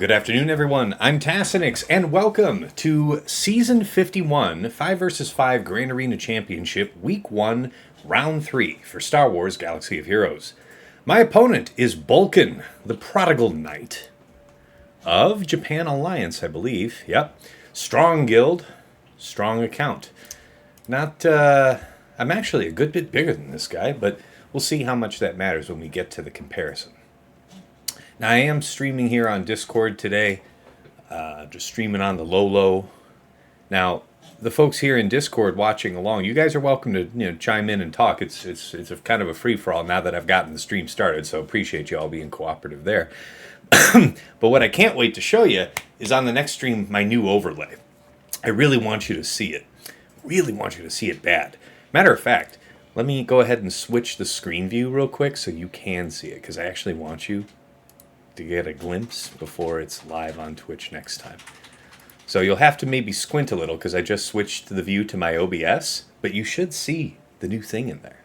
Good afternoon, everyone. I'm Tassinix, and welcome to Season 51, 5 vs. 5 Grand Arena Championship, Week 1, Round 3 for Star Wars Galaxy of Heroes. My opponent is Bullkn, the Prodigal Knight of Japan Alliance, I believe. Yep. Strong guild, strong account. I'm actually a good bit bigger than this guy, but we'll see how much that matters when we get to the comparison. Now, I am streaming here on Discord today, just streaming on the low. Now, the folks here in Discord watching along, you guys are welcome to chime in and talk. It's a kind of a free-for-all now that I've gotten the stream started, so appreciate you all being cooperative there. But what I can't wait to show you is on the next stream, my new overlay. I really want you to see it. Really want you to see it bad. Matter of fact, let me go ahead and switch the screen view real quick so you can see it, because I actually want you to get a glimpse before it's live on Twitch next time. So you'll have to maybe squint a little because I just switched the view to my OBS, but you should see the new thing in there.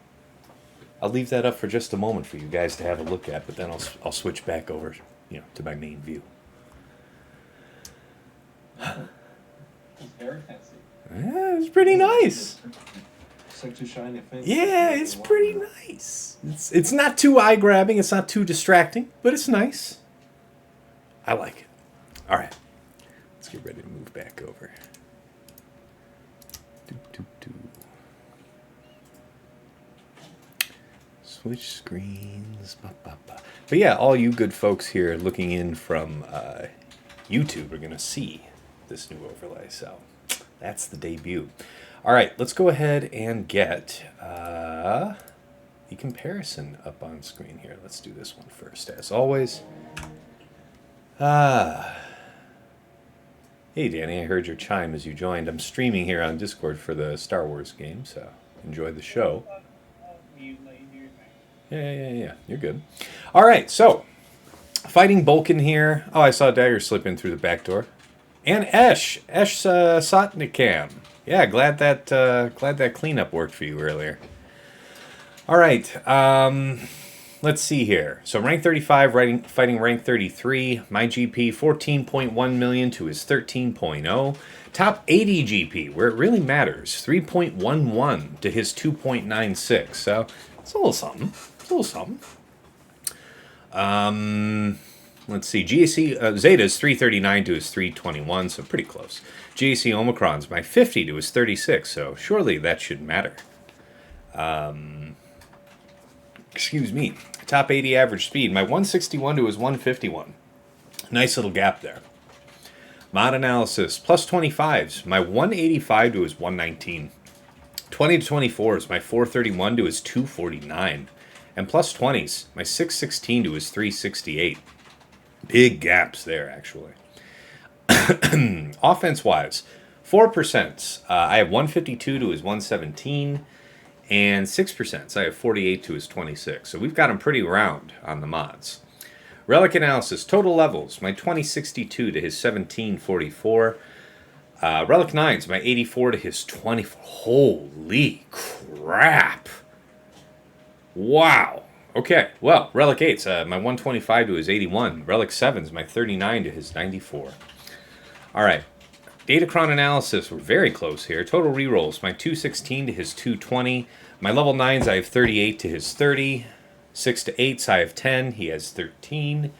I'll leave that up for just a moment for you guys to have a look at, but then I'll switch back over, to my main view. It's very fancy. Yeah, it's pretty nice. It's like too shiny. Yeah, it's pretty nice. It's not too eye-grabbing, it's not too distracting, but it's nice. I like it. All right, let's get ready to move back over. Switch screens. But yeah, all you good folks here looking in from YouTube are going to see this new overlay, so that's the debut. All right, let's go ahead and get the comparison up on screen here. Let's do this one first, as always. Hey, Danny, I heard your chime as you joined. I'm streaming here on Discord for the Star Wars game, so enjoy the show. Yeah, you're good. All right, so fighting Bullkn here. Oh, I saw Dagger slip in through the back door. And Esh Sotnikam. Yeah, glad that cleanup worked for you earlier. All right, let's see here. So rank 35, fighting rank 33. My GP 14.1 million to his 13.0. Top 80 GP, where it really matters, 3.11 to his 2.96. So it's a little something. Let's see, GAC Zeta's 339 to his 321, so pretty close. GAC Omicron's my 50 to his 36, so surely that should matter. Excuse me. Top 80 average speed, my 161 to his 151. Nice little gap there. Mod analysis, plus 25s, my 185 to his 119. 20 to 24s, my 431 to his 249. And plus 20s, my 616 to his 368. Big gaps there, actually. Offense-wise, 4%. I have 152 to his 117, and 6%. So I have 48 to his 26. So we've got him pretty round on the mods. Relic analysis, total levels, my 2062 to his 1744. Relic 9s, my 84 to his 24. Holy crap! Wow. Okay, well, Relic 8's my 125 to his 81. Relic 7's my 39 to his 94. All right, Datacron analysis, we're very close here. Total rerolls, my 216 to his 220. My level 9's, I have 38 to his 30. 6 to 8's, I have 10, he has 13.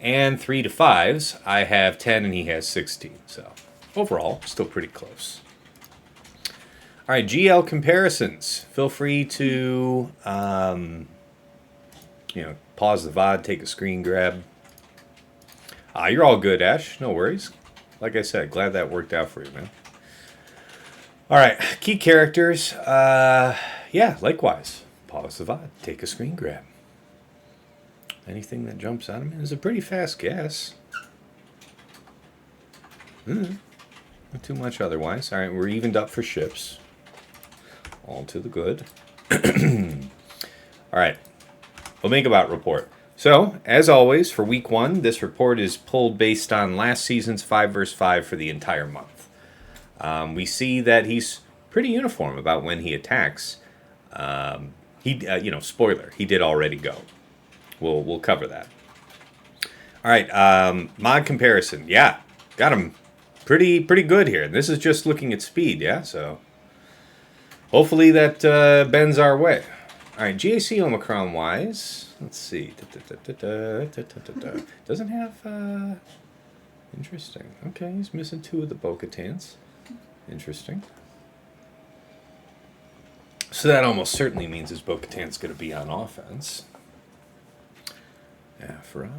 And 3 to 5's, I have 10 and he has 16. So overall, still pretty close. All right, GL comparisons. Feel free to, pause the VOD, take a screen grab. You're all good, Ash. No worries. Like I said, glad that worked out for you, man. All right, key characters. Yeah, likewise. Pause the VOD, take a screen grab. Anything that jumps out of me is a pretty fast guess. Not too much otherwise. All right, we're evened up for ships. All to the good. All right. Omega Bot report. So, as always, for week 1, this report is pulled based on last season's 5 vs. 5 for the entire month. We see that he's pretty uniform about when he attacks. Spoiler, he did already go. We'll cover that. All right, mod comparison. Yeah, got him pretty good here. This is just looking at speed, yeah? So hopefully that bends our way. All right, GAC Omicron-wise, let's see. Doesn't have... Interesting. Okay, he's missing 2 of the Bo-Kattans. Interesting. So that almost certainly means his Bo-Katan's going to be on offense. Aphra,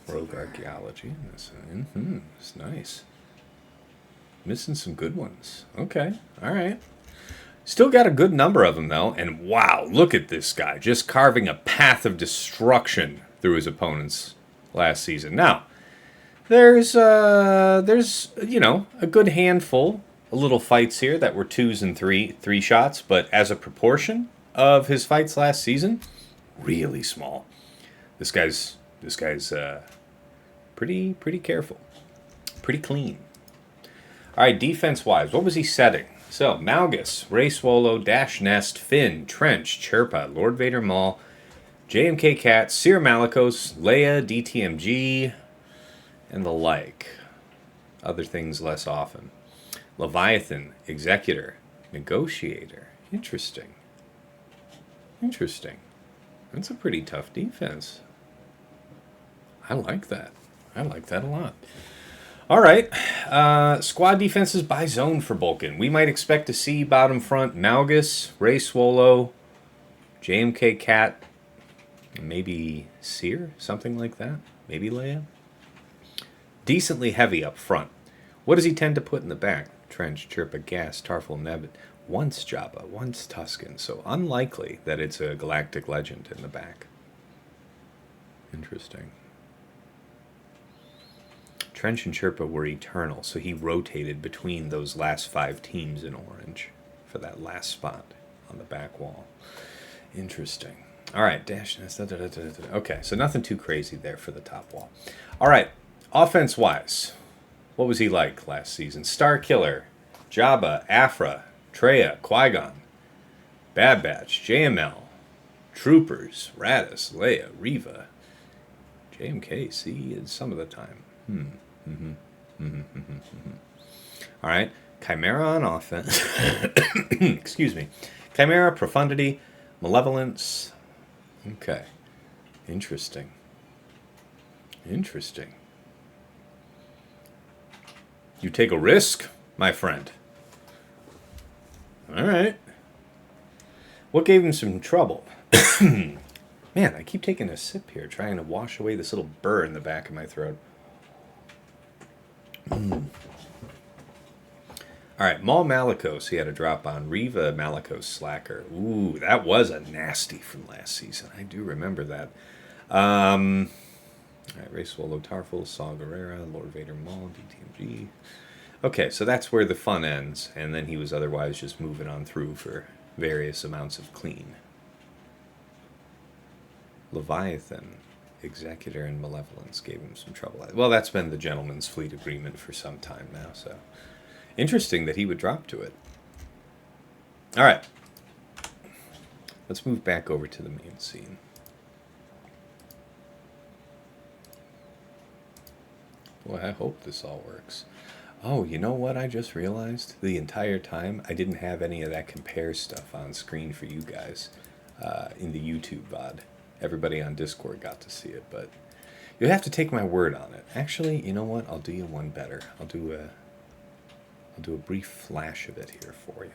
Rogue Archaeology. It's nice. Missing some good ones. Okay, all right. Still got a good number of them, though. And wow, look at this guy. Just carving a path of destruction through his opponents last season. Now, there's you know, a good handful of little fights here that were 2s and 3 shots, but as a proportion of his fights last season, really small. This guy's pretty careful, pretty clean. All right, defense-wise, what was he setting? So, Malgus, Ray Swallow, Dash Nest, Finn, Trench, Chirpa, Lord Vader Maul, JMK Cat, Cere Malicos, Leia, DTMG, and the like. Other things less often. Leviathan, Executor, Negotiator. Interesting. That's a pretty tough defense. I like that. I like that a lot. All right. Squad defenses by zone for Bullkn. We might expect to see bottom front Malgus, Ray Swallow, JMK Cat, maybe Cere, something like that. Maybe Leia. Decently heavy up front. What does he tend to put in the back? Trench, Chirpa, Gas, Tarful, Nebbit. Once Jabba, once Tusken. So unlikely that it's a galactic legend in the back. Interesting. Trench and Chirpa were eternal, so he rotated between those last 5 teams in orange for that last spot on the back wall. Interesting. All right, dash. Okay, so nothing too crazy there for the top wall. All right, offense-wise, what was he like last season? Star Killer, Jabba, Aphra, Traya, Qui-Gon, Bad Batch, JML, Troopers, Radis, Leia, Reva, JMK, see, some of the time. All right, Chimera on offense. Excuse me. Chimera, Profundity, Malevolence. Okay. Interesting. You take a risk, my friend. All right. What gave him some trouble? Man, I keep taking a sip here, trying to wash away this little burr in the back of my throat. All right, Maul Malicos, he had a drop on. Reva Malicos Slacker. Ooh, that was a nasty from last season. I do remember that. All right, Ray Swallow Tarful, Saw Gerrera, Lord Vader Maul, DTMG. Okay, so that's where the fun ends, and then he was otherwise just moving on through for various amounts of clean. Leviathan, Executor, and Malevolence gave him some trouble. Well, that's been the gentleman's fleet agreement for some time now, so interesting that he would drop to it. All right, let's move back over to the main scene. Boy, I hope this all works. Oh, you know what I just realized? The entire time, I didn't have any of that compare stuff on screen for you guys in the YouTube VOD. Everybody on Discord got to see it, but you'll have to take my word on it. Actually, you know what? I'll do you one better. I'll do a brief flash of it here for you.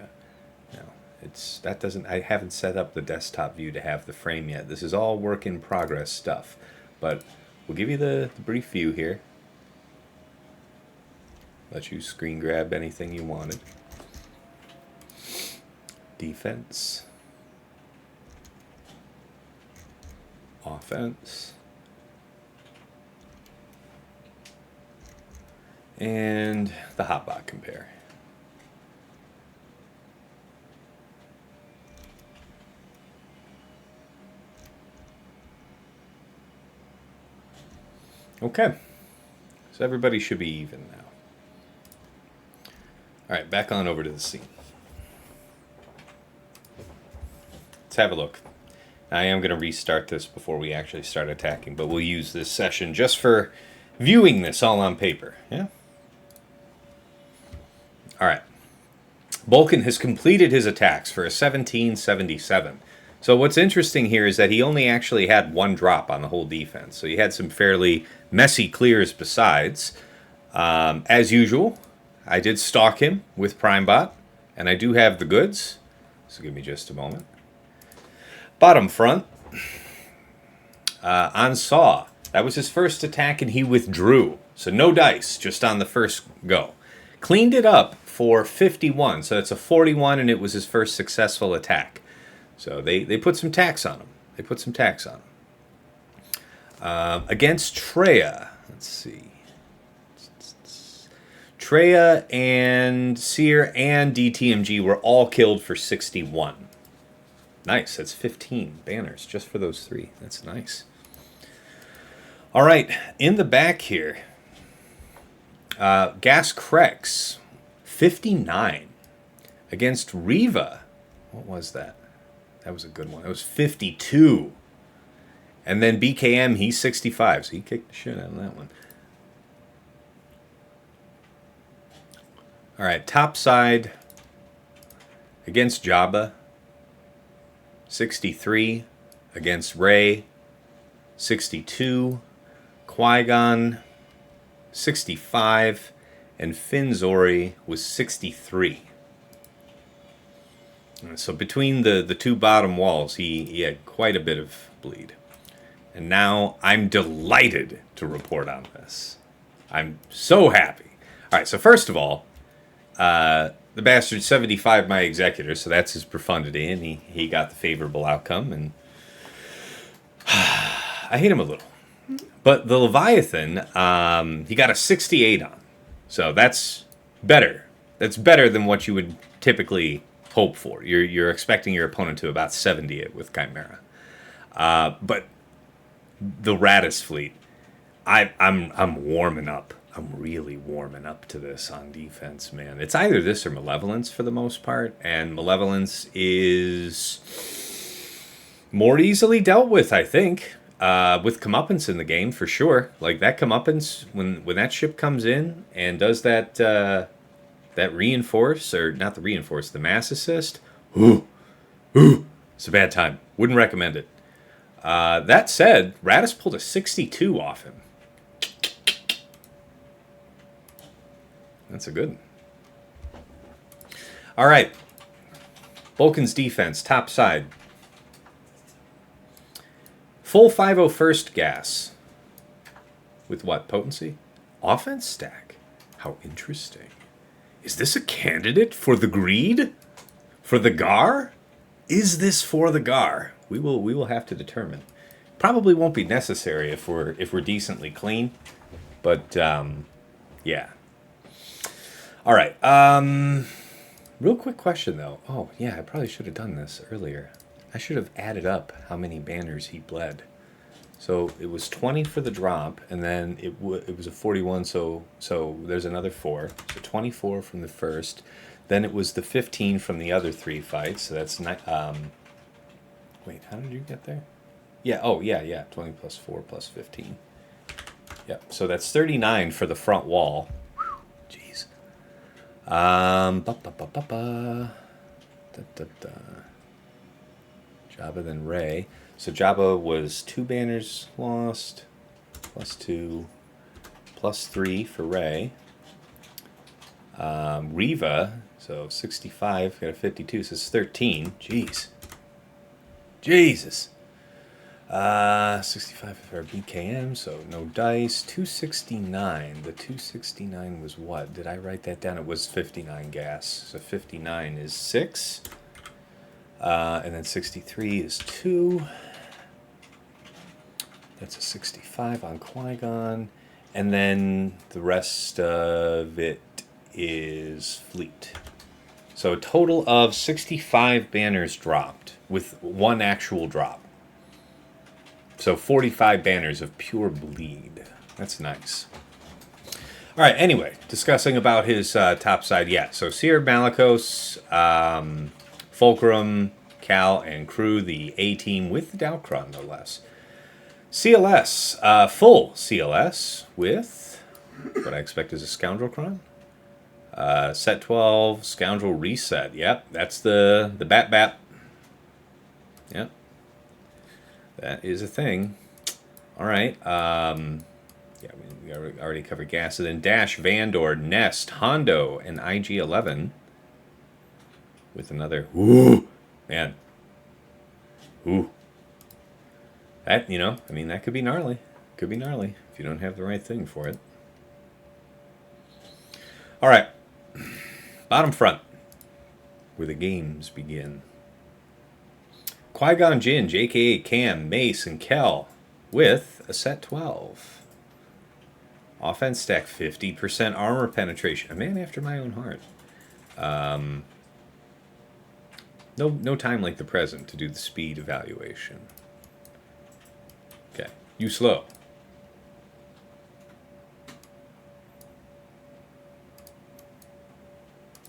Now, I haven't set up the desktop view to have the frame yet. This is all work in progress stuff, but we'll give you the brief view here. Let you screen grab anything you wanted. Defense. Offense. And the hotbot compare. Okay. So everybody should be even now. All right, back on over to the scene. Let's have a look. I am going to restart this before we actually start attacking, but we'll use this session just for viewing this all on paper. Yeah. All right. Bullkn has completed his attacks for a 1777. So what's interesting here is that he only actually had one drop on the whole defense. So he had some fairly messy clears besides. As usual, I did stalk him with PrimeBot, and I do have the goods. So give me just a moment. Bottom front. On Saw. That was his first attack, and he withdrew. So no dice, just on the first go. Cleaned it up for 51, so that's a 41, and it was his first successful attack. So they put some tax on him. They put some tax on him. Against Treya, let's see. Treya and Cere and DTMG were all killed for 61. Nice, that's 15 banners just for those three. That's nice. All right, in the back here, Gas Krex, 59. Against Riva, what was that? That was a good one. It was 52. And then BKM, he's 65, so he kicked the shit out of that one. All right, top side against Jabba, 63. Against Rey, 62. Qui-Gon, 65. And Finzori was 63. So between the two bottom walls, he had quite a bit of bleed. And now I'm delighted to report on this. I'm so happy. All right, so first of all, the bastard 75 my Executor, so that's his Profundity, and he got the favorable outcome, and I hate him a little. But the Leviathan, he got a 68 on. So that's better. That's better than what you would typically hope for. You're expecting your opponent to about 70 it with Chimera. But the Radis fleet, I'm warming up. I'm really warming up to this on defense, man. It's either this or Malevolence for the most part, and Malevolence is more easily dealt with, I think. With comeuppance in the game, for sure. Like, that comeuppance, when that ship comes in and does that reinforce, or not the reinforce, the mass assist, it's a bad time. Wouldn't recommend it. That said, Radis pulled a 62 off him. That's a good one. All right. Bullkn's defense, top side. Full 501st gas. With what? Potency? Offense stack. How interesting. Is this a candidate for the greed? For the Gar? Is this for the Gar? We will have to determine. Probably won't be necessary if we're decently clean. But yeah. All right. Real quick question though. Oh yeah, I probably should have done this earlier. I should have added up how many banners he bled. So it was 20 for the drop, and then it was a 41, so there's another 4. So 24 from the first. Then it was the 15 from the other 3 fights, so that's... wait, how did you get there? Yeah, oh, yeah, 20 plus 4 plus 15. Yep, so that's 39 for the front wall. Jeez. Jabba, then Rey. So Jabba was 2 banners lost, plus 2, plus 3 for Rey. Riva, so 65, got a 52, so it's 13. Jeez. Jesus. 65 for BKM, so no dice. 269. The 269 was what? Did I write that down? It was 59 gas. So 59 is 6. And then 63 is 2. That's a 65 on Qui-Gon. And then the rest of it is fleet. So a total of 65 banners dropped with one actual drop. So 45 banners of pure bleed. That's nice. All right, anyway, discussing about his top side. Yeah, so Cere, Malicos, Fulcrum, Cal, and crew, the A-team with the Dalkron, no less. CLS, full CLS with what I expect is a Scoundrel Cron. Set 12, Scoundrel Reset. Yep, that's the Bat Bat. Yep. That is a thing. All right. Yeah, we already covered Gas. And then Dash, Vandor, Nest, Hondo, and IG-11 with another. Ooh, man. Ooh. That, you know, I mean, that could be gnarly. Could be gnarly if you don't have the right thing for it. All right. Bottom front, where the games begin. Qui-Gon Jinn, JKA Cam, Mace, and Kel with a set 12. Offense stack 50% armor penetration. A man after my own heart. No time like the present to do the speed evaluation. Okay, you slow.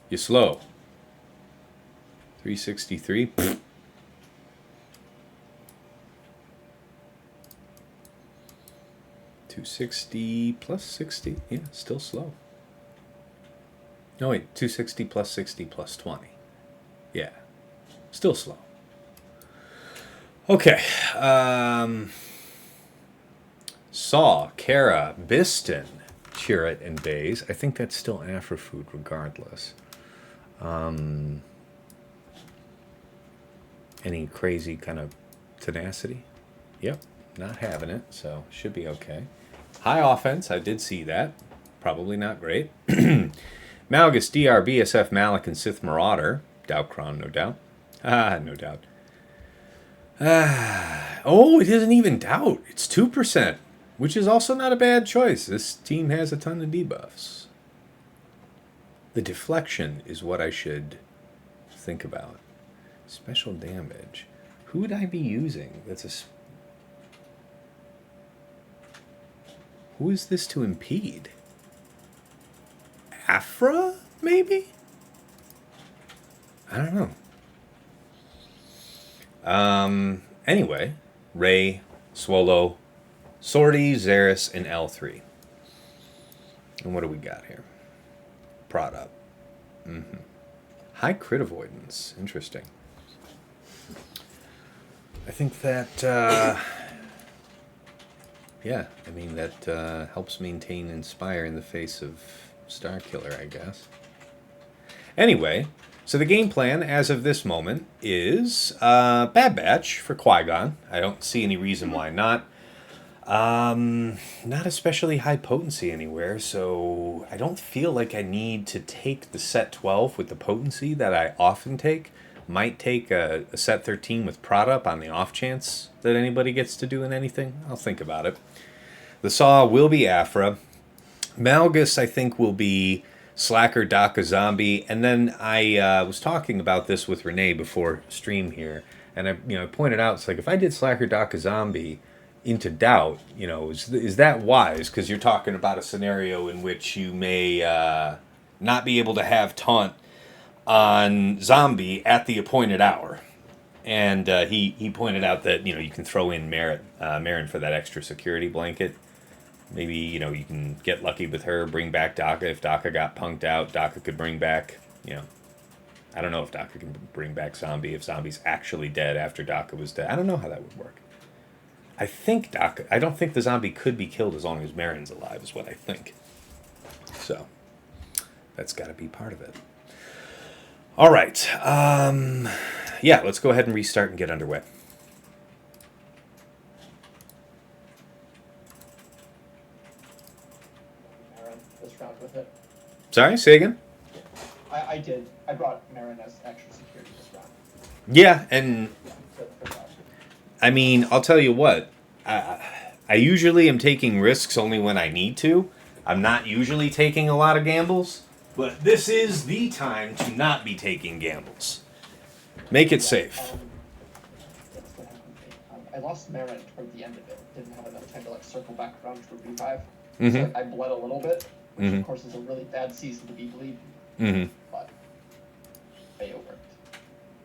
You slow. 363. 260 plus 60. Yeah, still slow. No, wait. 260 plus 60 plus 20. Yeah. Still slow. Okay. Saw, Cere, Biston, Cere, and Bays. I think that's still Aphra food regardless. Any crazy kind of tenacity? Yep. Not having it, so should be okay. High offense, I did see that. Probably not great. Malgus, DR, BSF, Malik, and Sith Marauder. Doubtcron, no doubt. No doubt. Oh, it isn't even doubt. It's 2%, which is also not a bad choice. This team has a ton of debuffs. The deflection is what I should think about. Special damage. Who would I be using? That's a... Who is this to impede? Aphra, maybe? I don't know. Anyway, Rey, Swallow, Sortie, Xeris, and L3. And what do we got here? Prod up. High crit avoidance. Interesting. I think that... yeah, I mean, that helps maintain Inspire in the face of Starkiller, I guess. Anyway, so the game plan, as of this moment, is Bad Batch for Qui-Gon. I don't see any reason why not. Not especially high potency anywhere, so I don't feel like I need to take the set 12 with the potency that I often take. Might take a set 13 with prod up on the off chance that anybody gets to doing anything. I'll think about it. The Saw will be Aphra. Malgus, I think, will be Slacker, Daka, Zombie. And then I was talking about this with Renee before stream here, and I pointed out, it's like, if I did Slacker, Daka, Zombie into Doubt, is that wise? Because you're talking about a scenario in which you may not be able to have taunt on Zombie at the appointed hour. And he pointed out that, you can throw in Marin for that extra security blanket. Maybe, you can get lucky with her, bring back Daka. If Daka got punked out, Daka could bring back, I don't know if Daka can bring back Zombie, if Zombie's actually dead after Daka was dead. I don't know how that would work. I don't think the Zombie could be killed as long as Marin's alive, is what I think. So, that's got to be part of it. All right. Yeah, let's go ahead and restart and get underway. With it. Sorry, say again? I did. I brought Marin as extra security this round. Yeah, and For that. I mean, I'll tell you what. I usually am taking risks only when I need to. I'm not usually taking a lot of gambles, but this is the time to not be taking gambles. Make it safe. That's what happened to me. I lost Marin toward the end of it. Didn't have enough time to circle back around to a B5. So I bled a little bit, which of course is a really bad season to be bleeding. But they worked.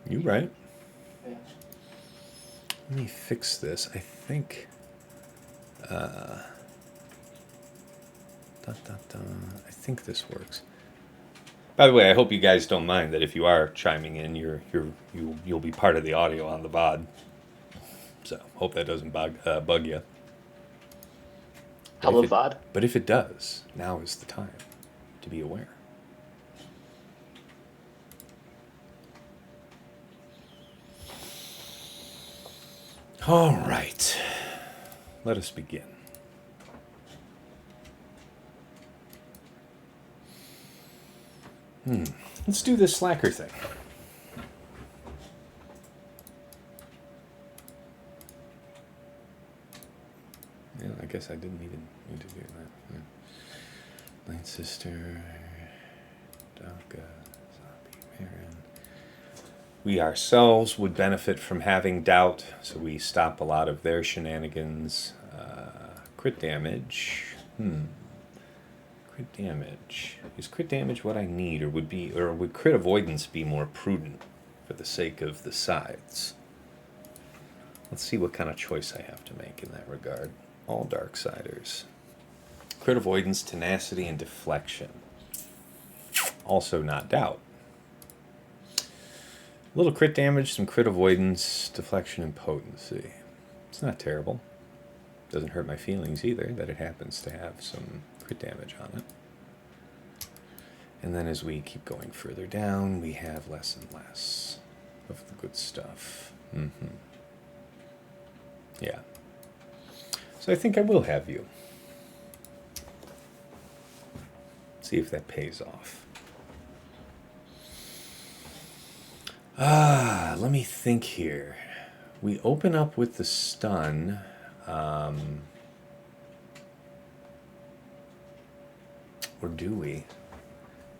You right. Yeah. Let me fix this. I think I think this works. By the way, I hope you guys don't mind that if you are chiming in, you'll be part of the audio on the VOD. So hope that doesn't bug you. Hello, VOD. But if it does, now is the time to be aware. All right, let us begin. Let's do this slacker thing. Yeah, I guess I didn't even need to do that. Yeah. Light Sister, Daka, Zombie, Marin. We ourselves would benefit from having doubt, so we stop a lot of their shenanigans. Crit damage. Crit damage. Is crit damage what I need, or would crit avoidance be more prudent for the sake of the sides? Let's see what kind of choice I have to make in that regard. All Darksiders. Crit avoidance, tenacity, and deflection. Also not doubt. A little crit damage, some crit avoidance, deflection, and potency. It's not terrible. Doesn't hurt my feelings either that it happens to have some crit damage on it. And then as we keep going further down, we have less and less of the good stuff. Yeah. So I think I will have you. See if that pays off. Let me think here. We open up with the stun. Or do we?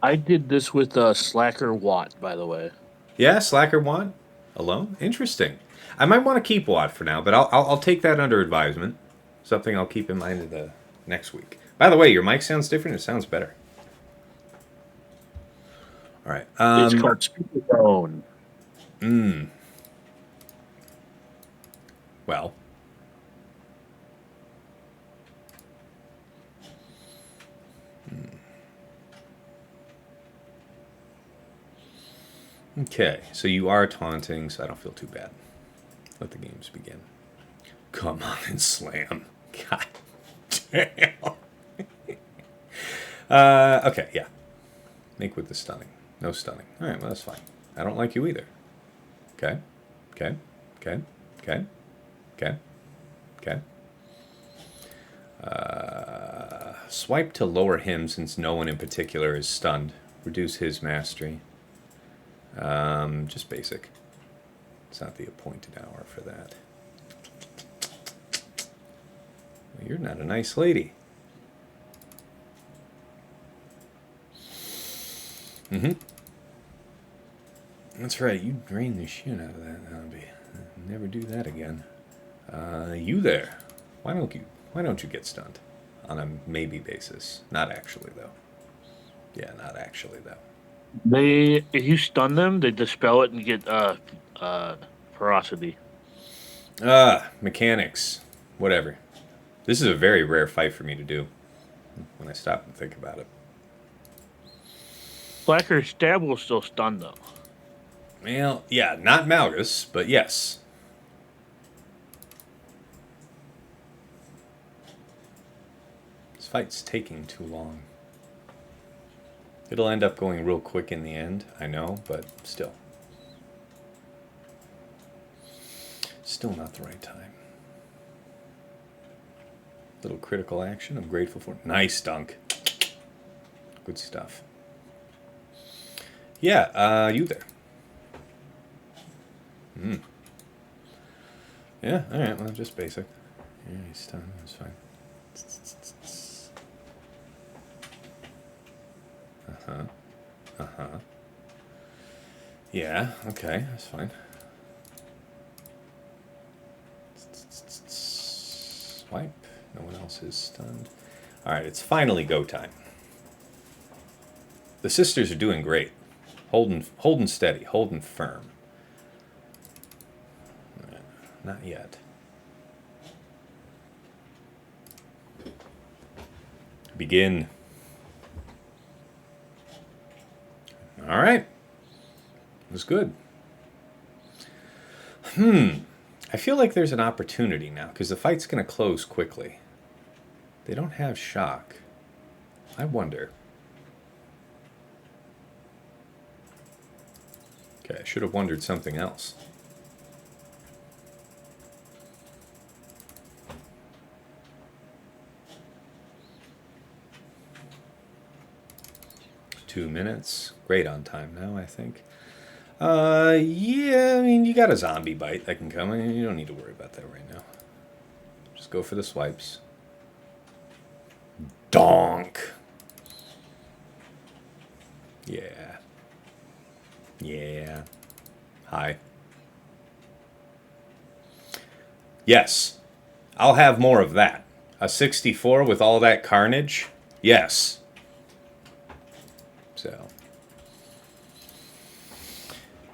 I did this with Slacker Watt, by the way. Yeah, Slacker Watt alone. Interesting. I might want to keep Watt for now, but I'll take that under advisement. Something I'll keep in mind in the next week. By the way, your mic sounds different. It sounds better. All right. It's called Speakerphone. Well. Okay, so you are taunting, so I don't feel too bad. Let the games begin. Come on and slam. God damn. Okay, yeah. Make with the stunning. No stunning. All right, well, that's fine. I don't like you either. Okay. Okay. Okay. Okay. Okay. Okay. Swipe to lower him since no one in particular is stunned. Reduce his mastery. Just basic. It's not the appointed hour for that. Well, you're not a nice lady. That's right, you drained the shit out of that zombie. Never do that again. You there. Why don't you get stunned? On a maybe basis. Not actually, though. Yeah, not actually, though. If you stun them, they dispel it and get ferocity. Mechanics. Whatever. This is a very rare fight for me to do. When I stop and think about it. Slacker Stab will still stun, though. Well, yeah, not Malgus, but yes. This fight's taking too long. It'll end up going real quick in the end, I know, but still. Still not the right time. Little critical action I'm grateful for. Nice dunk. Good stuff. Yeah, you there. Yeah, alright, well, just basic. Yeah, he's stunned, that's fine. Yeah, okay, that's fine. Swipe. No one else is stunned. Alright, it's finally go time. The sisters are doing great. Holding steady, holding firm. Not yet. Begin. All right. It was good. I feel like there's an opportunity now because the fight's going to close quickly. They don't have shock. I wonder. Okay, I should have wondered something else. Two minutes. Great on time now, I think. Yeah, I mean, you got a zombie bite that can come. I mean, you don't need to worry about that right now. Just go for the swipes. Donk. Yeah. Yeah. Hi. Yes. I'll have more of that. A 64 with all that carnage? Yes. So.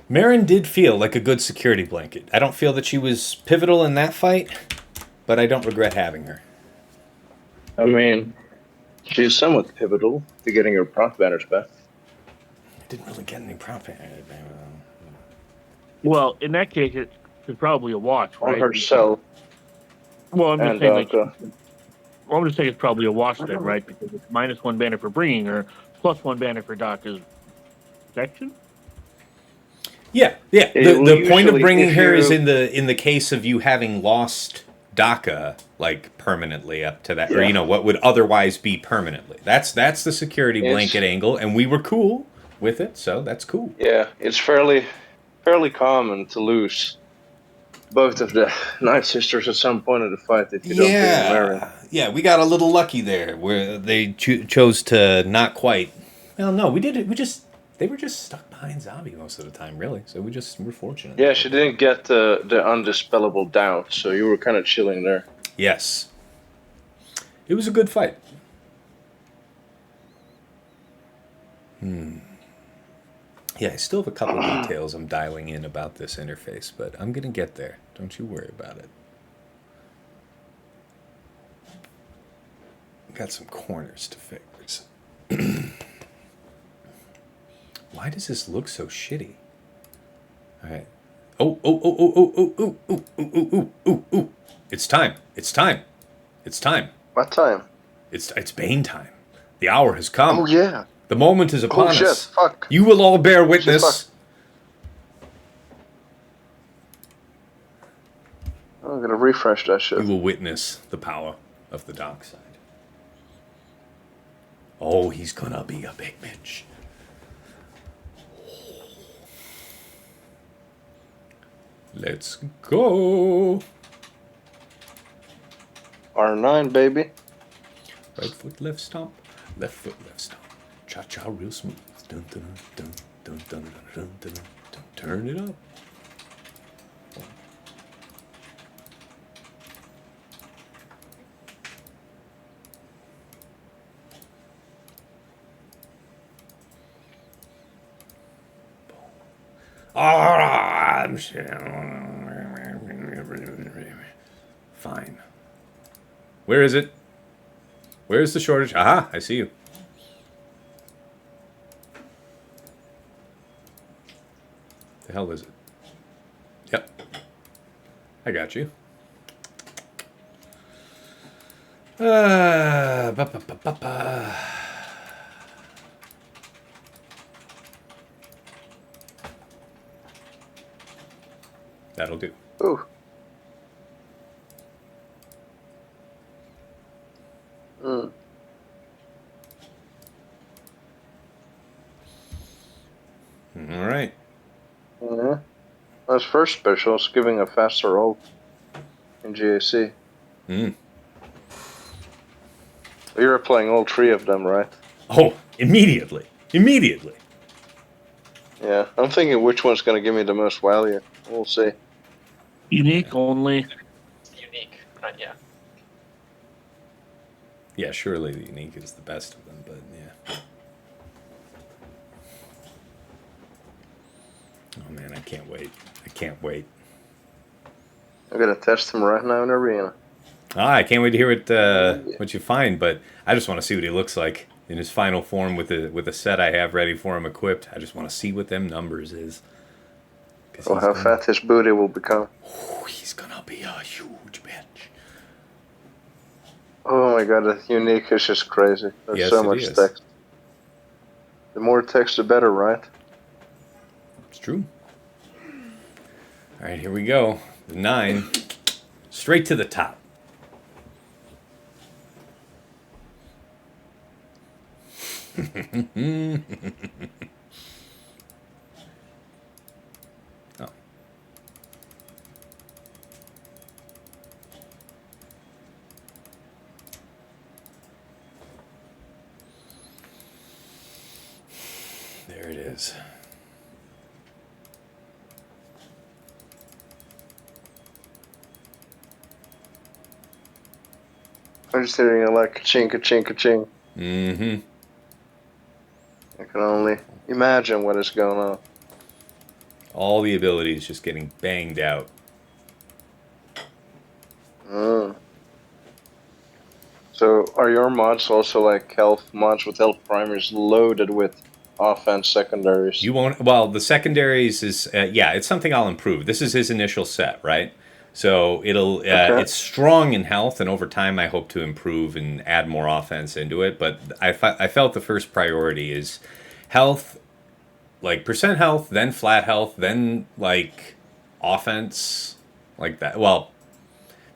Merrin did feel like a good security blanket. I don't feel that she was pivotal in that fight, but I don't regret having her. I mean, she's somewhat pivotal to getting her prop banners back. I didn't really get any prop. Well, in that case, it's probably a wash, On right? herself Well, I'm just and saying, like, Daka. well, I'm just saying it's probably a wash then, right? Because it's -1 banner for bringing her, +1 banner for Daka's protection. Yeah. Well, The point of usually bringing if her is you- in the case of you having lost Daka like permanently up to that, or Yeah. what would otherwise be permanently. That's the security It's- blanket angle, and we were cool with it, so that's cool. Yeah, it's fairly common to lose both of the Night Sisters at some point of the fight if you don't bring Merrin. Yeah, we got a little lucky there where they chose to not quite. Well, no, we did it. They were just stuck behind zombie most of the time, really. So we were fortunate. Yeah, she didn't get the undispellable doubt, so you were kind of chilling there. Yes. It was a good fight. Yeah, I still have a couple details I'm dialing in about this interface, but I'm going to get there. Don't you worry about it. Got some corners to fix. Why does this look so shitty? All right. Oh. It's time. It's time. It's time. What time? It's Bane time. The hour has come. Oh, yeah. The moment is upon Oh, shit. us. Fuck. You will all bear witness. I'm going to refresh that shit. You will witness the power of the dark side. Oh, he's gonna be a big bitch. Let's go. R9, baby. Right foot, left stomp. Left foot, left stomp. Cha cha, real smooth. Dun dun dun dun dun dun dun dun dun. Turn it up. Fine. Where is it? Where's the shortage? Aha, I see you. The hell is it? Yep. I got you. Ba, ba, ba, ba, ba. That'll do. Ooh. All right. Yeah. Those first specials giving a faster roll in GAC. Mm. You were playing all three of them, right? Oh, immediately. Immediately. Yeah. I'm thinking which one's going to give me the most value. We'll see. Unique only. Unique, not yet. Yeah, surely the unique is the best of them, but yeah. Oh man, I can't wait. I can't wait. I'm going to test him right now in arena. I can't wait to hear what you find, but I just want to see what he looks like in his final form with the set I have ready for him equipped. I just want to see what them numbers is. Or how fat his booty will become. Oh, he's gonna be a huge bitch. Oh my god, the unique is just crazy. There's Yes, so it much is. text. The more text, the better, right? It's true. All right, here we go. The 9, straight to the top. Oh. There it is. I'm just hearing it like ka-ching, ka-ching, ka-ching. Mm-hmm. I can only imagine what is going on. All the abilities just getting banged out. So are your mods also like health mods with health primers loaded with offense secondaries? You won't. Well, the secondaries is yeah, it's something I'll improve. This is his initial set, right? So it'll Okay. it's strong in health, and over time I hope to improve and add more offense into it. But I felt the first priority is health, like percent health, then flat health, then like offense, like that. Well,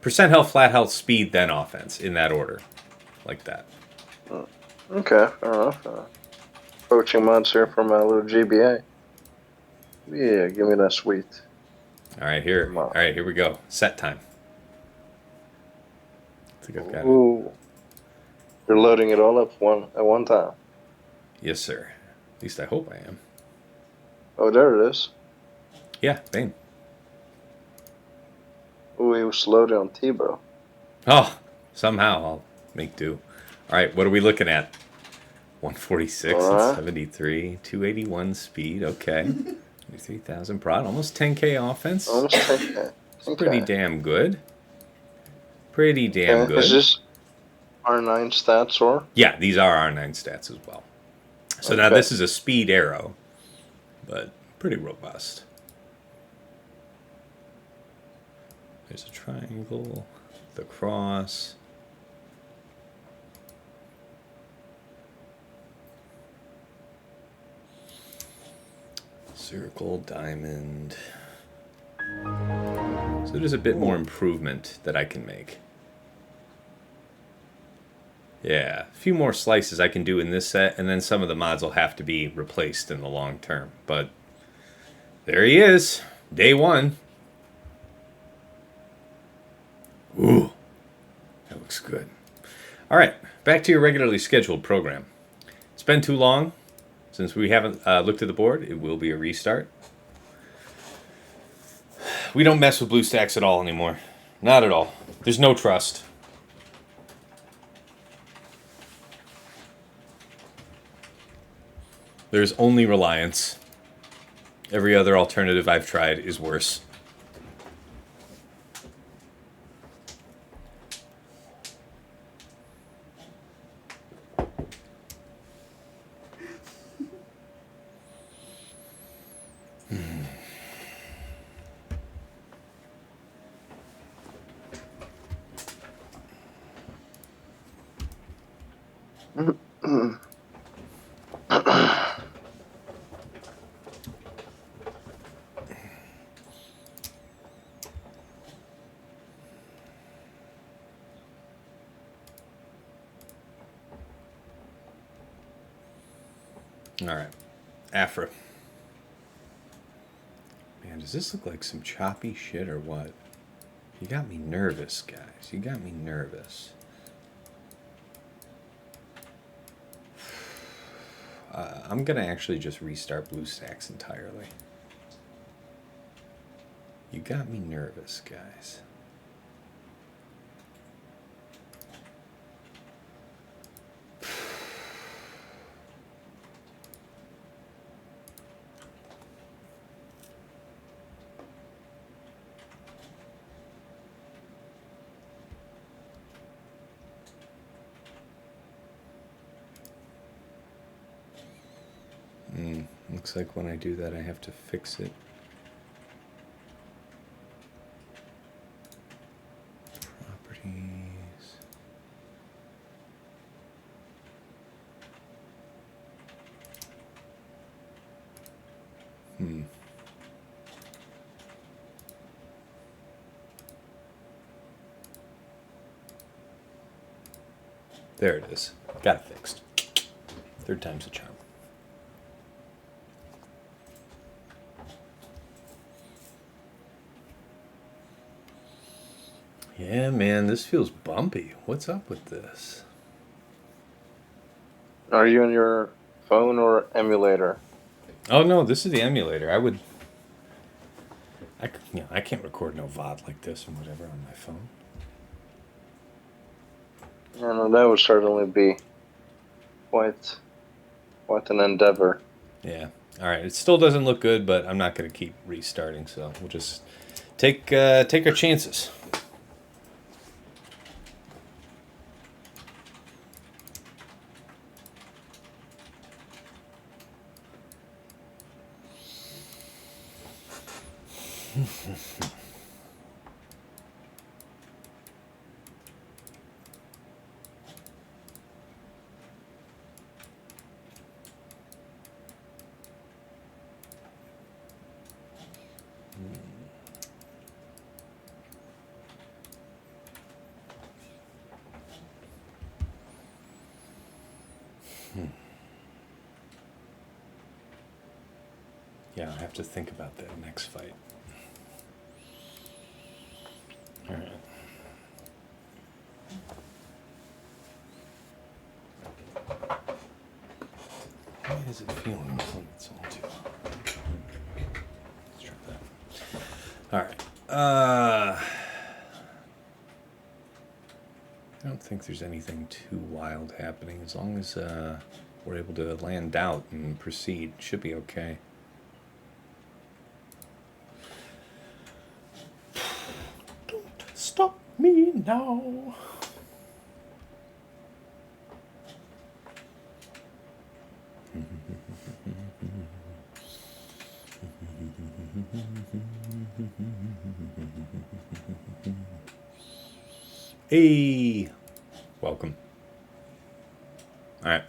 percent health, flat health, speed, then offense in that order, like that. Okay, fair enough. Poaching mods here from my little GBA. Yeah, give me that sweet. All right, here. Come on. All right, here we go. Set time. I think I've got it. Ooh. You're loading it all up at one time. Yes, sir. At least I hope I am. Oh, there it is. Yeah, BANE. Ooh, he was loaded on Tebow. Oh, somehow I'll make do. All right, what are we looking at? 146 All and right. 73, 281 speed. Okay. 23,000 prod, almost 10k offense. Almost 10K. It's pretty damn good. Pretty damn Okay. good. Is this R9 stats or? Yeah, these are R9 stats as well. So now Okay. this is a speed arrow, but pretty robust. There's a triangle, the cross. Circle, diamond. So there's a bit more improvement that I can make. Yeah, a few more slices I can do in this set, and then some of the mods will have to be replaced in the long term. But there he is, day 1. Ooh, that looks good. All right, back to your regularly scheduled program. It's been too long since we haven't looked at the board. It will be a restart. We don't mess with blue stacks at all anymore. Not at all. There's no trust. There's only reliance. Every other alternative I've tried is worse. All right, Aphra. Man, does this look like some choppy shit or what? You got me nervous, guys. You got me nervous. I'm gonna actually just restart BlueStacks entirely. You got me nervous, guys. looks like when I do that, I have to fix it. Properties. There it is. Got it fixed. Third time's a charm. Yeah, man, this feels bumpy. What's up with this? Are you on your phone or emulator? Oh no, this is the emulator. I can't record no VOD like this and whatever on my phone. Yeah, no, that would certainly be quite an endeavor. Yeah. All right. It still doesn't look good, but I'm not going to keep restarting, so we'll just take our chances. Yeah, I'll have to think about that next fight. All right. Why is it feeling like it's all too long? Let's try that. All right. I don't think there's anything too wild happening. As long as we're able to land out and proceed, should be okay. Don't stop me now. Hey, welcome. All right,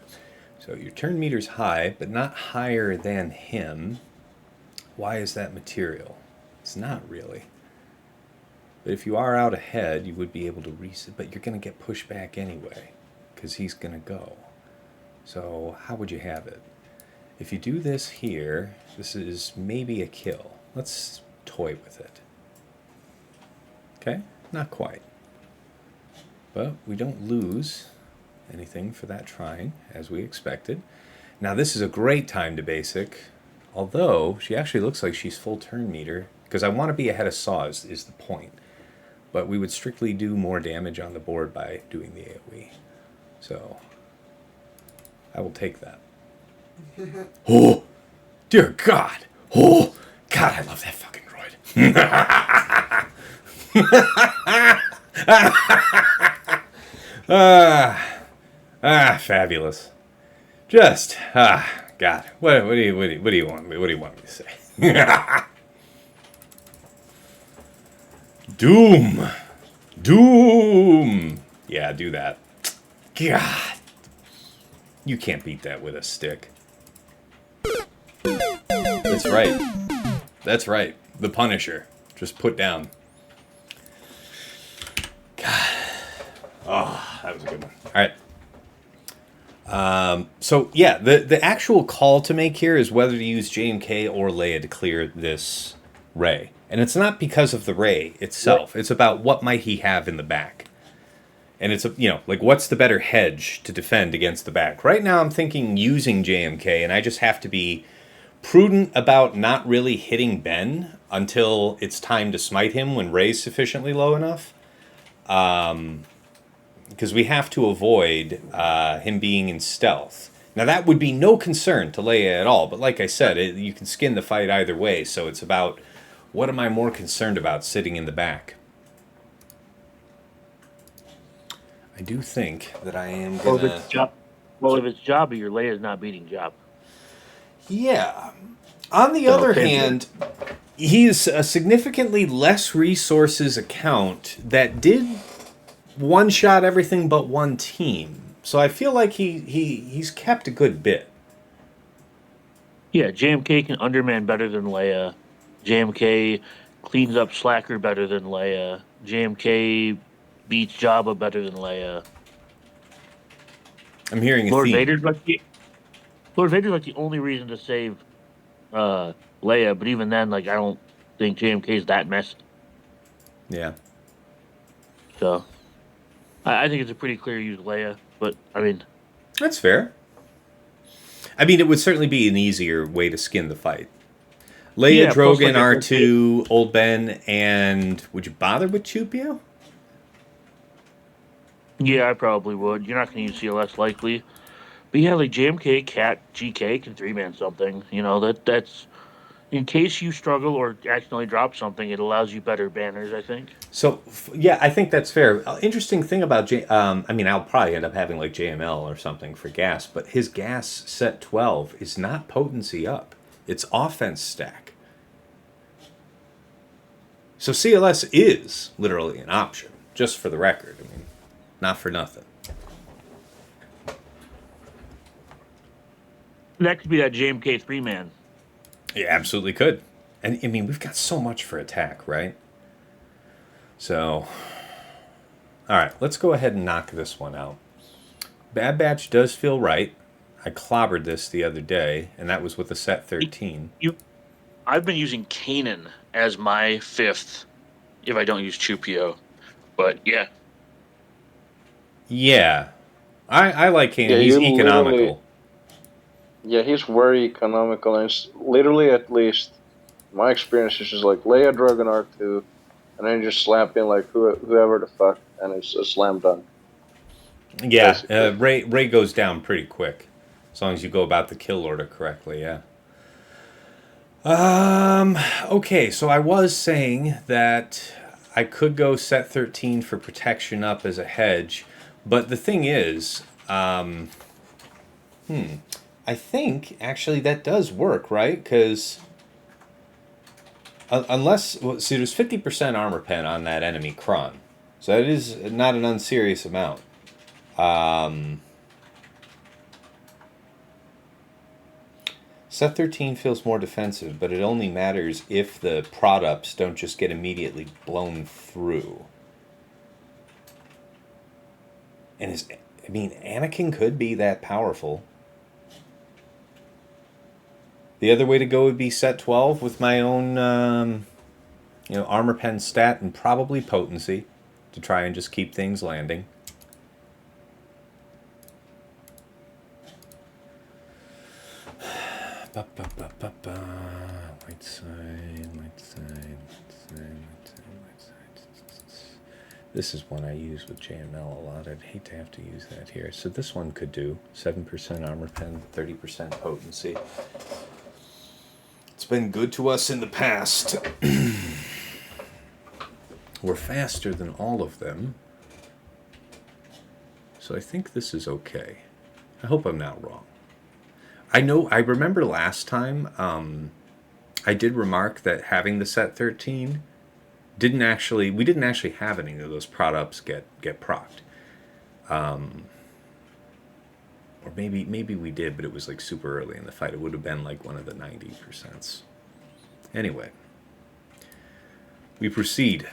so your turn meter's high, but not higher than him. Why is that material? It's not really. But if you are out ahead, you would be able to reset, but you're going to get pushed back anyway, because he's going to go. So how would you have it? If you do this here, this is maybe a kill. Let's toy with it. Okay, not quite. But we don't lose anything for that trying, as we expected. Now this is a great time to basic, although she actually looks like she's full turn meter, because I want to be ahead of Saw is the point. But we would strictly do more damage on the board by doing the AoE. So I will take that. Oh, dear God. Oh, God, I love that fucking droid. Fabulous. Just, God, what do you want me? What do you want me to say? Doom. Yeah, do that. God, you can't beat that with a stick. That's right. The Punisher. Just put down. God. Oh, that was a good one. All right. So, yeah, the actual call to make here is whether to use JMK or Leia to clear this ray. And it's not because of the ray itself. It's about what might he have in the back. And it's, like, what's the better hedge to defend against the back? Right now I'm thinking using JMK, and I just have to be prudent about not really hitting Ben until it's time to smite him when Ray's sufficiently low enough. Because we have to avoid him being in stealth. Now that would be no concern to Leia at all, but like I said, you can skin the fight either way, so it's about what am I more concerned about sitting in the back. I do think that I am gonna... Well, if it's Jabba, your Leia's not beating Jabba. Yeah. On the So, other same hand, he's a significantly less resources account that did one-shot everything but one team. So I feel like he's kept a good bit. Yeah, JMK can underman better than Leia. JMK cleans up Slacker better than Leia. JMK beats Jabba better than Leia. I'm hearing a Lord theme. Vader's like the Lord Vader's like the only reason to save Leia, but even then, like I don't think JMK is that messy. Yeah. So I think it's a pretty clear use Leia, but I mean, That's fair. I mean, it would certainly be an easier way to skin the fight. Leia, yeah. Plus, Drogon, like I said, R2, Old Ben, and would you bother with Chupio? yeah, I probably would. You're not going to use CLS likely, but yeah, like JMK, Cat, GK can 3-man something. You know that's in case you struggle or accidentally drop something, it allows you better banners. I think. So, yeah, I think that's fair. Interesting thing about I mean, I'll probably end up having like JML or something for gas, but his gas set 12 is not potency up. It's offense stack. So CLS is literally an option, just for the record. I mean, not for nothing. That could be that JMK 3-man. It absolutely could. And I mean, we've got so much for attack, right? So, all right, let's go ahead and knock this one out. Bad Batch does feel right. I clobbered this the other day, and that was with a set 13. I've been using Kanan as my 5th if I don't use Chupio, but yeah, Yeah, I like Yeah, Kanan. He's you literally. economical. Yeah, he's very economical, and it's literally, at least my experience, is just like Leia, Drogon, R2, and then you just slap in like whoever the fuck, and it's a slam dunk. Yeah, Basically. Ray goes down pretty quick, as long as you go about the kill order correctly. Yeah. Okay, so I was saying that I could go set 13 for protection up as a hedge, but the thing is, I think actually that does work, right? Because unless, well, see, there's 50% armor pen on that enemy Kron, so that is not an unserious amount. Set 13 feels more defensive, but it only matters if the prod-ups don't just get immediately blown through. And I mean, Anakin could be that powerful. The other way to go would be set 12 with my own, armor pen stat and probably potency to try and just keep things landing. Light side, light side, light side, light side, light side. This is one I use with JML a lot. I'd hate to have to use that here. So this one could do 7% armor pen, 30% potency. It's been good to us in the past. We're faster than all of them. So I think this is okay. I hope I'm not wrong. I remember last time I did remark that having the set 13 we didn't actually have any of those prod-ups get procced. Or maybe we did, but it was like super early in the fight. It would have been like one of the 90%. Anyway, we proceed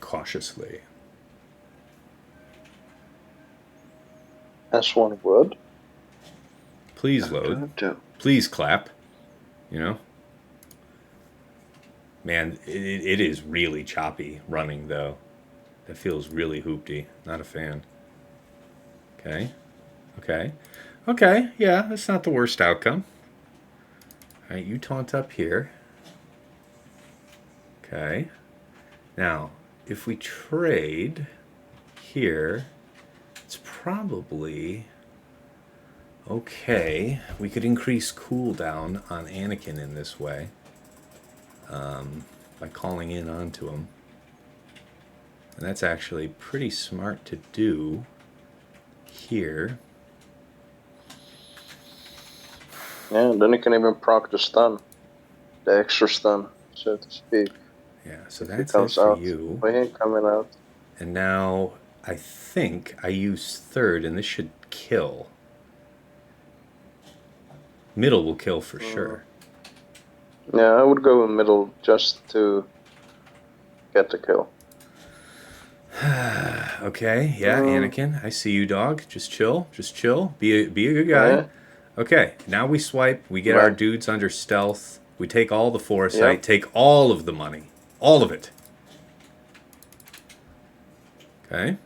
cautiously. As one would. Please load. Please clap. Man, it is really choppy running, though. That feels really hoopty. Not a fan. Okay. Yeah, that's not the worst outcome. All right, you taunt up here. Okay. Now, if we trade here, it's probably okay. We could increase cooldown on Anakin in this way by calling in onto him. And that's actually pretty smart to do here. Yeah, then you can even proc the stun. The extra stun, so to speak. Yeah, so If he that's it comes for out. you. But he ain't coming out. And now I think I use third, and this should kill. Middle will kill for sure. Yeah, I would go in middle just to get the kill. Okay, yeah, Anakin, I see you, dog. Just chill, just chill. Be a good guy. Yeah. Okay, now we swipe. We get our dudes under stealth. We take all the foresight. Yep. Take all of the money, all of it. Okay.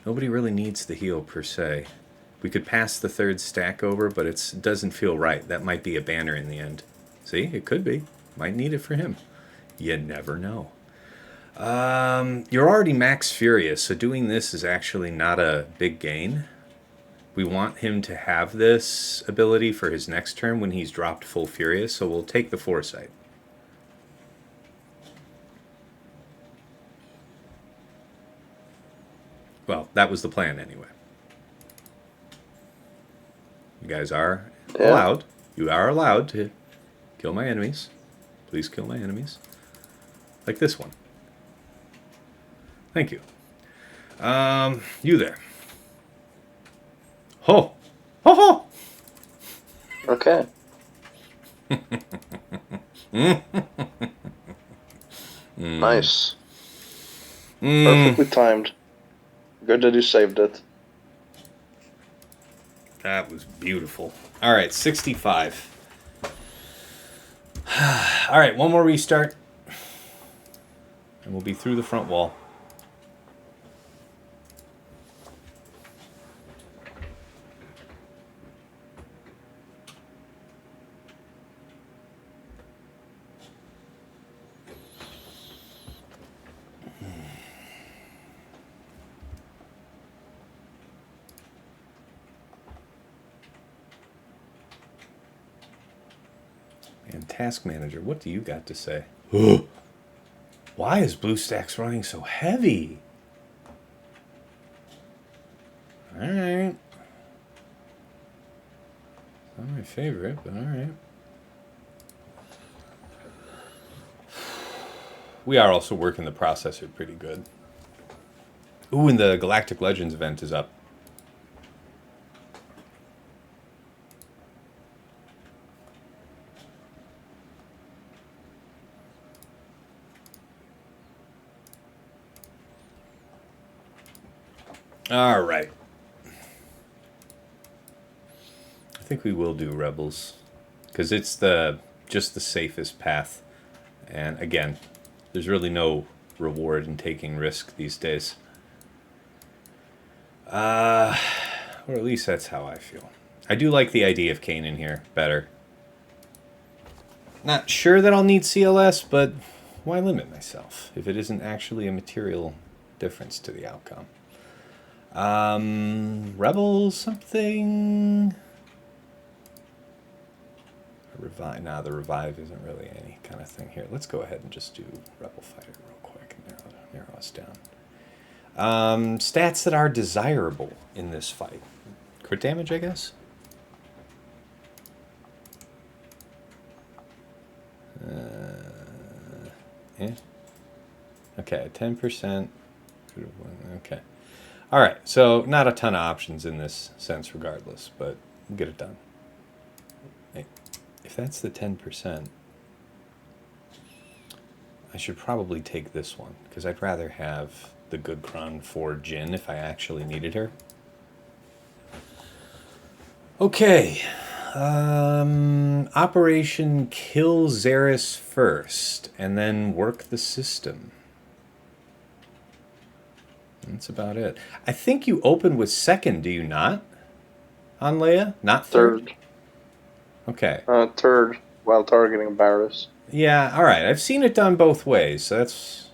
Nobody really needs the heal per se. We could pass the third stack over, but it doesn't feel right. That might be a banner in the end. See, it could be. Might need it for him. You never know. You're already max furious, so doing this is actually not a big gain. We want him to have this ability for his next turn when he's dropped full furious, so we'll take the foresight. Well, that was the plan anyway. You guys are allowed. You are allowed to kill my enemies. Please kill my enemies. Like this one. Thank you. You there. Ho! Ho ho! Okay. Nice. Perfectly timed. Good that you saved it. That was beautiful. All right, 65. All right, one more restart. And we'll be through the front wall. And Task Manager, what do you got to say? Why is BlueStacks running so heavy? Alright. Not my favorite, but alright. We are also working the processor pretty good. Ooh, and the Galactic Legends event is up. All right. I think we will do Rebels because it's just the safest path. And again, there's really no reward in taking risk these days. Or at least that's how I feel. I do like the idea of Kane in here better. Not sure that I'll need CLS, but why limit myself if it isn't actually a material difference to the outcome? Rebels something. Revive. Nah, the revive isn't really any kind of thing here. Let's go ahead and just do Rebel Fighter real quick and narrow us down. Stats that are desirable in this fight. Crit damage, I guess. Yeah. Okay, 10%. Okay. All right, so not a ton of options in this sense regardless, but we'll get it done. Hey, if that's the 10%, I should probably take this one, because I'd rather have the good Kron for Jin if I actually needed her. Okay. Operation Kill Xeris first, and then work the system. That's about it. I think you open with second, do you not? On Leia? Not third? Okay. Third, while targeting Barris. Yeah, alright. I've seen it done both ways, so that's...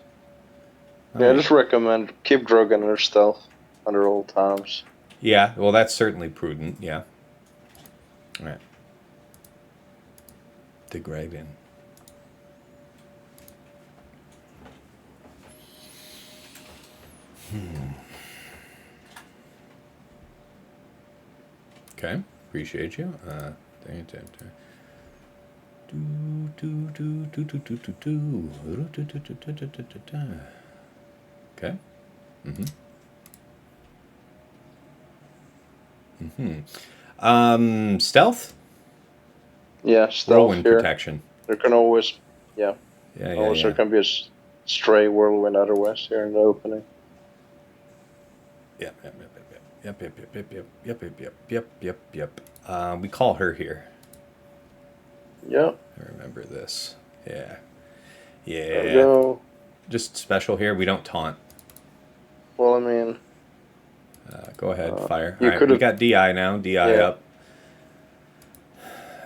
Yeah, I just recommend keep Drogon under stealth under all times. Yeah, well, that's certainly prudent, yeah. Alright. Dig right in. Okay, appreciate you. Okay. Stealth? Yeah, stealth Whirlwind here. protection. There can always, Yeah, always there can be a stray whirlwind otherwise here in the opening. Yep. We call her here. Yep. I remember this. Yeah. There we go. Just special here. We don't taunt. Well, I mean... Go ahead, fire. You All right, we got DI now. DI up.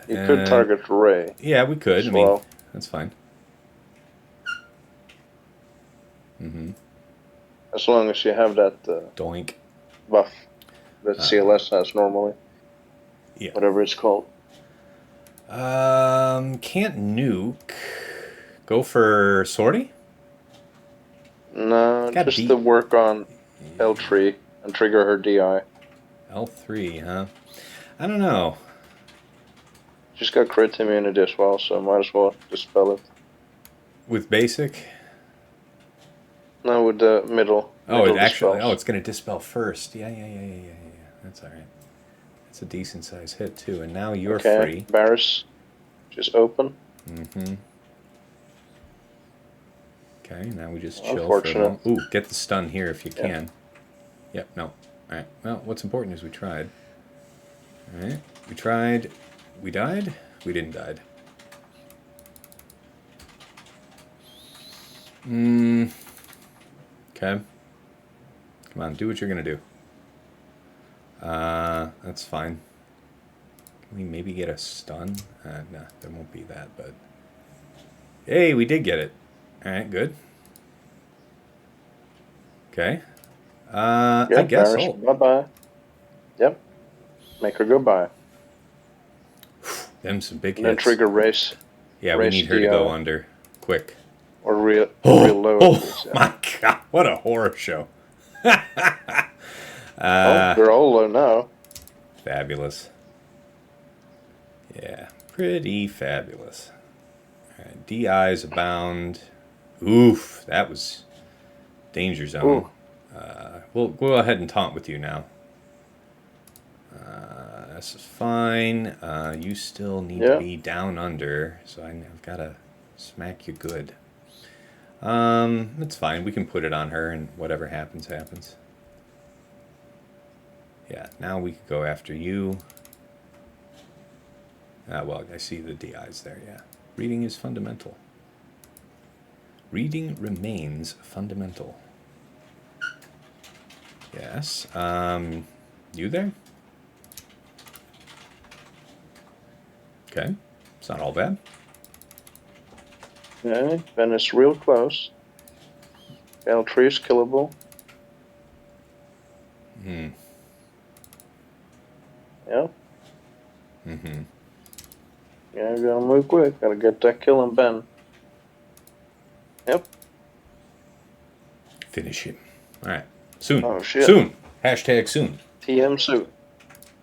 You could target Ray. Yeah, we could. I mean, that's fine. As long as you have that doink buff that CLS has normally. Yeah. Whatever it's called. Can't nuke. Go for sortie? No, just to work on L3 and trigger her DI. L3, huh? I don't know. She's got crit immunity as well, so might as well dispel it. With basic? No, with the middle. Oh, middle it actually. dispels. Oh, it's going to dispel first. Yeah. That's all right. That's a decent size hit too. And now you're free. Barris, just open. Okay, now we just chill for a moment. Ooh, get the stun here if you can. Yep. No. All right. Well, what's important is we tried. All right. We tried. We died. We didn't die. Okay. Come on, do what you're gonna do. That's fine. Can we maybe get a stun? No, there won't be that, but... Hey, we did get it. Alright, good. Okay. I guess so. Bye-bye. Yep. Make her go by. Them some big hits. And then trigger race. Yeah, we need her to go under. Quick. Or real low. Oh, my God. What a horror show. They're all low now. Fabulous. Yeah, pretty fabulous. All right, DIs abound. Oof, that was danger zone. We'll go ahead and taunt with you now. This is fine. You still need to be down under, so I've got to smack you good. It's fine. We can put it on her, and whatever happens, happens. Yeah, now we can go after you. Well, I see the DIs there, yeah. Reading is fundamental. Reading remains fundamental. Yes. You there? Okay. It's not all bad. Okay, Ben is real close. L3 is killable. Yeah. Yeah, gotta move quick. Gotta get that kill on Ben. Yep. Finish him. Alright. Soon. Oh, shit. Soon. Hashtag soon. TM soon.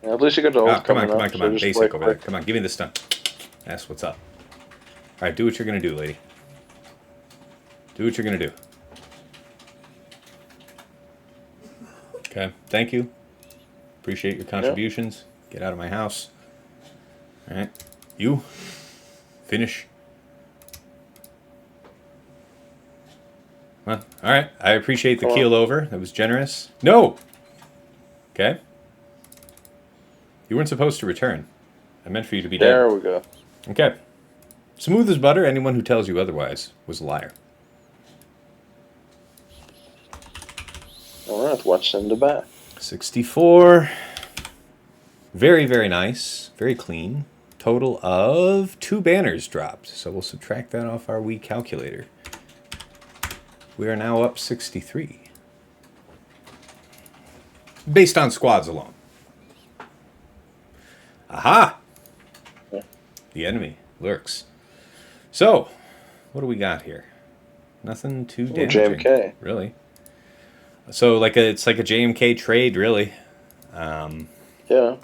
Yeah, at least you got the ult come on. so Basic over there. Come on, give me the stun. That's what's up. Alright, do what you're gonna do, lady. Do what you're gonna do. Okay, thank you. Appreciate your contributions. Get out of my house. Alright. You. Finish. Well, alright. I appreciate the keel over. That was generous. No! Okay. You weren't supposed to return. I meant for you to be dead. There we go. Okay. Smooth as butter. Anyone who tells you otherwise was a liar. Alright, what's in the back? 64. Very, very nice. Very clean. Total of 2 banners dropped. So we'll subtract that off our Wii calculator. We are now up 63. Based on squads alone. Aha! The enemy lurks. So, what do we got here? Nothing too damaging. JMK. Really. So it's like a JMK trade, really. Yeah.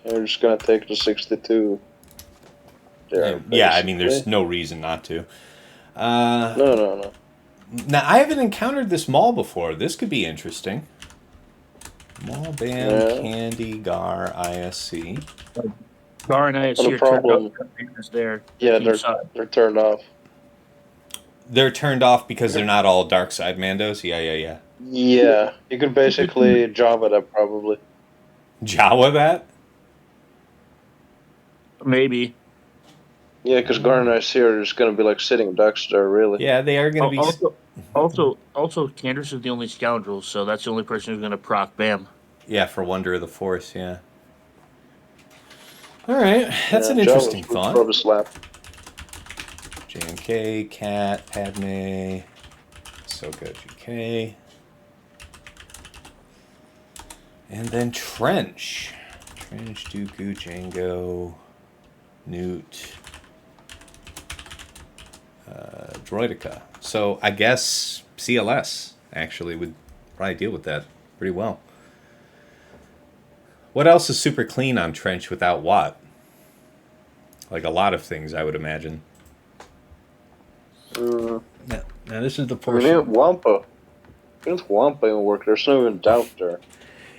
You're just gonna take the 62 there. Yeah, I mean, there's basically. no reason not to. No. Now, I haven't encountered this Maul before. This could be interesting. Maul, Bam, Yeah. Candy, Gar, ISC. Gar and ISC Well, the are turned problem- up. Is there? Yeah, Team side. they're turned off. They're turned off because they're not all dark side Mandos? Yeah. Yeah, you could basically Java that probably. Jawa that? Maybe. Yeah, because Gar and IC are just gonna be like sitting ducks there, really. Yeah, they are going to be... Also, Candace is the only scoundrel, so that's the only person who's going to proc Bam. Yeah, for Wonder of the Force, yeah. All right, that's Yeah, an interesting Java would thought. probably slap. JMK, Cat, Padme, Ahsoka, GK. And then Trench. Trench, Dooku, Django, Newt, Droidica. So I guess CLS actually would probably deal with that pretty well. What else is super clean on Trench without Watt? Like a lot of things, I would imagine. Now this is the I portion. mean, Wampa. If Wampa even work, there's no even doubt there.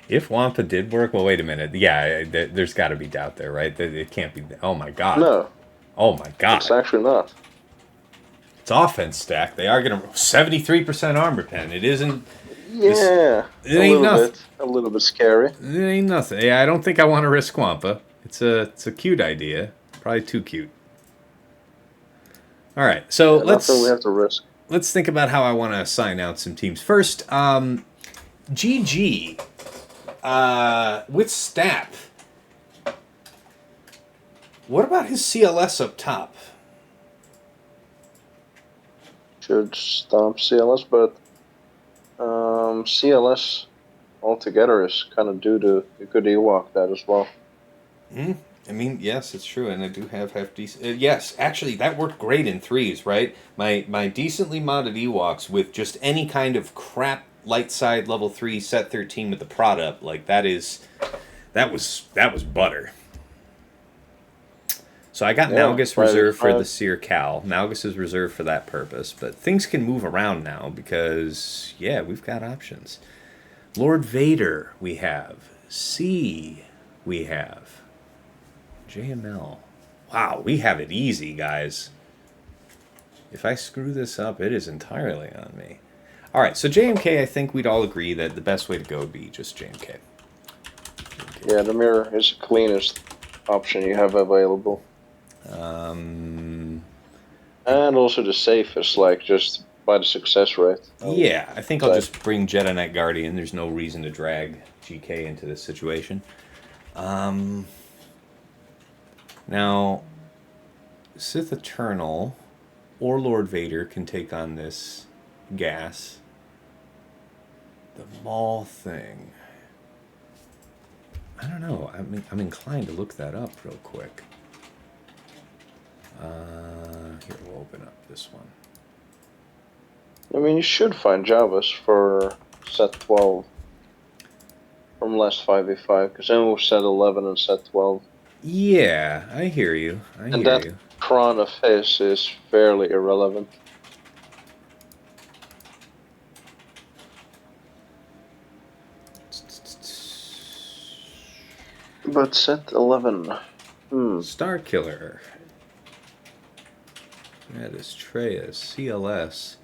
If Wampa did work, well, wait a minute. Yeah, there's got to be doubt there, right? It can't be. Oh my god. No, Oh my god. it's actually not. It's offense stack. They are going to 73% armor pen. It isn't. Yeah, It ain't nothing. a little bit scary. It ain't nothing. Yeah, I don't think I want to risk Wampa. It's a cute idea. Probably too cute. All right, so Yeah, nothing we have to risk. let's think about how I want to assign out some teams. First, GG with STAP. What about his CLS up top? Should stomp CLS, but CLS altogether is kind of due to you could Ewok that as well. I mean, yes, it's true, and I do have decent. Yes, actually, that worked great in threes, right? My decently modded Ewoks with just any kind of crap light side level 3 set 13 with the prod up, like that was butter. So I got Malgus reserved for the Cere Cal. Malgus is reserved for that purpose, but things can move around now because we've got options. Lord Vader we have. C we have. JML. Wow, we have it easy, guys. If I screw this up, it is entirely on me. All right, so JMK, I think we'd all agree that the best way to go would be just JMK. Yeah, the mirror is the cleanest option you have available. And also the safest, like just by the success rate. Yeah, I think I'll just bring Jedi Knight Guardian. There's no reason to drag GK into this situation. Now, Sith Eternal or Lord Vader can take on this gas. The Maul thing. I don't know. I'm inclined to look that up real quick. Here, we'll open up this one. I mean, you should find Javas for set 12 from last 5v5, because then we'll set 11 and set 12. Yeah, I hear you. And that Kron of his is fairly irrelevant. But set 11. Star Killer. That is Treyas, CLS.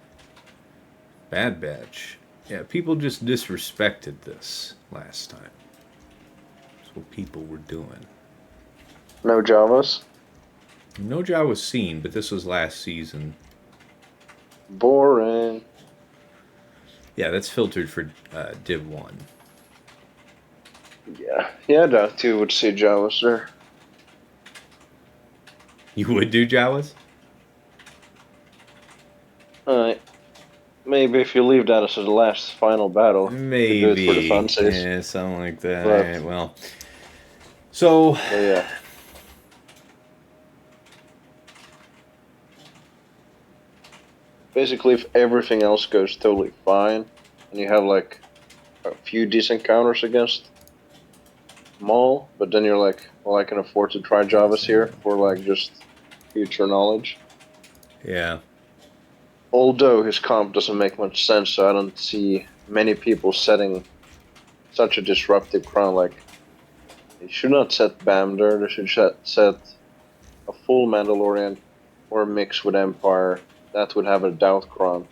Bad Batch. Yeah, people just disrespected this last time. That's what people were doing. No Javas? No job was seen, but this was last season. Boring. Yeah, that's filtered for Div 1. Yeah, I doubt you would see Javas there. You would do Jawas? Maybe if you leave that as the last final battle. Maybe. You do it for the funsies. Yeah, something like that. But, all right, well. So. Yeah. Basically, if everything else goes totally fine, and you have like a few decent counters against Maul, but then you're like, Well, I can afford to try Javas here for like just future knowledge. Yeah. Although his comp doesn't make much sense, so I don't see many people setting such a disruptive crown. Like, they should not set Bamder, they should set a full Mandalorian or a mix with Empire. That would have a doubt crown.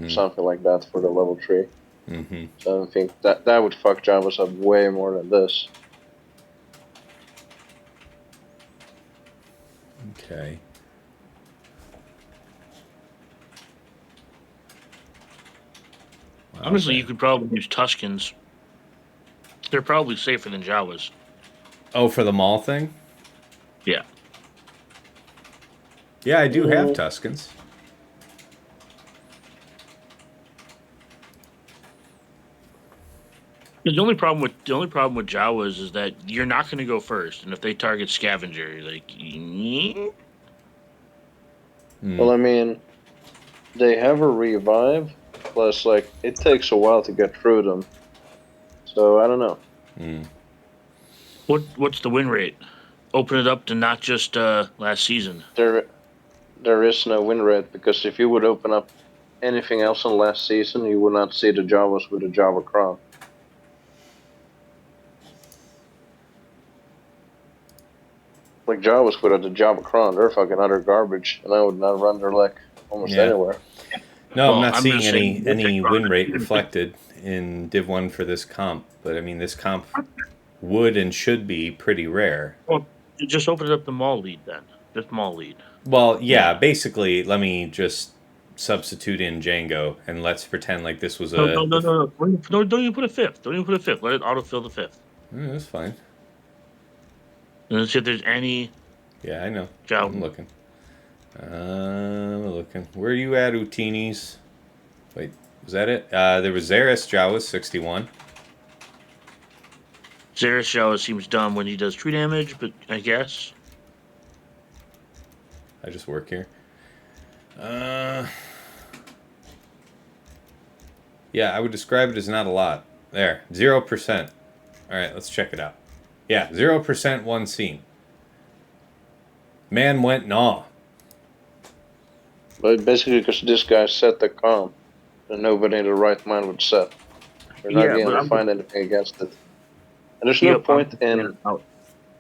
Something like that for the level 3. So I think that would fuck Javas up way more than this. Okay. Wow, Honestly, okay. you could probably use Tuskens. They're probably safer than Jawas. Oh, for the Maul thing? Yeah. Yeah, I do have Tuskens. The only problem with Jawas is that you're not going to go first, and if they target Scavenger, you're like, Well, I mean, they have a revive, plus like it takes a while to get through them. So I don't know. What's the win rate? Open it up to not just last season. There is no win rate, because if you would open up anything else on last season, you would not see the Javas with the Java crown. Like Javas without the Java crown, they're fucking utter garbage, and I would not run their deck almost anywhere. No, Well, I'm not I'm seeing just saying, any win rate reflected in Div 1 for this comp, but I mean, this comp would and should be pretty rare. Well, just open it up to Maul lead then. Just Maul lead. Well, yeah, basically, let me just substitute in Django, and let's pretend like this was a... No. Don't even put a fifth. Don't even put a fifth. Let it autofill the fifth. That's fine. And let's see if there's any... Yeah, I know. Jawa. I'm looking. Where are you at, Utinis? Wait, was that it? There was Zeris Jawas, 61. Zeris Jawa seems dumb when he does tree damage, but I guess. I just work here. Yeah, I would describe it as not a lot. There, 0%. All right, let's check it out. Yeah, 0% one scene. Man went gnaw. But basically, because this guy set the comp, and nobody in the right mind would set. You're not going to find anything against it. And there's no point in...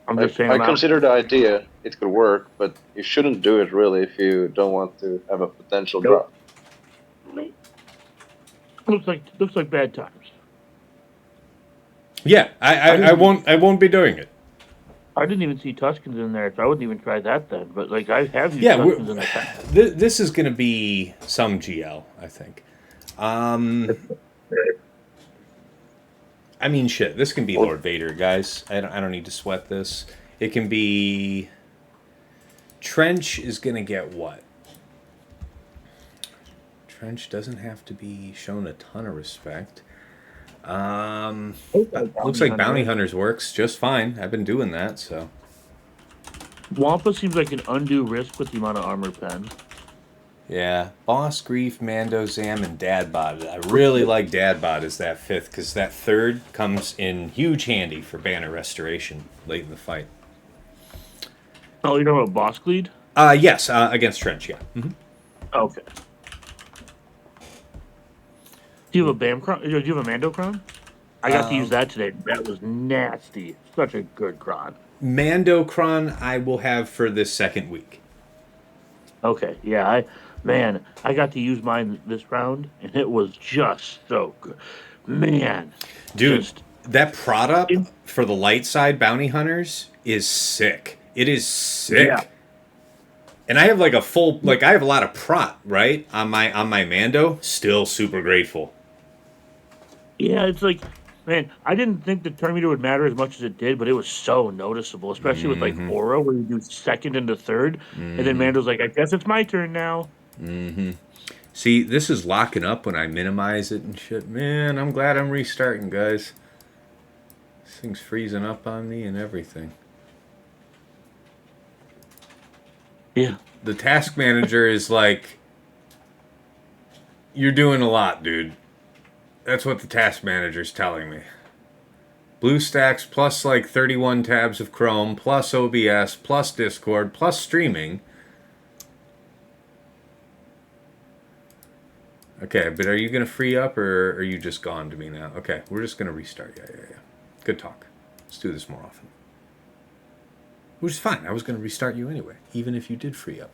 I'm just saying. I consider the idea it could work, but you shouldn't do it really if you don't want to have a potential drop. Looks like bad times. Yeah, I won't be doing it. I didn't even see Tuskens in there, so I wouldn't even try that then. But like I have used Tuskens in the past. This is going to be some GL, I think. I mean, shit. This can be Lord Vader, guys. I don't need to sweat this. It can be... Trench is going to get what? Trench doesn't have to be shown a ton of respect. Looks like Bounty Hunters works just fine. I've been doing that, so... Wampa seems like an undue risk with the amount of armor pen. Yeah, Boss, Grief, Mandos, Zam, and Dadbot. I really like Dadbot as that fifth, because that third comes in huge handy for banner restoration late in the fight. Oh, you know about Bossk lead? Yes, against Trench, yeah. Okay. Do you have a BAM crown? Do you have a Mando crown? I got to use that today. That was nasty. Such a good crown. Mando Cron I will have for this second week. Okay, yeah, I got to use mine this round, and it was just so good. Man. Dude, that product for the light side bounty hunters is sick. It is sick. Yeah. And I have like a full, like I have a lot of prot, right? On my Mando. Still super grateful. Yeah, it's like, man, I didn't think the turn meter would matter as much as it did, but it was so noticeable, especially with like Aura, where you do second into third, and then Mando's like, I guess it's my turn now. See, this is locking up when I minimize it and shit. Man, I'm glad I'm restarting, guys. This thing's freezing up on me and everything. Yeah. The task manager is like, you're doing a lot, dude. That's what the task manager's telling me. BlueStacks plus like 31 tabs of Chrome, plus OBS, plus Discord, plus streaming. Okay, but are you going to free up, or are you just gone to me now? Okay, we're just going to restart. Yeah. Good talk. Let's do this more often. Which is fine. I was going to restart you anyway, even if you did free up.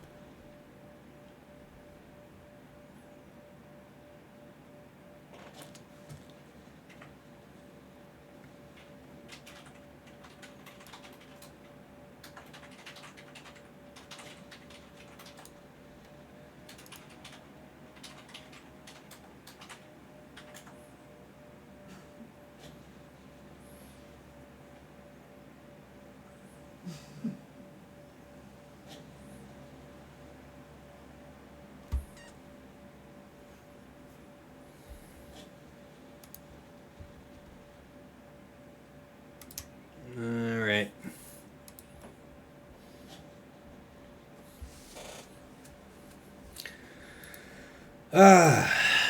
All right.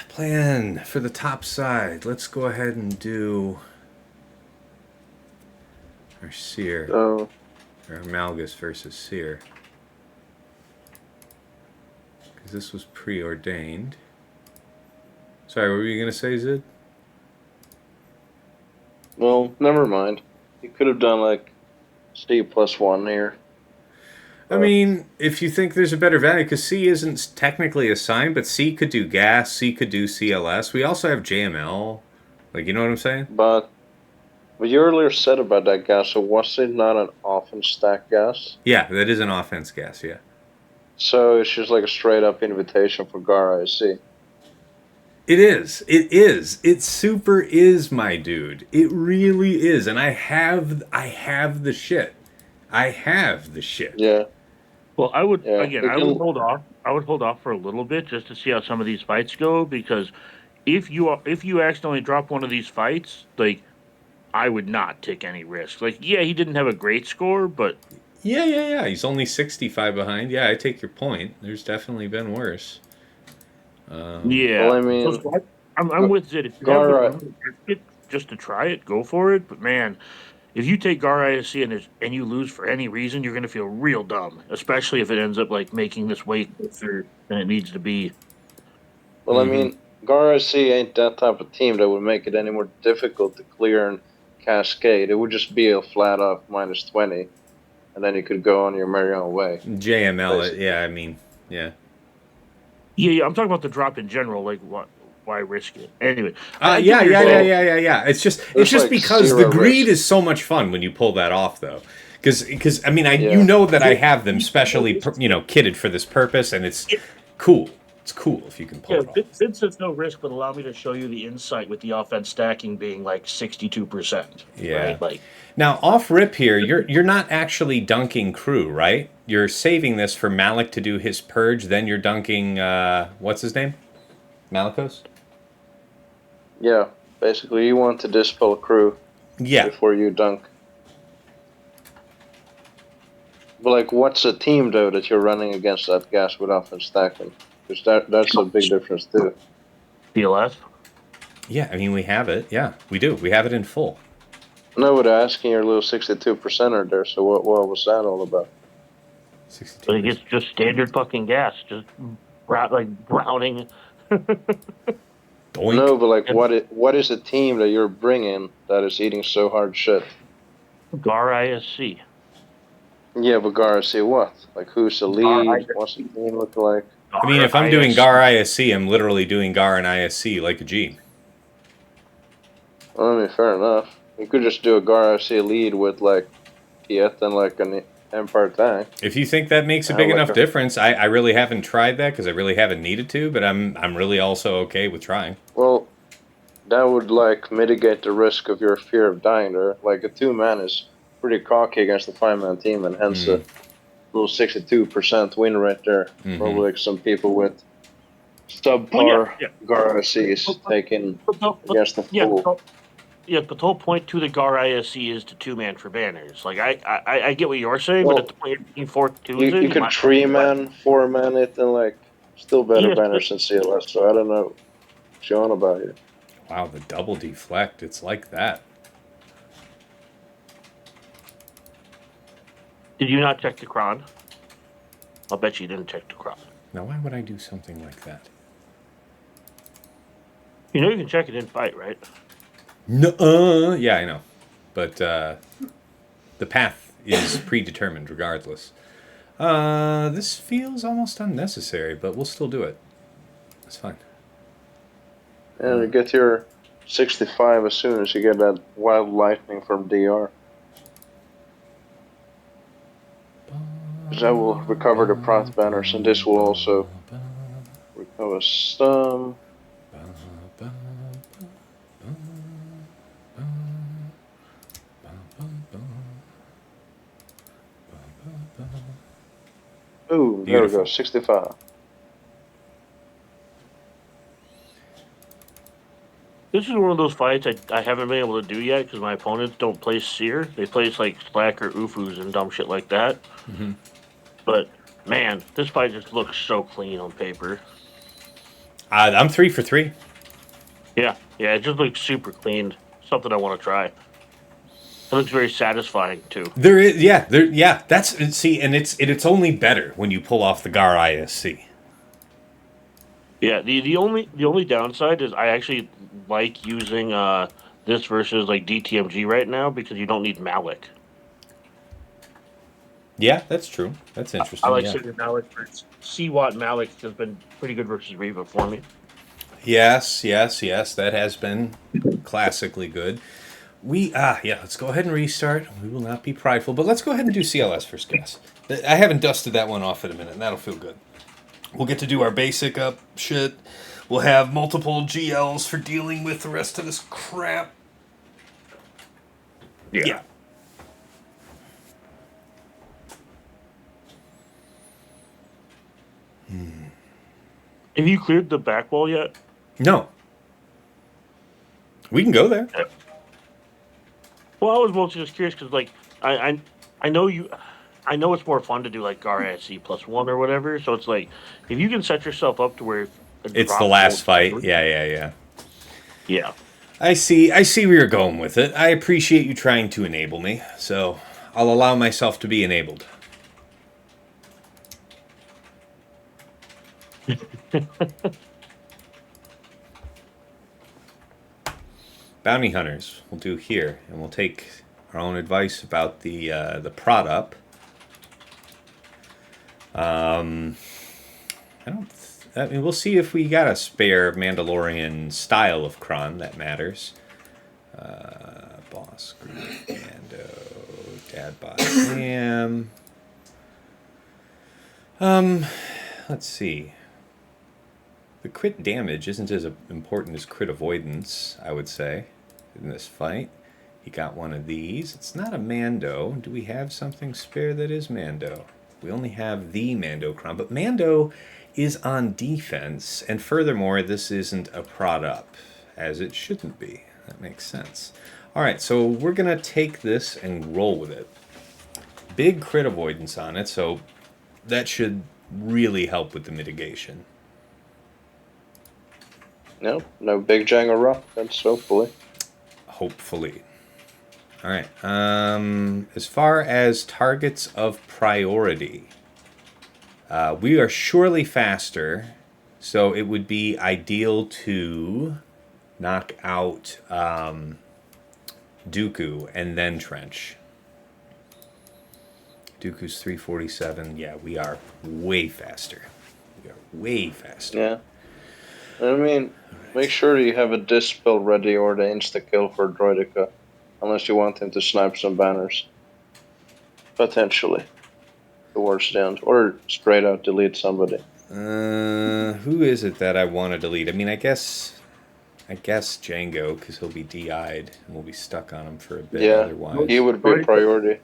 Plan for the top side. Let's go ahead and do our Cere. Oh, Or Malgus versus Cere. Because this was preordained. Sorry, what were you going to say, Zid? well, never mind. You could have done like C+1 here. I mean, if you think there's a better value, because C isn't technically assigned, but C could do gas, C could do CLS. We also have JML. Like, you know what I'm saying? But what you earlier said about that gas, so was it not an offense stack gas? Yeah, that is an offense gas, yeah. So it's just like a straight up invitation for Gar IC. It is. It is. It super is, my dude. It really is. And I have the shit. I have the shit. Yeah. Well, I would Yeah, again. we I can- would hold off. I would hold off for a little bit just to see how some of these fights go. Because if you accidentally drop one of these fights, like I would not take any risk. Like, yeah, he didn't have a great score, but Yeah. He's only 65 behind. Yeah, I take your point. There's definitely been worse. yeah. Well, I mean, So I'm with Zid. If you have Gar, the risk just to try it, go for it. But man, if you take Gar ISC and you lose for any reason, you're going to feel real dumb, especially if it ends up like making this way closer than it needs to be. well, I mean, Gar IC ain't that type of team that would make it any more difficult to clear and cascade. It would just be a flat off minus 20, and then you could go on your merry own way. JML, Basically. yeah, I mean, yeah. Yeah. I'm talking about the drop in general. Like, why risk it? Anyway. Yeah. It's just like because the zero greed risk. is so much fun when you pull that off, though. Because I mean, Yeah. you know that I have them specially, kitted for this purpose, and it's cool. It's cool if you can pull Yeah, it off. since it's no risk, but allow me to show you the insight with the offense stacking being like 62%. Yeah. Right? Like, Now, off rip here, you're not actually dunking crew, right? You're saving this for Malik to do his purge. Then you're dunking what's his name? Malikos? Yeah, basically, you want to dispel crew Yeah. before you dunk. But like, what's a team though that you're running against that gas with offense stacking? Because that's a big difference too. PLS? Yeah, I mean, we have it. Yeah, we do. We have it in full. No, but asking your little 62%er there. So what was that all about? 62. Like, it's just standard fucking gas. Just browning. Doink. No, but like, what is a team that you're bringing that is eating so hard shit? Gar ISC. Yeah, but Gar, see what? Like, who's the lead? Gar- What's the team look like? I mean, if I'm doing Gar ISC, I'm literally doing Gar and ISC like a G. Well, I mean, fair enough. You could just do a Gar IC lead with like Piett and like an Empire tank. If you think that makes a big enough difference, I really haven't tried that because I really haven't needed to, but I'm really also okay with trying. Well, that would like mitigate the risk of your fear of dying there. Like a 2-man is pretty cocky against a 5-man team, and hence a little 62% win rate there. Probably like some people with subpar Gar ICs taking against the full. Yeah, but the whole point to the Gar ISC is to 2-man for banners. Like, I get what you're saying, Well, but at the point you're 4-2, you could 3-man, 4-man it, and like still better banners than CLS. So I don't know what you're on about here. Wow, the double deflect, it's like that. Did you not check the cron? I'll bet you didn't check the cron. Now, why would I do something like that? You know you can check it in fight, right? No, yeah, I know. But the path is predetermined regardless. This feels almost unnecessary, but we'll still do it. It's fine. And you get your 65 as soon as you get that wild lightning from DR. Because that will recover the Proth banners, and this will also recover some. Ooh, there we go, 65. This is one of those fights I haven't been able to do yet because my opponents don't play Cere. They play like Slack or Ufus and dumb shit like that. Mm-hmm. But, man, this fight just looks so clean on paper. I'm 3 for 3. Yeah, it just looks super clean. Something I want to try. It looks very satisfying too. That's see, and it's only better when you pull off the Gar ISC. Yeah, the only downside is I actually like using this versus like DTMG right now because you don't need Malik. Yeah, that's true. That's interesting. I like yeah. Sigurd Malik for C-Watt Malik has been pretty good versus Reva for me. Yes, that has been classically good. Let's go ahead and restart. We will not be prideful, but let's go ahead and do CLS first, guys. I haven't dusted that one off in a minute, and that'll feel good. We'll get to do our basic up shit. We'll have multiple GLs for dealing with the rest of this crap. Yeah. Have you cleared the back wall yet? No. We can go there. Well, I was mostly just curious because, like, I know I know it's more fun to do like Gar SC +1 or whatever. So it's like if you can set yourself up to where it's the last fight. Yeah. I see where you're going with it. I appreciate you trying to enable me, so I'll allow myself to be enabled. Bounty hunters we'll do here, and we'll take our own advice about the prod up. We'll see if we got a spare Mandalorian style of Kron that matters. Bossk, Mando, Dadbot, Sam. Let's see. The crit damage isn't as important as crit avoidance, I would say, in this fight. He got one of these. It's not a Mando. Do we have something spare that is Mando? We only have the Mando Kron, but Mando is on defense, and furthermore, this isn't a prod up, as it shouldn't be. That makes sense. All right, so we're going to take this and roll with it. Big crit avoidance on it, so that should really help with the mitigation. No big Django rock. That's hopefully. Hopefully. All right. As far as targets of priority, we are surely faster, so it would be ideal to knock out Dooku and then Trench. Dooku's 347. Yeah, we are way faster. Yeah. I mean, make sure you have a dispel ready or the insta-kill for Droideka. Unless you want him to snipe some banners. Potentially. Towards the end. Or straight out delete somebody. Who is it that I want to delete? I mean, I guess Django, because he'll be DI'd, and we'll be stuck on him for a bit otherwise. He would be a priority.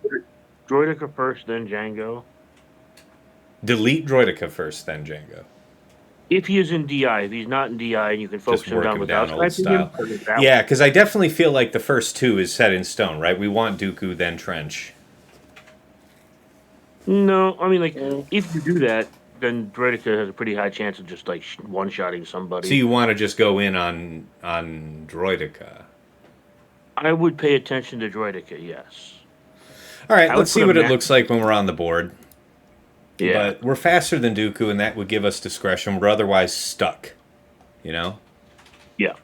Droideka first, then Django. Delete Droideka first, then Django. If he is in DI, if he's not in DI, and you can focus him down without old style. Yeah, because I definitely feel like the first two is set in stone, right? We want Dooku, then Trench. No, I mean, like, if you do that, then Droideka has a pretty high chance of just, like, one-shotting somebody. So you want to just go in on Droideka? I would pay attention to Droideka, yes. All right, I would let's see put a what it max- looks like when we're on the board. Yeah. But we're faster than Dooku, and that would give us discretion. We're otherwise stuck. You know? Yeah.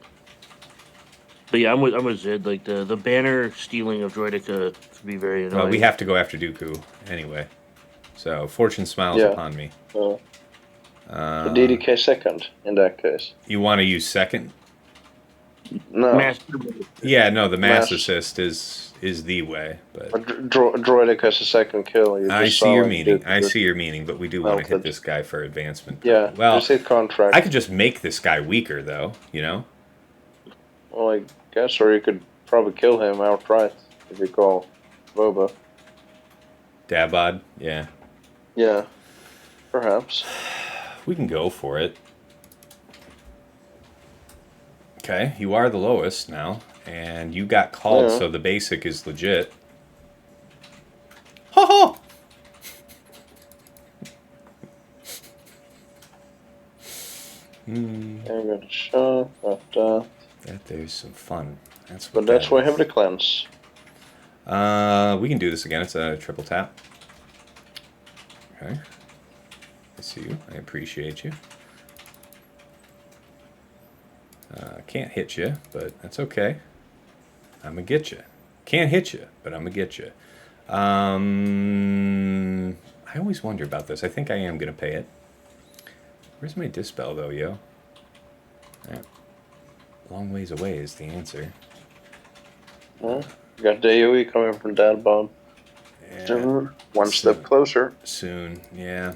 But yeah, I'm with Zid. Like the banner stealing of Droideka could be very annoying. Well, we have to go after Dooku anyway. So fortune smiles Yeah. upon me. So DDK second in that case. You want to use second? No. Master. Yeah, no. The mass Mass- assist is the way, but But Droidic has a second kill. You I just see saw, your like, meaning. Duke I just see your meaning, but we do want to hit melted. this guy for advancement. Yeah, Well, just hit contract. I could just make this guy weaker, though. You know? Well, I guess, or you could probably kill him outright if you call Boba. Dabod. Yeah, Yeah, perhaps. we can go for it. Okay, you are the lowest now, and you got called, Yeah. so the basic is legit. Ha ha! I got a shot, That there's some fun. That's but what that's that why I is. have the cleanse. We can do this again. It's a triple tap. Okay. I see you. I appreciate you. Can't hit you, but that's okay. I'm gonna get you. Can't hit you, but I'm gonna get you. I always wonder about this. I think I am gonna pay it. Where's my dispel though, yo? Yeah. Long ways away is the answer. Well, you got DOE coming from Dad Bomb. Yeah. One step closer. Soon, yeah.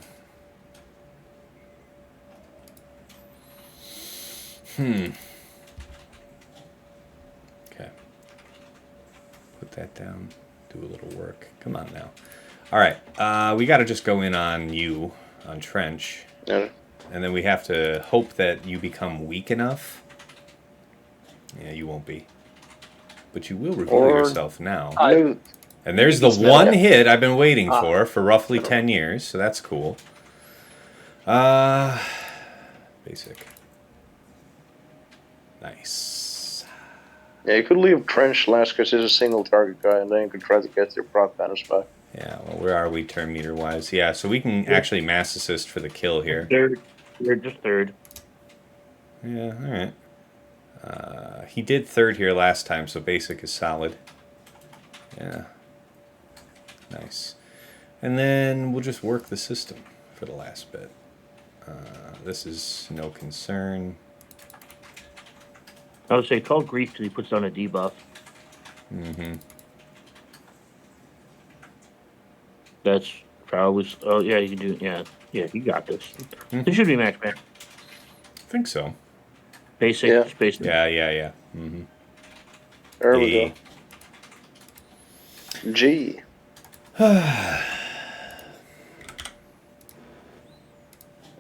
Okay. Put that down. Do a little work. Come on now. All right. We got to just go in on you, on Trench. Yeah. And then we have to hope that you become weak enough. Yeah, you won't be. But you will reveal Or- yourself now. New- And there's the He's one mad. hit I've been waiting for roughly 10 years, so that's cool. Basic. Nice. Yeah, you could leave Trench last because he's a single target guy, and then you could try to get your prop banners back. Yeah, well, where are we turn meter wise? Yeah, so we can actually mass assist for the kill here. Third. You're just third. Yeah, alright. He did third here last time, so basic is solid. Yeah. Nice. And then we'll just work the system for the last bit. This is no concern. I would say call Grief because he puts down a debuff. Mm-hmm. That's probably. Oh yeah, you can do. Yeah, you got this. Mhm. This should be match, man. I think so. Basic, Yeah. just basic. Yeah. Mm-hmm. There we go. G.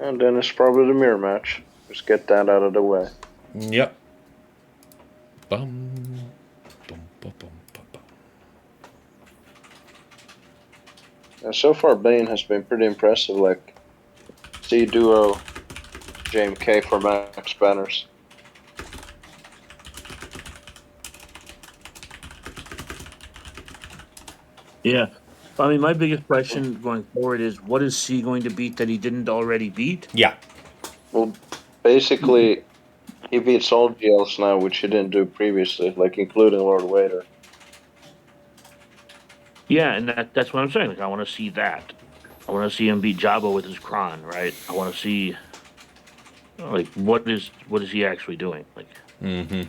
And then it's probably the mirror match. Just get that out of the way. Yep. Bum, bum, bum, bum, bum, bum. And so far, Bane has been pretty impressive. Like, C duo, JMK for max banners. Yeah. I mean, my biggest question going forward is what is C going to beat that he didn't already beat? Yeah. Well, basically, he beats all GLs now, which he didn't do previously, like including Lord Vader. Yeah, and that's what I'm saying. Like, I want to see that. I want to see him beat Jabba with his Kron, right? I want to see, like, what is he actually doing? Like, Mm-hmm.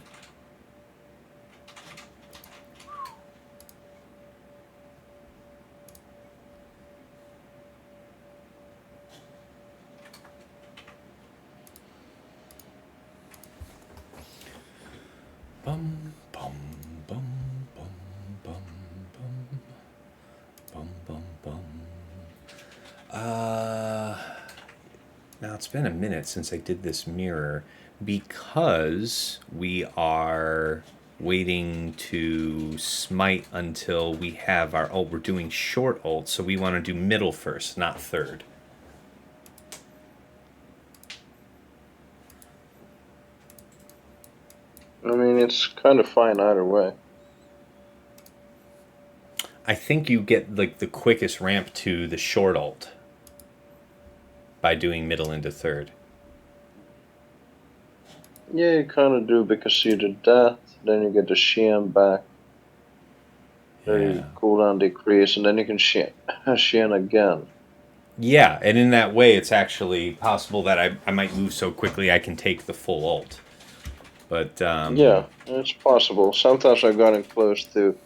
Bum, bum, bum, bum, bum, bum, bum, bum, bum. Now it's been a minute since I did this mirror because we are waiting to smite until we have our ult. We're doing short ult, so we want to do middle first, not third. I mean, it's kind of fine either way. I think you get like the quickest ramp to the short ult by doing middle into third. Yeah, you kind of do, because you did that, then you get the Sheehan back. Then you cooldown decrease, and then you can Sheehan again. Yeah, and in that way, it's actually possible that I might move so quickly I can take the full ult. But yeah, it's possible. Sometimes I've gotten close to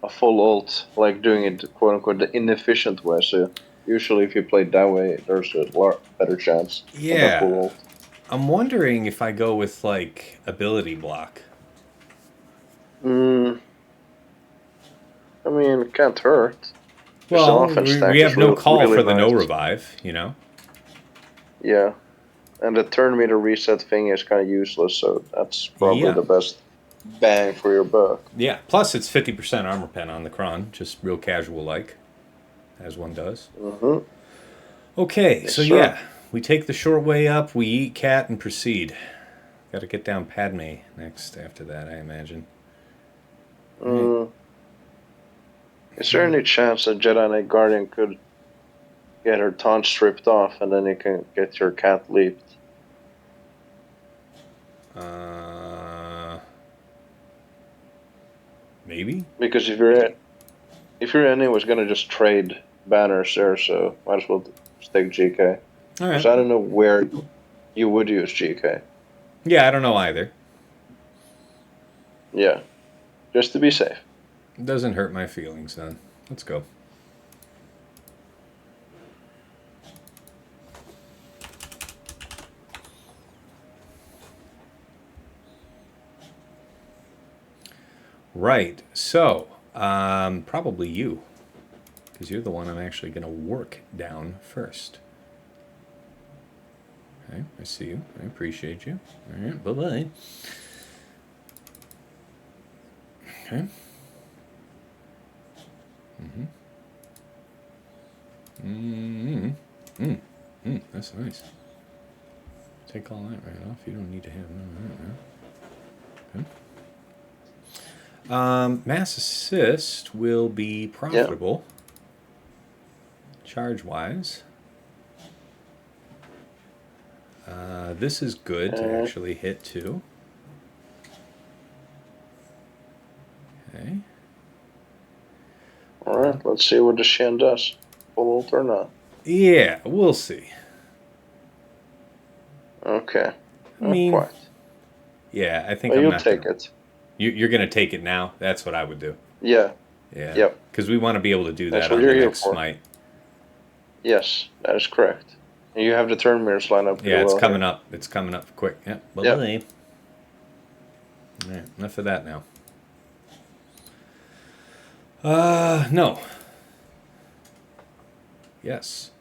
a full ult, like doing it quote unquote the inefficient way. So usually, if you play that way, there's a lot better chance of a full ult. I'm wondering if I go with like ability block. I mean, it can't hurt. Well, we have no call for the no revive, you know? Yeah. And the turn meter reset thing is kind of useless, so that's probably the best bang for your buck. Yeah, plus it's 50% armor pen on the Kron, just real casual-like, as one does. Mm-hmm. Okay, so yeah, we take the short way up, we eat cat, and proceed. Got to get down Padme next after that, I imagine. Is there any chance that Jedi Knight Guardian could get her taunt stripped off, and then you can get your cat leaped? Maybe? Because if your enemy was gonna just trade banners there, so might as well stick GK. Because I don't know where you would use GK. Yeah, I don't know either. Yeah, just to be safe. It doesn't hurt my feelings then. Let's go. Right, so probably you, because you're the one I'm actually going to work down first. Okay, I see you. I appreciate you. All right, bye-bye. Okay. That's nice. Take all that right off. You don't need to have none of that now. Okay. Mass assist will be profitable. Charge-wise. This is good to actually hit too. Okay. Alright, let's see what the Shen does. Full ult or not. Yeah, we'll see. Okay. I mean, quite. Yeah, I think well, I'm you'll not take gonna, it. You're going to take it now? That's what I would do. Yeah. Yeah. Yep. Because we want to be able to do That's that what on the you're next here for. smite. Yes, that is correct. And you have the turn mirrors lined up. Yeah, it's coming here. up. It's coming up quick. Yep. Bye-bye. Yep. All right, enough of that now. No. Yes.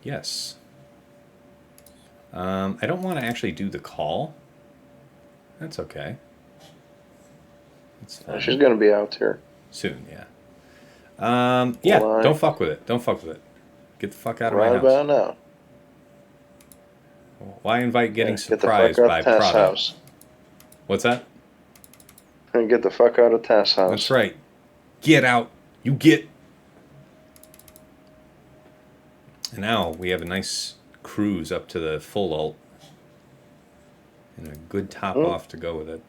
Yes. I don't want to actually do the call. That's okay. That's fine. She's going to be out here. Soon, yeah. Yeah, don't fuck with it. Don't fuck with it. Get the fuck out of my house. Right about now. Why invite getting surprised by Prado? House. What's that? And get the fuck out of Tass house. That's right. Get out. You get. And now we have a nice cruise up to the full ult. And a good top off to go with it.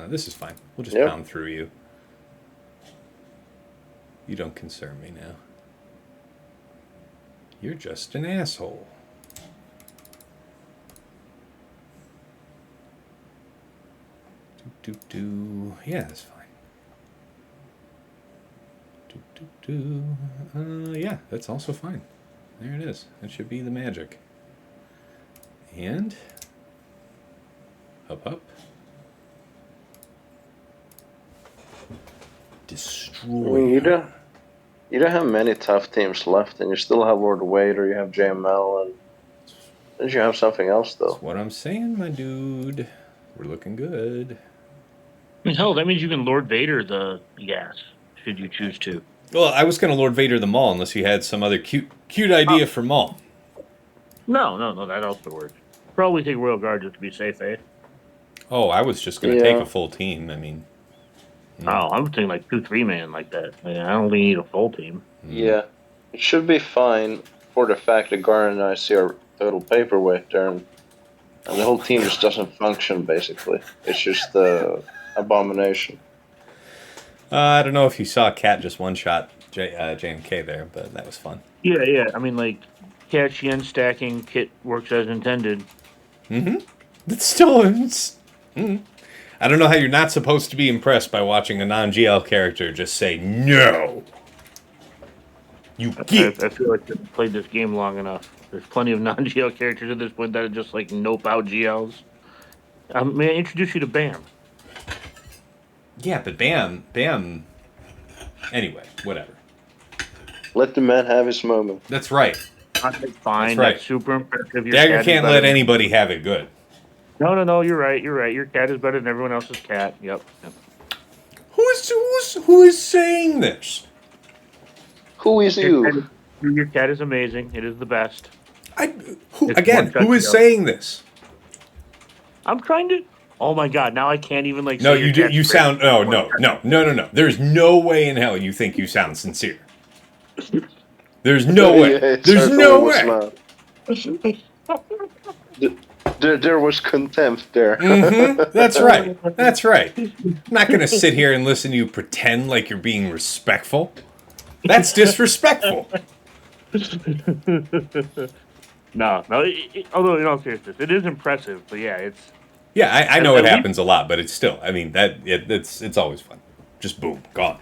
This is fine. We'll just pound through you. You don't concern me now. You're just an asshole. Yeah, that's fine. Yeah, that's also fine. There it is. That should be the magic. And up. Destroy. I mean, you don't have many tough teams left, and you still have Lord Vader, you have JML, and then you have something else, though. That's what I'm saying, my dude. We're looking good. I mean, hell, that means you can Lord Vader the gas, should you choose to. Well, I was going to Lord Vader the Maul, unless you had some other cute idea for Maul. No, that also works. Probably take Royal Guard just to be safe, eh? Oh, I was just going to take a full team. I mean, Oh, I'm thinking like 2-3-man like that. I don't think you need a full team. Yeah, it should be fine for the fact that Garn and I see our total paperweight there, and the whole team just doesn't function. Basically, it's just the abomination. I don't know if you saw Cat just one shot JMK there, but that was fun. Yeah, yeah. I mean, like, catch yen stacking kit works as intended. It's still. I don't know how you're not supposed to be impressed by watching a non-GL character just say no. You get. I feel like I've played this game long enough. There's plenty of non-GL characters at this point that are just like nope out GLs. May I introduce you to Bam? Yeah, but Bam. Anyway, whatever. Let the man have his moment. That's right. That's fine. That's right. That's super impressive. Your Dagger cat is can't better let than- anybody have it good. No. You're right. Your cat is better than everyone else's cat. Yep. Who is saying this? Who is you? Your cat is amazing. It is the best. Who It's again? one Who is touch, saying this? I'm trying to. Oh my god! Now I can't even like. No, say your you do. cat's You great. sound. No. There's no way in hell you think you sound sincere. There's no way. Yeah, it There's certainly no was way. not. There was contempt there. That's right. That's right. I'm not going to sit here and listen to you pretend like you're being respectful. That's disrespectful. No. Although in all seriousness, it is impressive. But yeah, it's. Yeah, I know At it least- happens a lot, but it's still. I mean, it's always fun. Just boom, gone.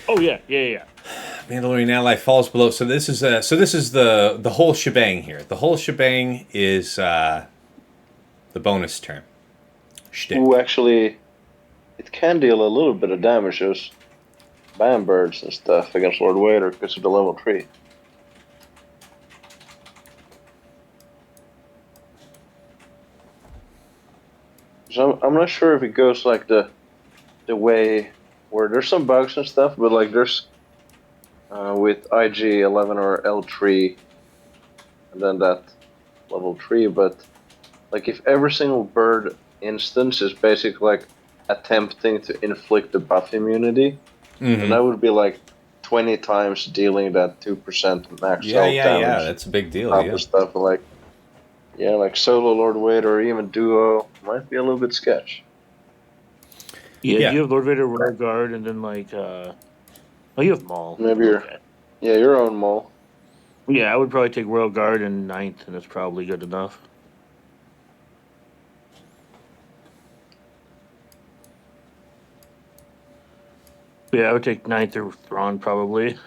Oh yeah. Mandalorian ally falls below. So this is the whole shebang here. The whole shebang is the bonus term. Shtick. Who actually, it can deal a little bit of damage as bam birds and stuff against Lord Vader because of the level 3. So I'm not sure if it goes like the way where there's some bugs and stuff, but like there's with IG11 or L3 and then that level 3, but like if every single bird instance is basically like attempting to inflict the buff immunity, then that would be like 20 times dealing that 2% max health damage. Yeah. That's a big deal. Type Yeah. of stuff like like solo Lord Vader or even duo might be a little bit sketch. Yeah. You have Lord Vader, Royal Guard, and then like you have Maul. Maybe your own Maul. Yeah, I would probably take Royal Guard in 9th, and that's probably good enough. Yeah, I would take 9th or Thrawn probably.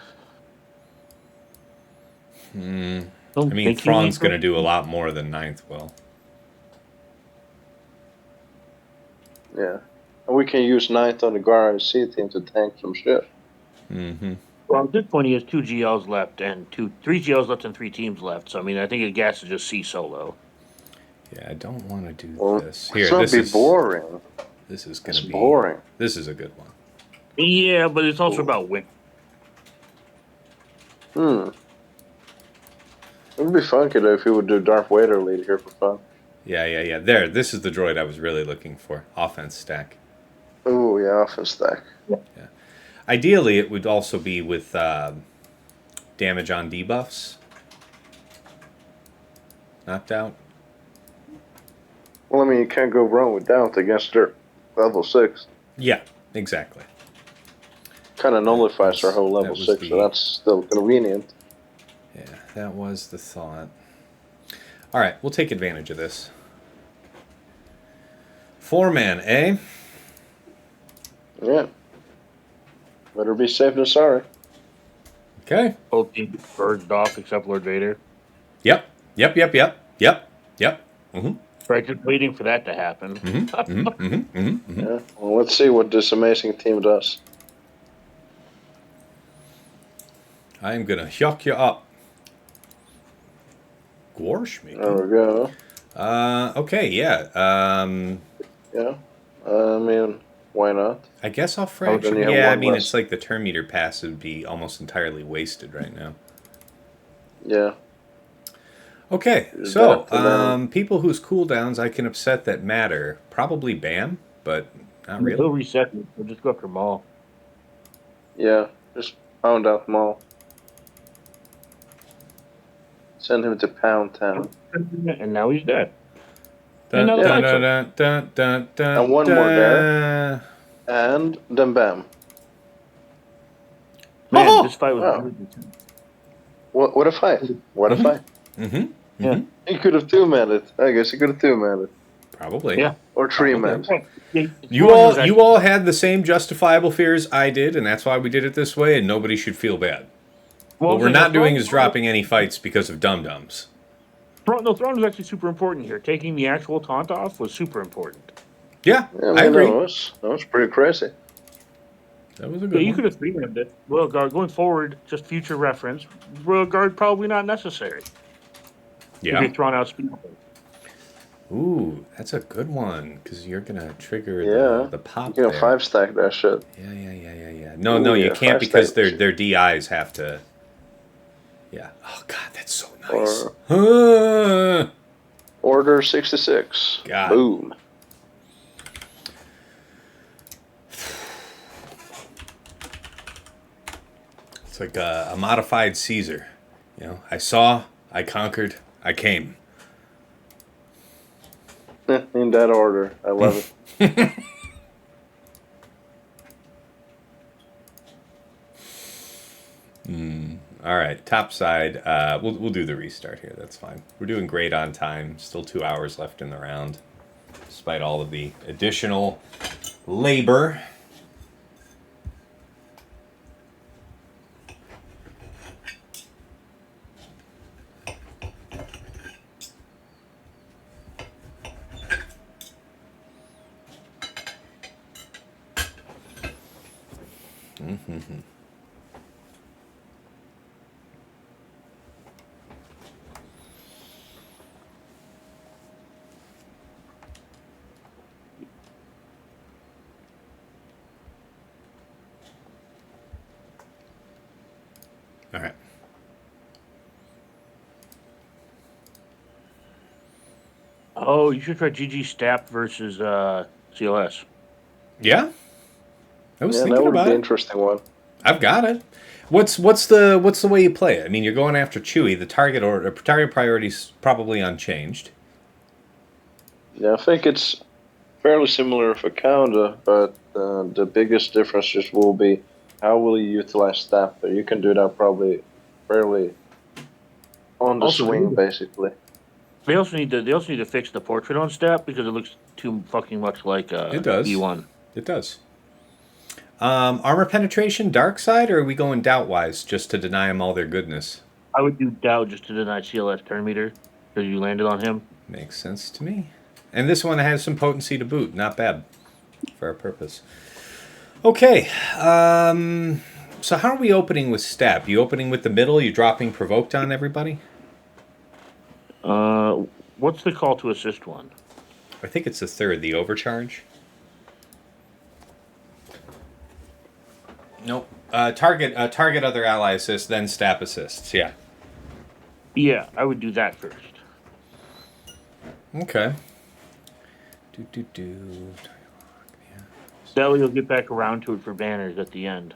I mean, Thrawn's going to do a lot more than Ninth will. Yeah. And we can use 9th on the Guard C team to tank some shit. Well, at this point, he has 2 GLs left and 3 GLs left and 3 teams left. So I mean, I think it gas to just C solo. Yeah, I don't want to do Well, this. it's gonna be boring. This is going It's to be boring. This is a good one. Yeah, but it's also about win. It would be funky though if you would do Darth Vader lead here for fun. Yeah. There, this is the droid I was really looking for. Offense stack. Oh yeah, offense stack. Yeah. Ideally, it would also be with damage on debuffs. Knocked out. Well, I mean, you can't go wrong with that against their level 6. Yeah, exactly. Kind of nullifies our whole that level was 6, the- so that's still convenient. Yeah, that was the thought. All right, we'll take advantage of this. 4-man, eh? Yeah. Better be safe than sorry. Okay. Both teams purged off except Lord Vader. Yep. Mm-hmm. Right, just waiting for that to happen. Yeah. Well, let's see what this amazing team does. I'm gonna yuck you up. Gorsh, maybe. There we go. Okay, yeah. Yeah. I mean, why not? I guess I'll then fracture. you have Yeah, I one mean, less. it's like the turn meter pass would be almost entirely wasted right now. Yeah. Okay, Is so that, people whose cooldowns I can upset that matter. Probably Bam, but Not He'll really. reset it. He'll just go after Maul. Yeah, just pound out Maul. Send him to Pound Town. And now he's dead. Dun, Another dun, fight zone. dun, dun, dun, dun, And one more dun. And then bam. Man, Oh! this fight was Wow. really good. What a fight. What a Mhm. fight. Mm-hmm. Yeah. He could have two-manned it. I guess he could have two-manned it. Probably. Yeah. Or three-manned. You all had the same justifiable fears I did, and that's why we did it this way, and nobody should feel bad. What we're not doing is dropping any fights because of dum-dums. No, Throne was actually super important here. Taking the actual taunt off was super important. Yeah, Yeah, I agree. That was pretty crazy. That was a good Yeah, one. you could have three-rammed it. Royal Guard, going forward, just future reference, Royal Guard probably not necessary. If Yeah. you're throwing out speed. Ooh, that's a good one, because you're going to trigger the pop You can there. 5-stack that shit. Yeah. No, Ooh, no, you yeah, can't because 5-stack. their DIs have to... Yeah. Oh, God, that's so nice. Order 66. God. Boom. It's like a modified Caesar. You know, I saw, I conquered, I came. In that order. I love it. All right, top side. We'll do the restart here. That's fine. We're doing great on time. Still 2 hours left in the round, despite all of the additional labor. All right. Oh, you should try GG STAP versus CLS. Yeah, I was Yeah, that thinking would about be it. an interesting one. I've got it. What's the way you play it? I mean, you're going after Chewie. The target priority's probably unchanged. Yeah, I think it's fairly similar for counter, but the biggest difference just will be how will you utilize STAP. You can do that probably fairly on the Also, swing, basically. They also need to fix the portrait on STAP because it looks too fucking much like It does. B1. It does. Armor penetration, dark side, or are we going doubt wise just to deny them all their goodness? I would do Dow just to deny CLS turn meter because you landed on him. Makes sense to me. And this one has some potency to boot. Not bad for our purpose. Okay. So how are we opening with STAP? You opening with the middle? You dropping provoked on everybody? What's the call to assist one? I think it's the third, the overcharge. Nope. Target other ally assist, then STAP assists. Yeah. Yeah, I would do that first. Okay. That way you'll get back around to it for banners at the end.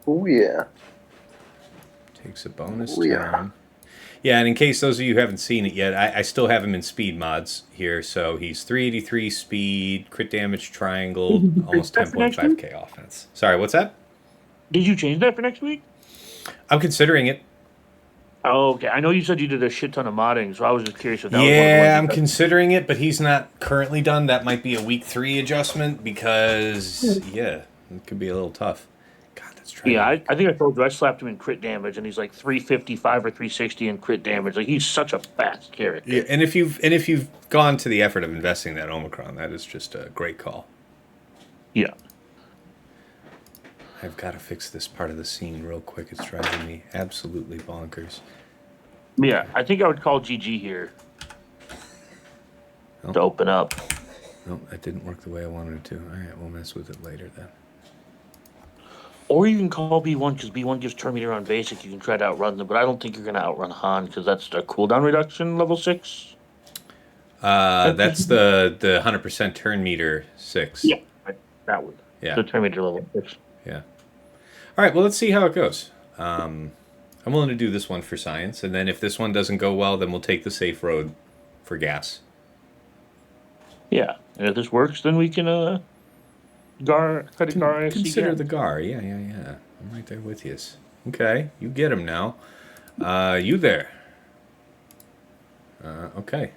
Oh, yeah. Takes a bonus Oh, yeah. turn. Yeah, and in case those of you who haven't seen it yet, I still have him in speed mods here. So he's 383 speed, crit damage triangle, almost 10.5k offense. Sorry, what's that? Did you change that for next week? I'm considering it. Oh, okay. I know you said you did a shit ton of modding, so I was just curious if that was Yeah, I'm one of the ones considering it, but he's not currently done. That might be a week 3 adjustment because, yeah, it could be a little tough. God, that's trying. Yeah, I think I told you I slapped him in crit damage, and he's like 355 or 360 in crit damage. Like he's such a fast character. Yeah, and if you've gone to the effort of investing that Omicron, that is just a great call. Yeah. I've got to fix this part of the scene real quick. It's driving me absolutely bonkers. Yeah, I think I would call GG here to open up. No, that didn't work the way I wanted it to. All right, we'll mess with it later then. Or you can call B1 because B1 gives turn meter on basic. You can try to outrun them, but I don't think you're going to outrun Han because that's a cooldown reduction level 6. That's the 100% turn meter 6. Yeah, that one. Yeah. The Terminator level 6. Yeah. All right, well, let's see how it goes. I'm willing to do this one for science, and then if this one doesn't go well, then we'll take the safe road for gas. Yeah, and if this works, then we can credit Gar ISC Consider again. the GAR. Yeah. I'm right there with you. Okay, you get him now. You there. Okay.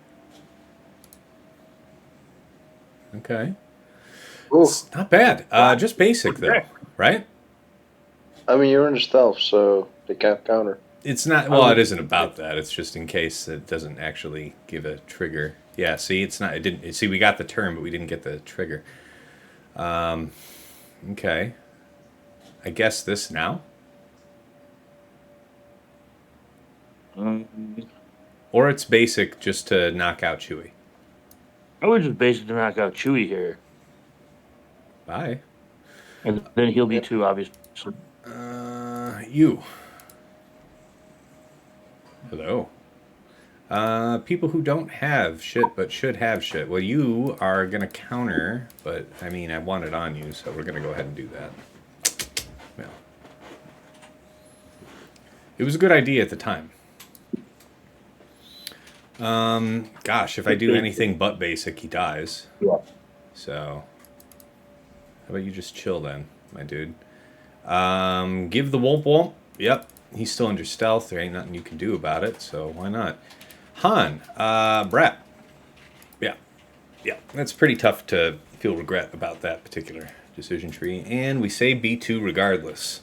Okay. Ooh. It's not bad. Just basic, though, right? I mean, you're in the stealth, so they can't counter. It's not. Well, it isn't about that. It's just in case it doesn't actually give a trigger. Yeah. See, it's not. It didn't. See, we got the turn, but we didn't get the trigger. Okay. I guess this now. Or it's basic just to knock out Chewie. I would just basically knock out Chewie here, Bye. and then he'll be 2, obviously. You. Hello. People who don't have shit but should have shit. Well, you are going to counter, but, I mean, I want it on you, so we're going to go ahead and do that. Yeah. It was a good idea at the time. Gosh, if I do anything but basic, he dies. Yeah. So, how about you just chill then, my dude? Give the womp womp. Yep, he's still under stealth. There ain't nothing you can do about it, so why not? Han, Brett. Yeah, that's pretty tough to feel regret about that particular decision tree. And we say B2 regardless.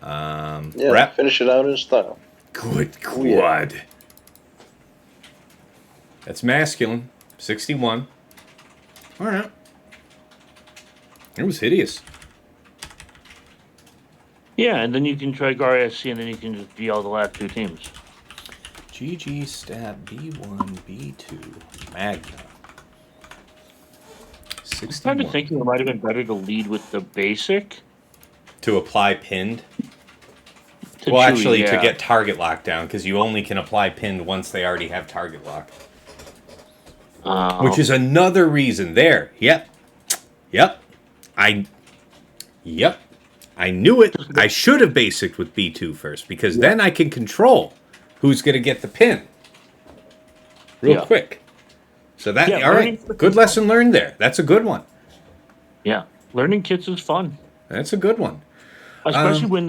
Yeah, Brett. finish it out in style. Good quad. That's masculine. 61. All right. It was hideous. Yeah, and then you can try Gar ISC, and then you can just GL the last 2 teams. GG STAP B1, B2, Magna. I'm 61. kind of thinking it might have been better to lead with the basic. To apply pinned? To Well, Chewie, actually, yeah. to get target lock down, because you only can apply pinned once they already have target lock. Which is another reason. There. Yep. I knew it. I should have basicked with B2 first, because then I can control who's going to get the pin. Real quick. So that, all right. Good lesson learned there. That's a good one. Yeah, learning kits is fun. That's a good one. Especially when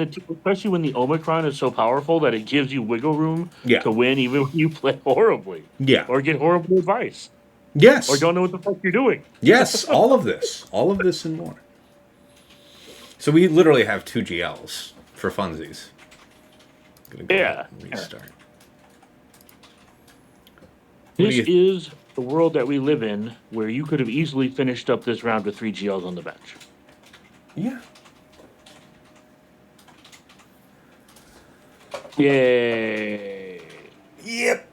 the Omicron is so powerful that it gives you wiggle room to win even when you play horribly. Yeah. Or get horrible advice. Yes. Or don't know what the fuck you're doing. Yes, all of this and more. So we literally have 2 GLs for funsies. Gonna go ahead and restart. This is the world that we live in, where you could have easily finished up this round with 3 GLs on the bench. Yeah. Yay. Yep.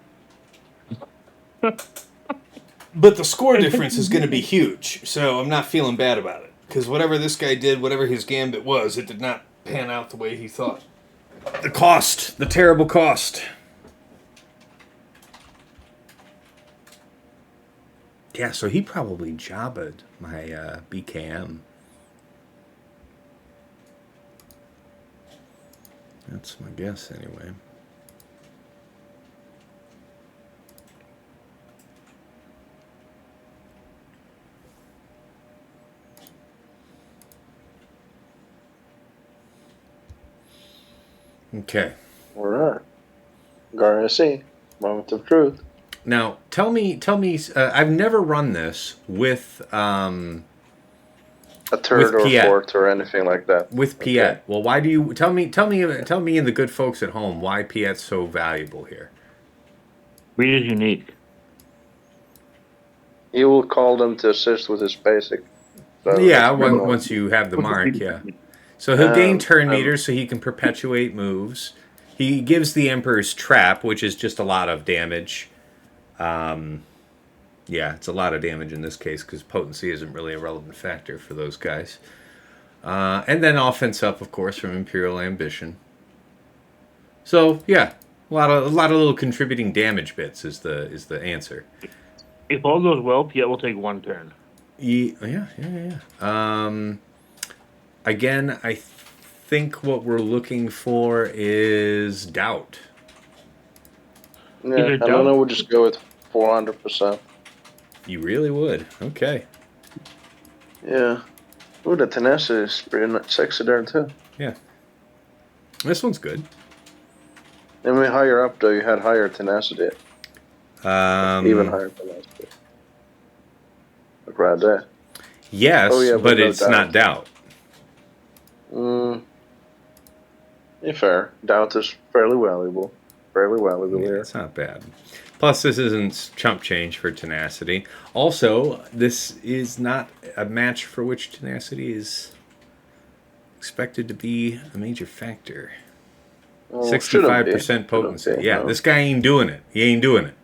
But the score difference is going to be huge, so I'm not feeling bad about it. Because whatever this guy did, whatever his gambit was, it did not pan out the way he thought. The cost. The terrible cost. Yeah, so he probably jobbered my BKM. That's my guess, anyway. Okay. All right. Gar ISC, moment of truth. Now, tell me. I've never run this with a third or Piett. fourth or anything like that. With Piett. Okay. Well, why do you tell me and the good folks at home why Piett's so valuable here? Read is unique. He will call them to assist with his basic. So yeah, once you have the mark, yeah. So he'll gain turn meters so he can perpetuate moves. He gives the Emperor's Trap, which is just a lot of damage. Yeah, it's a lot of damage in this case because potency isn't really a relevant factor for those guys. And then offense up, of course, from Imperial Ambition. So yeah, a lot of little contributing damage bits is the answer. If all goes well, Piett will take 1 turn. Yeah. Again, I think what we're looking for is doubt. Yeah, Either and then doubt- I would just go with 400%. You really would. Okay. Yeah. Ooh, the tenacity is pretty sexy there too. Yeah. This one's good. I mean, higher up though, you had higher tenacity, even higher tenacity. Like right there. Yes, Oh, yeah, but no it's doubt. not doubt. Yeah, fair. Doubt is fairly valuable. Yeah, Here. it's not bad. Plus, this isn't chump change for tenacity. Also, this is not a match for which tenacity is expected to be a major factor. Well, 65% potency. Yeah, no. this guy ain't doing it. He ain't doing it.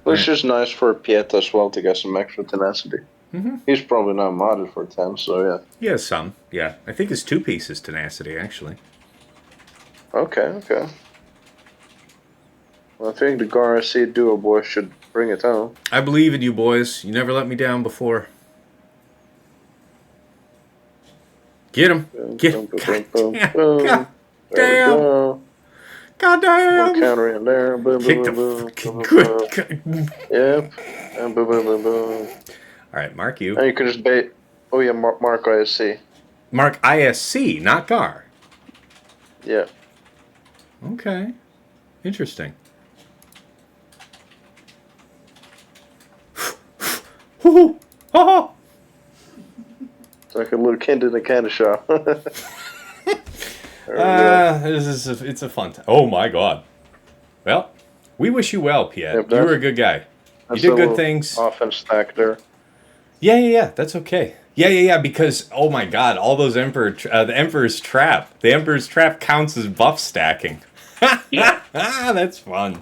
Which is nice for Piett as well to get some extra tenacity. Mm-hmm. He's probably not modded for 10, so yeah. He has some. Yeah, I think his 2-piece is tenacity, actually. Okay. Well, I think the Garcia duo boys should bring it home. I believe in you, boys. You never let me down before. Get him. Get him. God damn. God damn. One counter in there. Boom, Kick boom, the boom, fucking boom, good. boom. Yep. And boom, boom, boom, boom. All right, mark you. And you can just bait. Oh, yeah, Mark ISC. Mark ISC, not GAR. Yeah. Okay. Interesting. Hoo-hoo. Ha-ha. It's like a little kid in a candy shop. It's a fun time. Oh my god. Well, we wish you well, Piett. Yep, you were a good guy. You did good things. Offense stack there. Yeah. That's okay. Yeah. Because oh my god, all those the Emperor's Trap. The Emperor's Trap counts as buff stacking. Yeah. That's fun.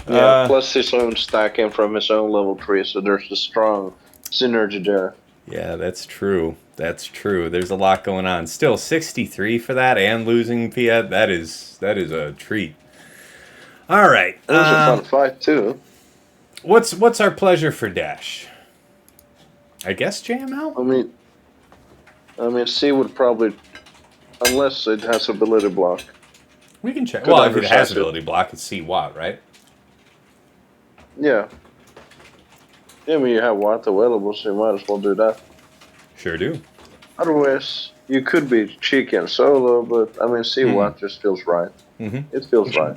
Yeah, plus his own stacking from his own level 3, so there's a strong synergy there. Yeah, that's true. There's a lot going on. Still 63 for that and losing Piett. That is a treat. All right. It was a fun fight too. What's our pleasure for Dash? I guess JML? I mean, C would probably, unless it has ability block. We can check. Could Well, if it has undersize it. ability block, it's C Watt, right? Yeah. I mean, you have Watt available, so you might as well do that. Sure do. Otherwise, you could be cheeky and solo, but I mean, C Watt just feels right. Mm-hmm. It feels right.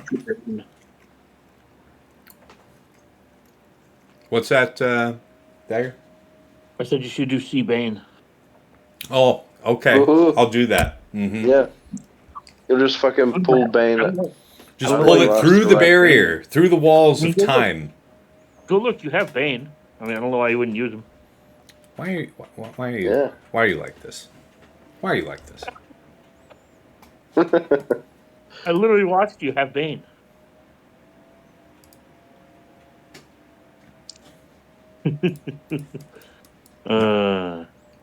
What's that, Dagger? I said you should do C Bane. Oh, okay. Ooh. I'll do that. Mm-hmm. Yeah. You'll just fucking pull Bane. Just I don't pull know it what's through the the right barrier, through the walls of Go look. time. Go look, you have Bane. I mean, I don't know why you wouldn't use him. Why are you Yeah. Why are you like this? Why are you like this? I literally watched you have Bane.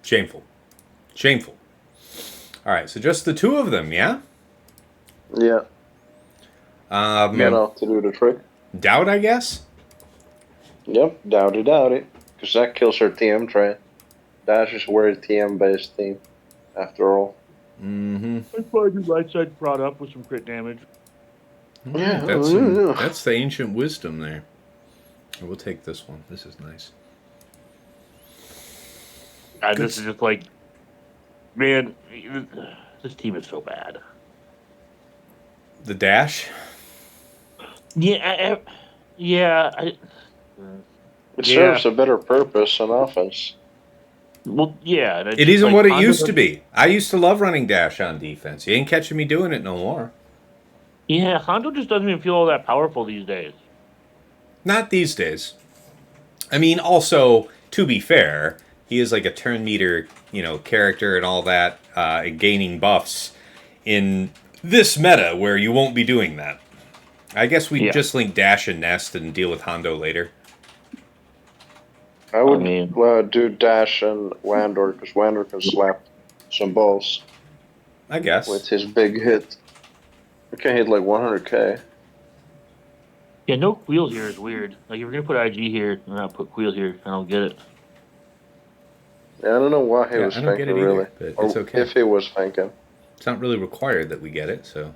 Shameful. All right, so just the two of them, yeah? Yeah. To do the trick. Doubt, I guess? Yep, doubt it. Because that kills her TM tray. Dash is a very TM based team, after all. Mm-hmm. That's why the right side brought up with some crit damage. Yeah, That's the ancient wisdom there. We'll take this one. This is nice. This is just like, man, this team is so bad. The dash? Yeah, It serves a better purpose on offense. Well, yeah. It isn't what it used to be. I used to love running dash on defense. You ain't catching me doing it no more. Yeah, Hondo just doesn't even feel all that powerful these days. Not these days. I mean, also, to be fair, he is like a turn meter, character and all that, gaining buffs in this meta where you won't be doing that. I guess we just link dash and nest and deal with Hondo later. I would do dash and Wandor, because Wandor can slap some balls. I guess. With his big hit. He can hit like 100k. Yeah, no Queel here is weird. Like, if you're going to put IG here and not put Queel here, I don't get it. Yeah, I don't know why he Yeah, was I don't get thinking, it either, really. but Or it's okay. if he was thinking. It's not really required that we get it, so.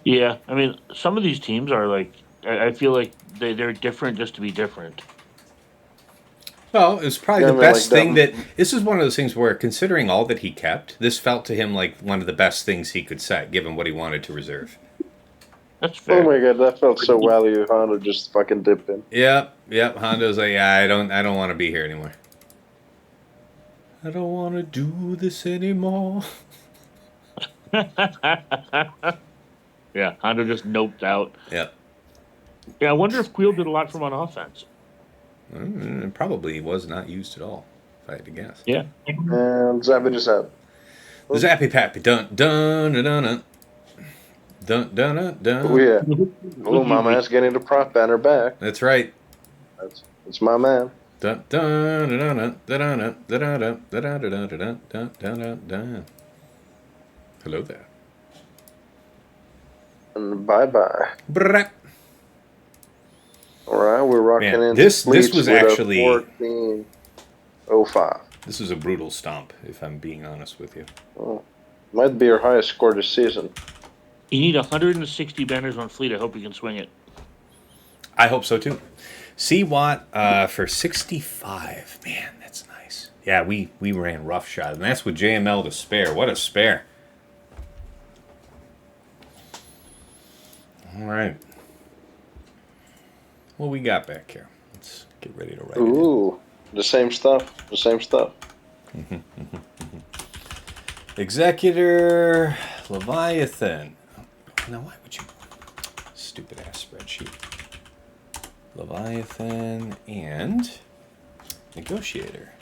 Yeah, I mean, some of these teams are like, I feel like they're different just to be different. Well, it's probably Yeah, I the mean, best like thing that. This is one of those things where, considering all that he kept, this felt to him like one of the best things he could set, given what he wanted to reserve. That's fair. Oh my god, that felt so value. Honda just fucking dipped in. Yep. Hondo's like, yeah, I don't want to be here anymore. I don't want to do this anymore. Yeah, Hondo just noped out. Yep. Yeah, I wonder if Queel did a lot for him on offense. It probably was not used at all, if I had to guess. Yeah. And Zappy just had. The Zappy Pappy. Dun dun dun dun dun. Dun dun dun dun. Oh yeah. Oh, my man's getting the prop banner back. That's right. That's my man. Dun dun dun dun dun dun dun dun dun dun dun dun dun dun dun. Hello there. And bye-bye. Brrrr. Alright, we're rocking Man, in. this was actually 14:05. This was a brutal stomp, if I'm being honest with you. Oh, might be your highest score this season. You need 160 banners on fleet. I hope you can swing it. I hope so too. C Watt for 65. Man, that's nice. Yeah, we ran roughshod, and that's with JML to spare. What a spare. All right. What we got back here? Let's get ready to write it in. Ooh, the same stuff. The same stuff. Executor, Leviathan. Now, why would you... Stupid ass spreadsheet. Leviathan and Negotiator.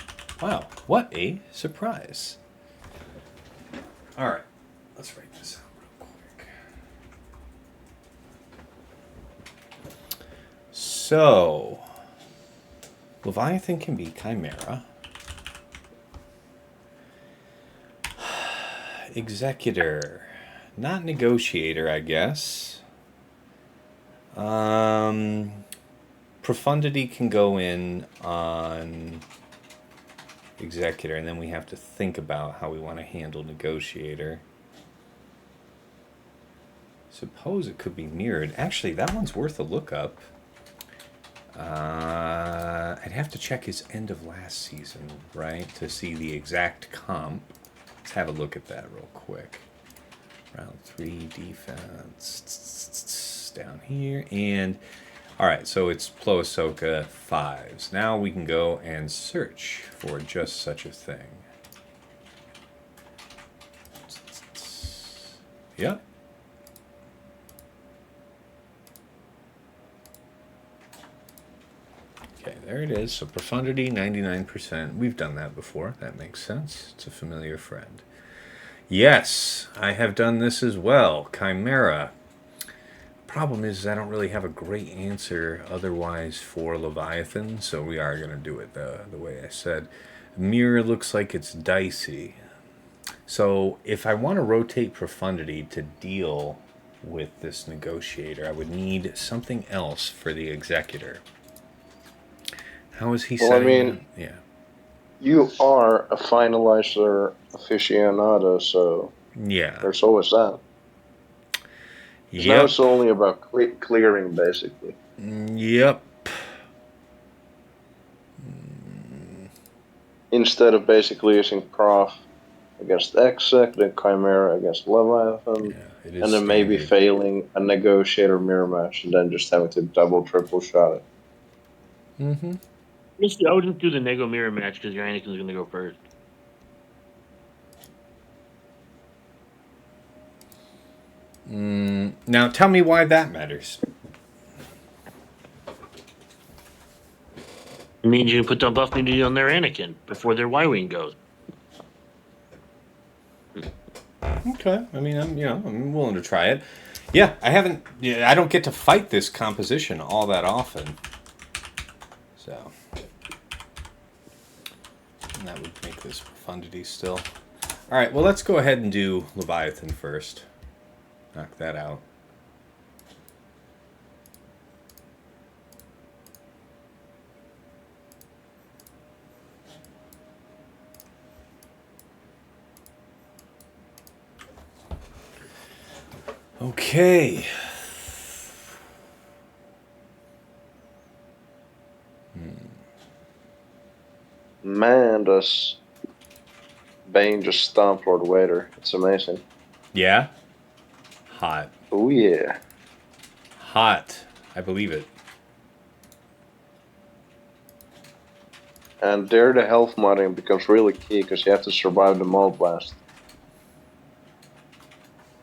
Wow, what a surprise. All right, let's write this out real quick. So, Leviathan can be Chimera. Executor, not Negotiator, I guess. Profundity can go in on Executor, and then we have to think about how we want to handle Negotiator. Suppose it could be mirrored. Actually, that one's worth a look up. I'd have to check his end of last season, right, to see the exact comp. Let's have a look at that real quick. Round 3 defense down here, and all right, so it's Plo Ahsoka 5s. Now we can go and search for just such a thing. Yep. Okay, there it is. So Profundity, 99%. We've done that before. That makes sense. It's a familiar friend. Yes, I have done this as well. Chimera. Problem is I don't really have a great answer otherwise for Leviathan, so we are going to do it the way I said. Mirror looks like it's dicey. So if I want to rotate Profundity to deal with this Negotiator, I would need something else for the Executor. How is he setting? I mean, yeah. You are a finalizer aficionado, so Yeah. there's always that. Yep. Now it's only about clearing, basically. Yep. Instead of basically using Prof against Exec, then Chimera against Leviathan, Yeah, it is and then maybe standard. failing a Negotiator mirror match, and then just having to double, triple shot it. Mm-hmm. I would just do the Nego mirror match because your Anakin's going to go first. Now tell me why that matters. It means you put the buff immunity on their Anakin before their Y-Wing goes. Okay. I mean, I'm willing to try it. Yeah, I don't get to fight this composition all that often. So, and that would make this Profundity still. All right, well, let's go ahead and do Leviathan first. Knock that out. Okay. Mandos. Bane just stomped Lord Wader. It's amazing. Yeah? Hot. Oh yeah. Hot. I believe it. And there the health modding becomes really key because you have to survive the Maul blast.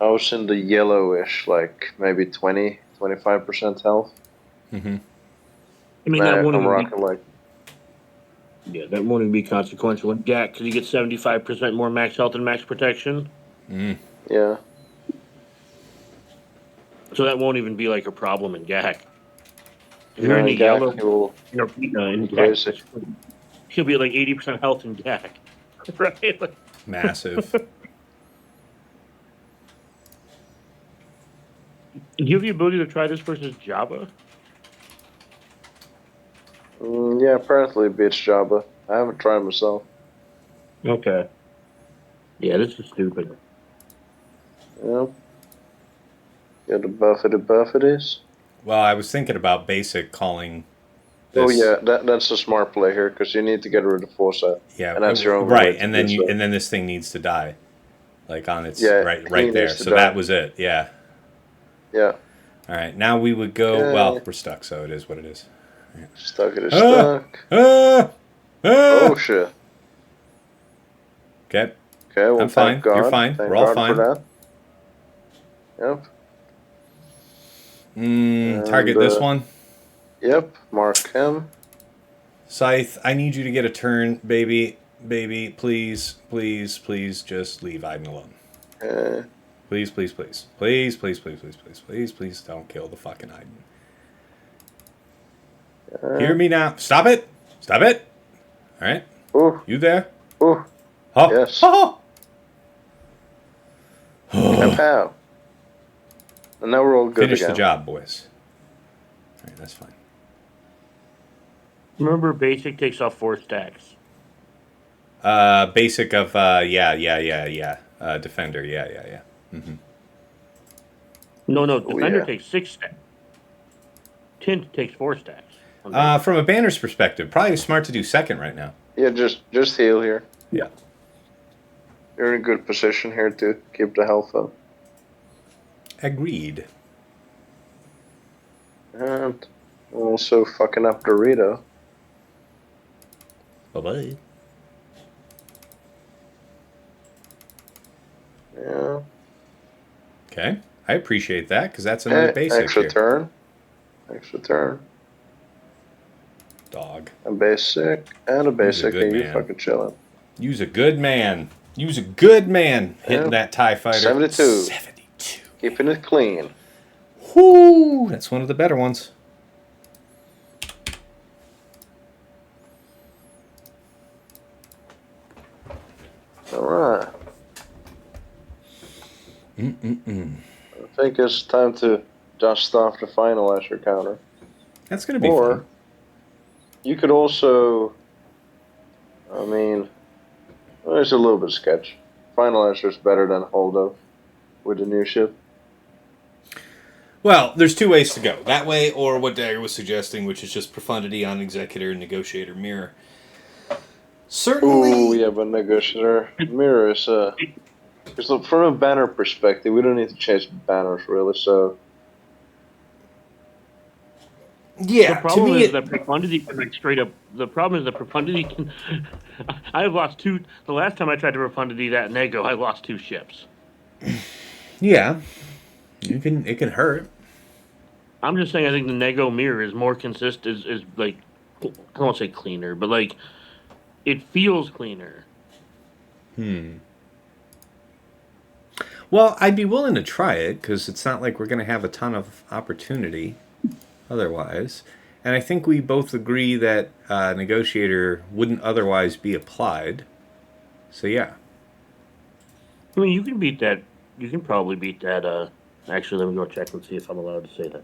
I was in the yellowish, like maybe 25% health. Mm-hmm. I mean, Man, that won't I'm even rocking like that won't even be consequential in Jack because you get 75% more max health and max protection. yeah. So that won't even be like a problem in Jack. If No, you're in the Gak, yellow, you'll in crazy. Jack, he'll be at like 80% health in Jack, right? Like, Massive. do you have the ability to try this versus Jabba? Yeah, apparently it beats Jabba. I haven't tried myself. Okay. Yeah, this is stupid. Yeah. Get the buff it is. Well, I was thinking about basic calling this. Oh yeah, that's a smart play here because you need to get rid of foresight. Yeah, And that's your only right, way to and do then so. and then this thing needs to die, like on its Yeah, right he there. needs to So die. that was it. Yeah. Yeah. All right. Now we would go. Okay. Well, we're stuck, so it is what it is. Stuck it is stuck. Oh shit. Okay. Okay, well I'm fine. thank God. You're fine. Thank We're all God fine. for that. Yep. Target this one. Yep. Mark him. Scythe, I need you to get a turn, baby. Baby, please, please, please, just leave Iden alone. Please, please, please. Please, please, please, please, please, please, please don't kill the fucking Iden. Hear me now. Stop it. Stop it. All right. Ooh. You there? Ooh. Oh. Yes. Oh. Pow. And now we're all good Finish again. the job, boys. All right, that's fine. Remember, basic takes off 4 stacks. Basic of yeah. Defender, yeah. Mm-hmm. No, defender yeah. takes 6 stacks. Tint takes 4 stacks. From a banner's perspective, probably smart to do second right now. Yeah, just heal here. Yeah. You're in a good position here to keep the health up. Agreed. And also fucking up Dorito. Bye-bye. Yeah. Okay. I appreciate that, because that's another basic extra here. turn. Extra turn. Dog. A basic and a basic. good And you man. fucking chilling. You's a good man. You's a good man hitting that TIE fighter. 72. 72. Keeping it clean. Whoo! That's one of the better ones. Alright. I think it's time to dust off the finalizer counter. That's going to be fun. You could also, there's a little bit of sketch. Finalizer is better than Holdo with the new ship. Well, there's 2 ways to go. That way, or what Dagger was suggesting, which is just Profundity on Executor and Negotiator Mirror. Certainly. Ooh, yeah, but Negotiator Mirror is because look, from a banner perspective, we don't need to chase banners really. So yeah, the problem is that Profundity can like straight up. The problem is that Profundity can. I have lost 2. The last time I tried to Profundity that Nego, I lost 2 ships. Yeah, it can hurt. I'm just saying, I think the Nego mirror is more consistent. Is like, I don't want to say cleaner, but like, it feels cleaner. Well, I'd be willing to try it, because it's not like we're going to have a ton of opportunity otherwise. And I think we both agree that Negotiator wouldn't otherwise be applied. So, yeah. I mean, you can beat that. You can probably beat that. Actually, let me go check and see if I'm allowed to say that.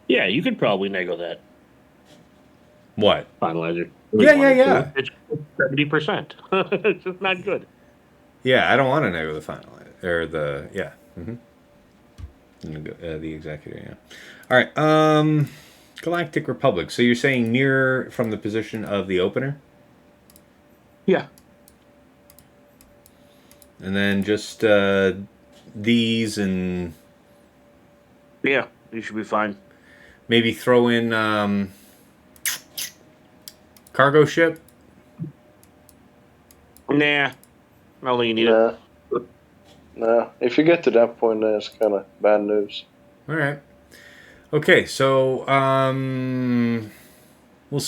Yeah, you could probably nego that What? finalizer. Yeah. It's 70%. It's just not good. Yeah, I don't want to nego the final or the yeah. The executor. Yeah. All right. Galactic Republic. So you're saying near from the position of the opener, Yeah. and then just these and Yeah, you should be fine. maybe throw in cargo ship. Nah, I don't think you need Nah. Nah. If you get to that point, then it's kind of bad news. All right. Okay, so we'll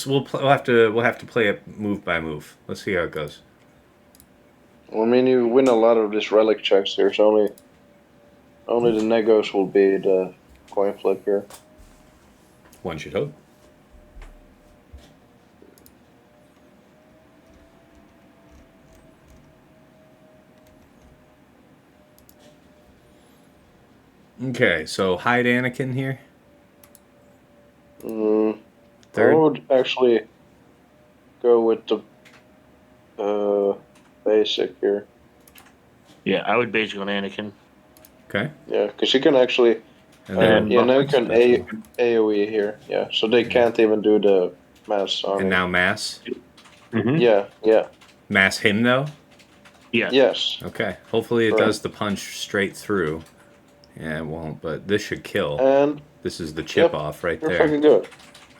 have to play it move by move. Let's see how it goes. Well, I mean, you win a lot of these relic checks. There's only the negos will be the coin flip here. One should hope. Okay, so hide Anakin here. I Third. would actually go with the basic here. Yeah, I would base it on Anakin. Okay. Yeah, because you can actually. And Yeah, now you can special. AoE here. Yeah, so they can't even do the mass army. And now mass. Yeah. Mass him though. Yeah. Yes. Okay. Hopefully it Right. does the punch straight through. Yeah, it won't, but this should kill. And This is the chip off right you're there. fucking good.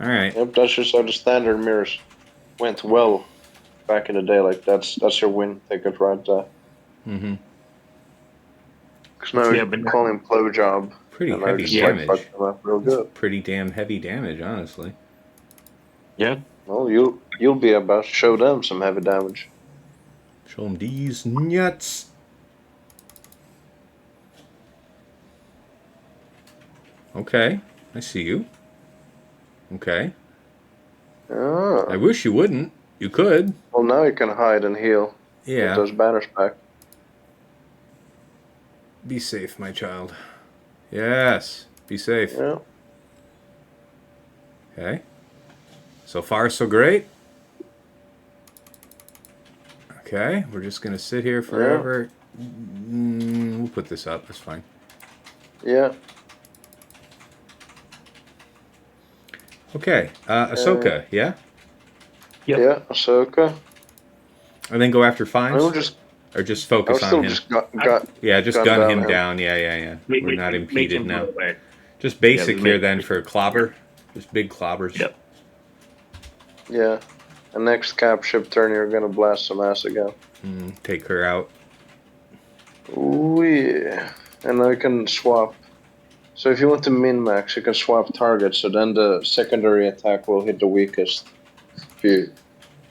All right. Yep, that's just how the standard mirrors went well back in the day. Like that's your win ticket right there. Mm-hmm. Because now Yeah, you but- call him blowjob. Pretty and I heavy just damage. Like, fucked him up real good. Pretty damn heavy damage, honestly. Yeah. Well, you'll be about to show them some heavy damage. Show them these nuts. Okay, I see you. Okay. Ah. I wish you wouldn't. You could. Well, now you can hide and heal. Yeah. With those banners back. Be safe, my child. Yes. Be safe. Yeah. Okay. So far, so great. Okay, we're just gonna sit here forever. We'll put this up. That's fine. Yeah. Okay. Ahsoka. Yeah. Yep. Yeah. Ahsoka. And then go after I Fines, will just. or just I will focus still on him. just got. Yeah, just gun gun down him him. down. Yeah. We're not impeded now. Go away. Just basic Yeah, here make- then for clobber. Just big clobbers. Yep. Yeah. And next cap ship turn, you're gonna blast some ass again. Take her out. Ooh yeah. And now you can swap. So if you want to min max, you can swap targets. So then the secondary attack will hit the weakest. If you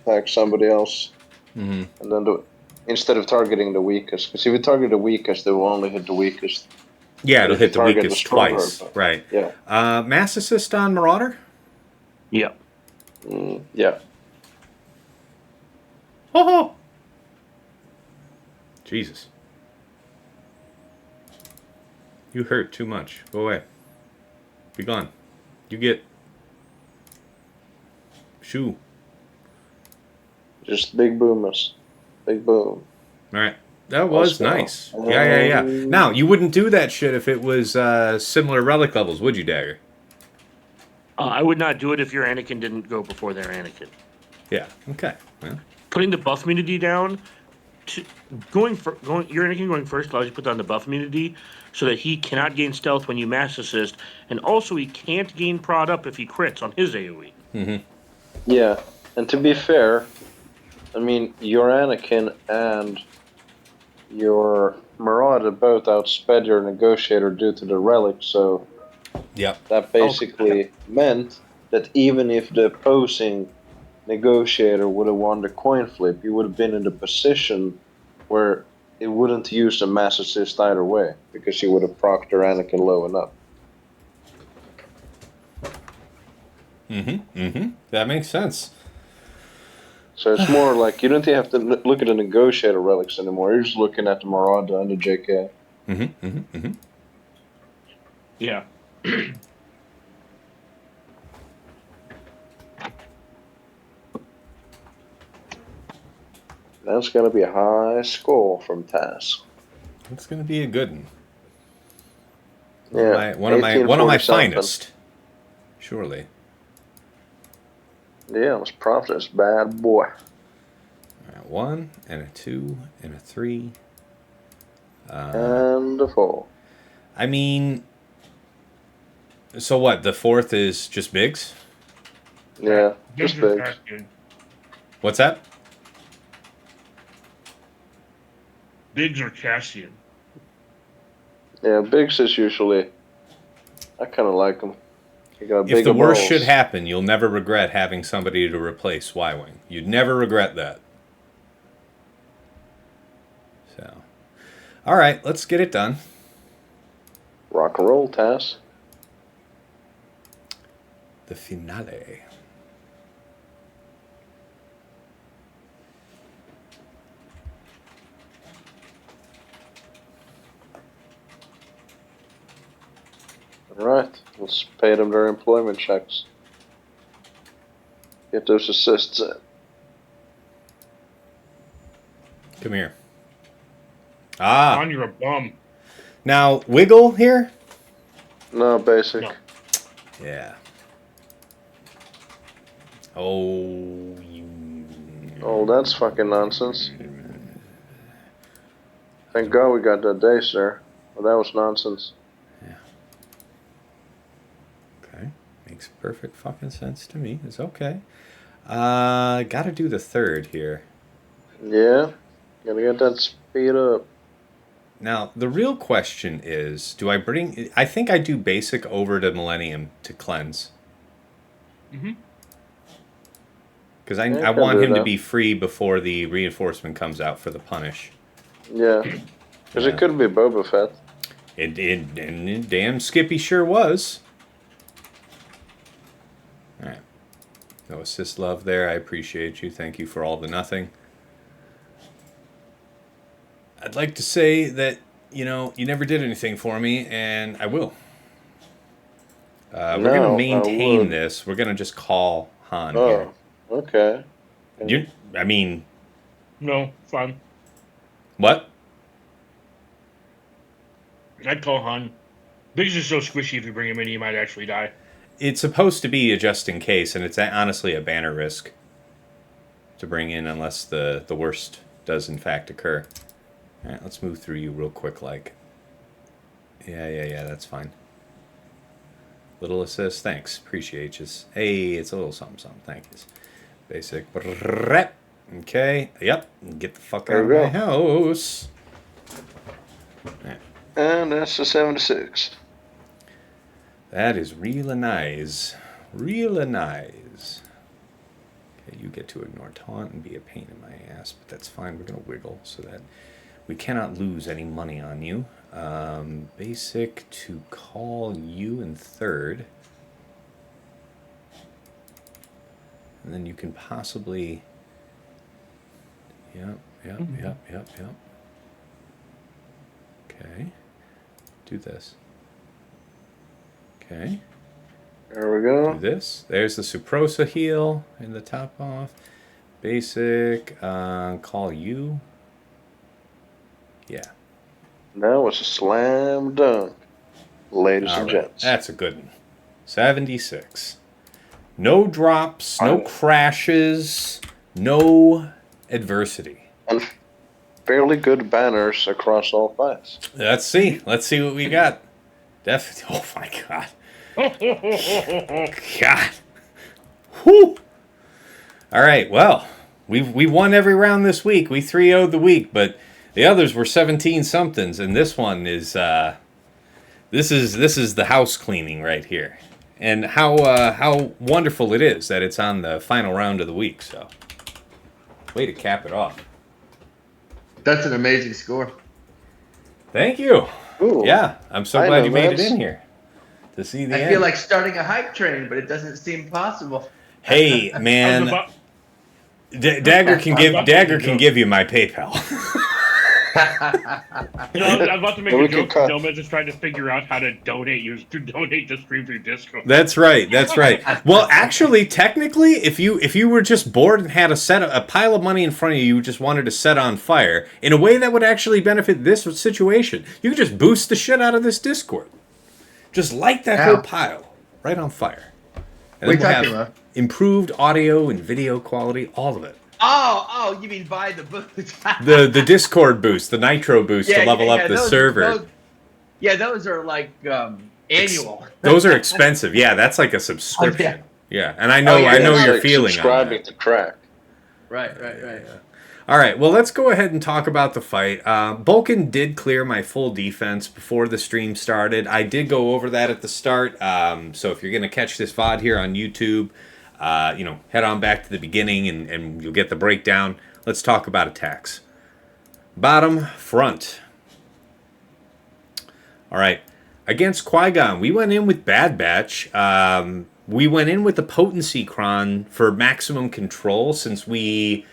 attack somebody else, Mm-hmm. and then instead of targeting the weakest, because if you target the weakest, they will only hit the weakest. Yeah, it'll If you hit the target weakest the stronger, twice. but- Right. Yeah. Mass assist on Marauder? Yep. Yeah. Oh! Jesus. You hurt too much. Go away. Be gone. You get... Shoo. Just big boomers. Big boom. Alright. That was Well, nice. Yeah. Now, you wouldn't do that shit if it was similar relic levels, would you, Dagger? I would not do it if your Anakin didn't go before their Anakin. Yeah. Okay. Well, Putting the buff immunity down, your Anakin going first allows you to put down the buff immunity so that he cannot gain stealth when you mass assist, and also he can't gain prod up if he crits on his AoE. Yeah. And to be fair, I mean, your Anakin and your Marauder both outsped your Negotiator due to the relic, so yep. that basically meant that even if the opposing Negotiator would have won the coin flip, you would have been in the position where it wouldn't use the mass assist either way, because you would have procced your Anakin low enough. That makes sense. So it's more like you don't even have to look at the Negotiator relics anymore. You're just looking at the Marauder and the JK. Yeah. That's going to be a high score from Taz. It's going to be a good one. Yeah, One of my finest. Surely. Yeah, let's profit this bad boy. All right, 1 and a 2 and a 3. And a 4. I mean, so what? The 4th is just bigs? Yeah, just bigs. What's that? Bigs or Cassian. Yeah, bigs is usually. I kind of like them. If the worst should happen, you'll never regret having somebody to replace Y-Wing. You'd never regret that. So, all right, let's get it done. Rock and roll, Taz. The finale. All right, let's pay them their employment checks. Get those assists in. Come here. Ah. On, you're a bum. Now, wiggle here? No, basic. No. Yeah. Oh, you... Oh, that's fucking nonsense. Thank God we got that day, sir. Well, that was nonsense. Yeah. Okay. Makes perfect fucking sense to me. It's okay. Gotta do the 3rd here. Yeah. Gotta get that speed up. Now, the real question is, do I bring... I think I do basic over to Millennium to cleanse. Mm-hmm. Because I want him to be free before the reinforcement comes out for the punish. Yeah. Because it could be Boba Fett. And damn Skippy sure was. Alright. No assist love there. I appreciate you. Thank you for all the nothing. I'd like to say that, you know, you never did anything for me, and I will. We're going to maintain this. We're going to just call Han here. Okay. I mean... No, fine. What? I'd call Han. Biggs is so squishy if you bring him in, he might actually die. It's supposed to be a just in case, and it's honestly a banner risk to bring in unless the worst does in fact occur. Alright, let's move through you real quick, like. Yeah, that's fine. Little assist, thanks. Appreciate you. Hey, it's a little something, thank you. Basic. Okay, yep. Get the fuck out of my house. Right. And that's the 76. That is really nice. Really nice. Okay, you get to ignore taunt and be a pain in my ass, but that's fine. We're going to wiggle so that we cannot lose any money on you. Basic to call you in 3rd. And then you can possibly... Yep. Okay. Do this. Okay. There we go. Do this. There's the Suprosa heal in the top off. Basic. Call you. Yeah. Now it's a slam dunk, ladies and gents. That's a good one. 76. No drops, no crashes, no adversity. And fairly good banners across all fights. Let's see. Let's see what we got. Oh my God. God. Whew. All right. Well, we won every round this week. We 3-0'd the week, but the others were 17 somethings, and this one is this is the house cleaning right here. And how wonderful it is that it's on the final round of the week. So, way to cap it off. That's an amazing score. Thank you. Ooh, yeah, I'm so glad you made it in here to see the end. I feel like starting a hype train, but it doesn't seem possible. Hey, man. Dagger can give you my PayPal. You know, I was about to make Yeah, a we can joke. cut. Nomad's just trying to figure out how to donate to stream through Discord. That's right. Well, actually, technically, if you were just bored and had a pile of money in front of you, you just wanted to set on fire in a way that would actually benefit this situation, you could just boost the shit out of this Discord. Just light that whole pile right on fire. And What are you then we'll talking have about? improved audio and video quality, all of it. Oh, you mean buy the boots? The Discord boost, the Nitro boost to level up the server. Those are like annual. Those are expensive. Yeah, that's like a subscription. Yeah, and I know Oh, yeah, I know It's your like feeling on subscribing that. to crack. Right. All right, well, let's go ahead and talk about the fight. Bullkn did clear my full defense before the stream started. I did go over that at the start. So if you're going to catch this VOD here on YouTube, head on back to the beginning and you'll get the breakdown. Let's talk about attacks. Bottom, front. All right. Against Qui-Gon, we went in with Bad Batch. We went in with the Potency Cron for maximum control since we...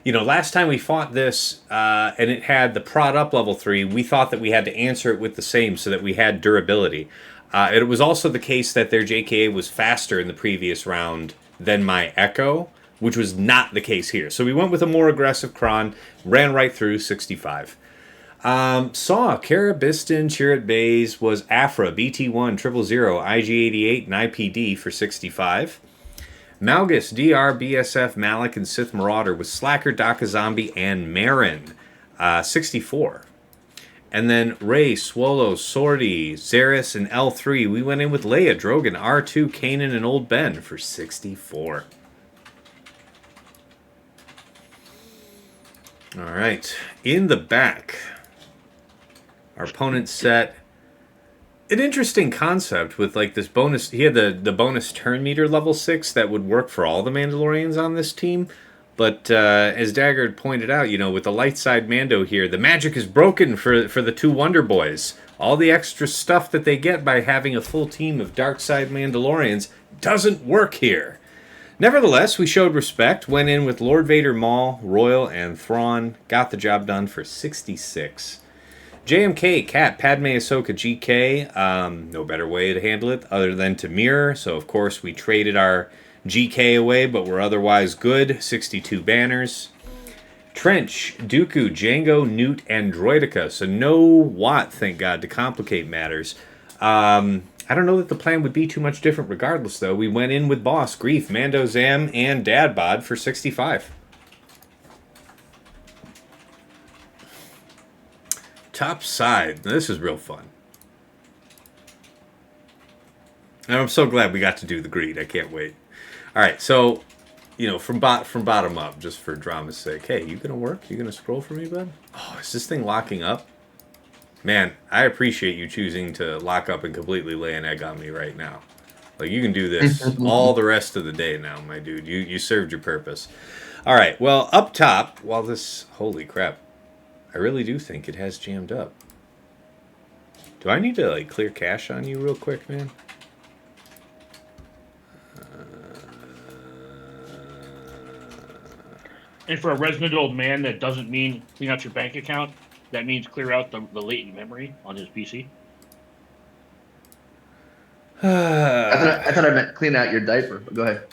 last time we fought this, and it had the prod up level 3, we thought that we had to answer it with the same so that we had durability. It was also the case that their JKA was faster in the previous round than my Echo, which was not the case here. So we went with a more aggressive Cron, ran right through 65. Saw Cere, Biston, Chirrut Bays was Aphra, BT1, 000, IG88, and IPD for 65. Malgus, DR, BSF, Malik, and Sith Marauder with Slacker, Daka Zombie, and Marin, 64. And then Ray, Swallow, Sortie, Xeris, and L3. We went in with Leia, Drogon, R2, Kanan, and Old Ben for 64. All right. In the back, our opponent set an interesting concept with like this bonus. He had the bonus turn meter level 6 that would work for all the Mandalorians on this team. But as Dagger had pointed out, with the light side Mando here, the magic is broken for the two Wonder Boys. All the extra stuff that they get by having a full team of dark side Mandalorians doesn't work here. Nevertheless, we showed respect, went in with Lord Vader, Maul, Royal, and Thrawn, got the job done for 66. JMK, Cat, Padme, Ahsoka, GK, no better way to handle it other than to mirror. So, of course, we traded our GK away, but we're otherwise good. 62 banners. Trench, Dooku, Jango, Newt, and Droideka. So no Watt, thank God, to complicate matters. I don't know that the plan would be too much different regardless, though. We went in with Bossk, Grief, Mando, Zam, and Dadbod for 65. Top side. Now, this is real fun. And I'm so glad we got to do the greed. I can't wait. All right, so, from bottom up, just for drama's sake. Hey, you gonna work? You gonna scroll for me, bud? Oh, is this thing locking up? Man, I appreciate you choosing to lock up and completely lay an egg on me right now. Like, you can do this all the rest of the day now, my dude. You served your purpose. All right, well, up top, while this... Holy crap. I really do think it has jammed up. Do I need to, clear cache on you real quick, man? And for a resident old man, that doesn't mean clean out your bank account. That means clear out the latent memory on his PC. I thought I meant clean out your diaper. Go ahead.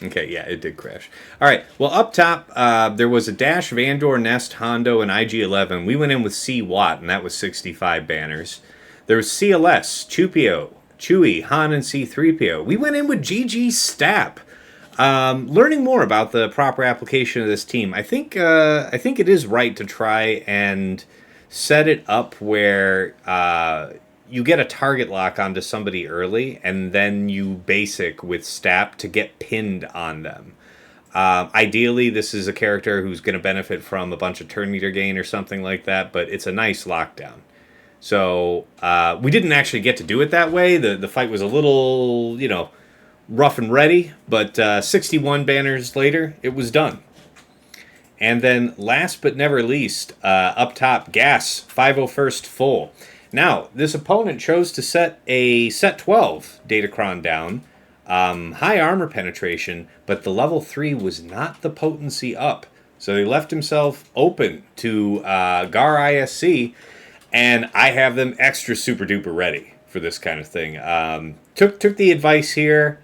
Okay, yeah, it did crash. All right, well, up top, there was a dash of Andor, Nest, Hondo, and IG-11. We went in with C. Watt, and that was 65 banners. There was CLS, Chupio, Chewie, Han, and C-3PO. We went in with GG STAP. Learning more about the proper application of this team, I think it is right to try and set it up where you get a target lock onto somebody early, and then you basic with STAP to get pinned on them. Ideally, this is a character who's going to benefit from a bunch of turn meter gain or something like that, but it's a nice lockdown. So we didn't actually get to do it that way. The fight was a little, rough and ready, but 61 banners later, it was done. And then last but never least, up top, Gas, 501st full. Now, this opponent chose to set a set 12 Datacron down. high armor penetration, but the level 3 was not the potency up. So he left himself open to Gar ISC, and I have them extra super duper ready for this kind of thing. Took the advice here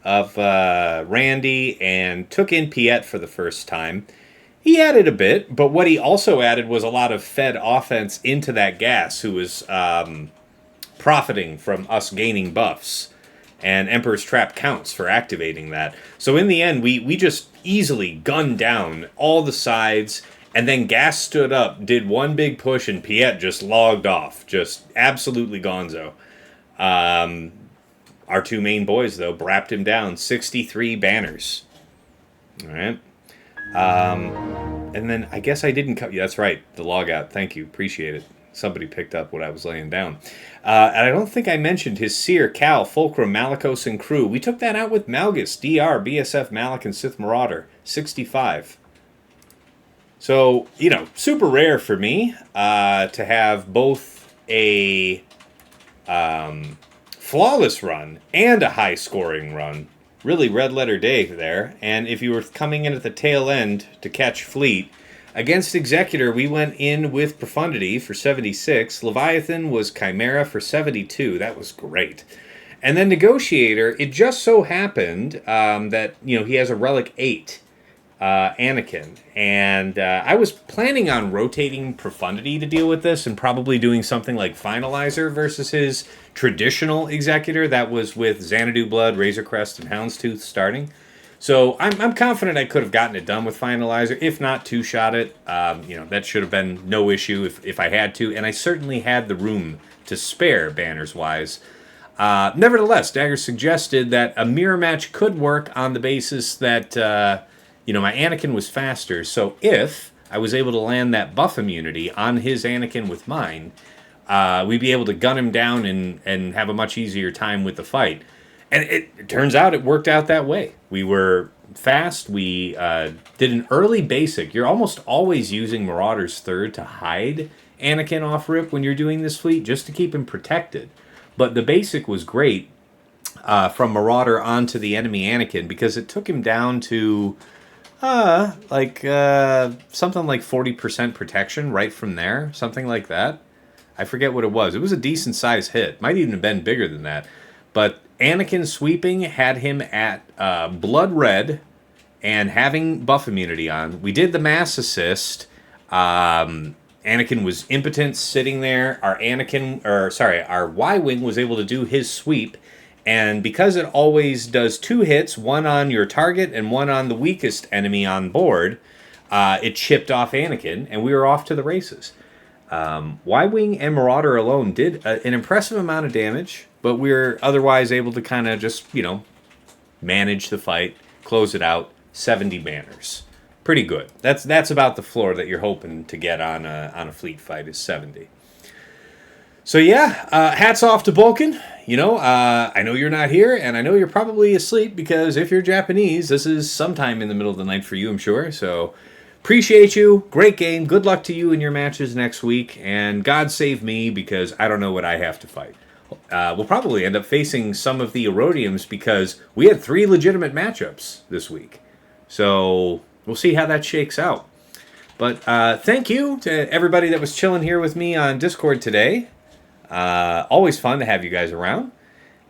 of Randy and took in Piett for the first time. He added a bit, but what he also added was a lot of fed offense into that gas, who was profiting from us gaining buffs. And Emperor's Trap counts for activating that. So in the end, we just easily gunned down all the sides, and then Gas stood up, did one big push, and Piett just logged off. Just absolutely gonzo. Our two main boys, though, brapped him down. 63 banners. All right. And then I guess I didn't cut you. That's right, the logout. Thank you. Appreciate it. Somebody picked up what I was laying down. And I don't think I mentioned his Cere, Cal, Fulcrum, Malicos, and crew. We took that out with Malgus, DR, BSF, Malik, and Sith Marauder. 65. So, you know, super rare for me to have both a flawless run and a high-scoring run. Really red letter day there. And if you were coming in at the tail end to catch Fleet, against Executor, we went in with Profundity for 76. Leviathan was Chimera for 72. That was great. And then Negotiator, it just so happened that, you know, he has a Relic 8, Anakin. And I was planning on rotating Profundity to deal with this and probably doing something like Finalizer versus his traditional Executor. That was with Xanadu Blood, Razor Crest, and Houndstooth starting. So I'm confident I could have gotten it done with Finalizer. If not, two-shot it. You know, that should have been no issue if I had to. And I certainly had the room to spare, banners-wise. Nevertheless, Dagger suggested that a mirror match could work on the basis that, you know, my Anakin was faster. So if I was able to land that buff immunity on his Anakin with mine, we'd be able to gun him down and have a much easier time with the fight. And it turns out it worked out that way. We were fast. We did an early basic. You're almost always using Marauder's Third to hide Anakin off rip when you're doing this fleet, just to keep him protected. But the basic was great from Marauder onto the enemy Anakin, because it took him down to something like 40% protection right from there. Something like that. I forget what it was. It was a decent size hit. Might even have been bigger than that. But Anakin sweeping had him at blood red and having buff immunity on. We did the mass assist. Anakin was impotent sitting there. Our Y-Wing was able to do his sweep. And because it always does 2 hits, one on your target and one on the weakest enemy on board, it chipped off Anakin, and we were off to the races. Y-Wing and Marauder alone did an impressive amount of damage, but we were otherwise able to kind of just, you know, manage the fight, close it out. 70 banners. Pretty good. That's about the floor that you're hoping to get on a fleet fight, is 70. So yeah, hats off to Bullkn. You know, I know you're not here, and I know you're probably asleep, because if you're Japanese, this is sometime in the middle of the night for you, I'm sure. So appreciate you. Great game. Good luck to you in your matches next week. And God save me, because I don't know what I have to fight. We'll probably end up facing some of the Erodiums, because we had 3 legitimate matchups this week. So we'll see how that shakes out. But thank you to everybody that was chilling here with me on Discord today. Always fun to have you guys around.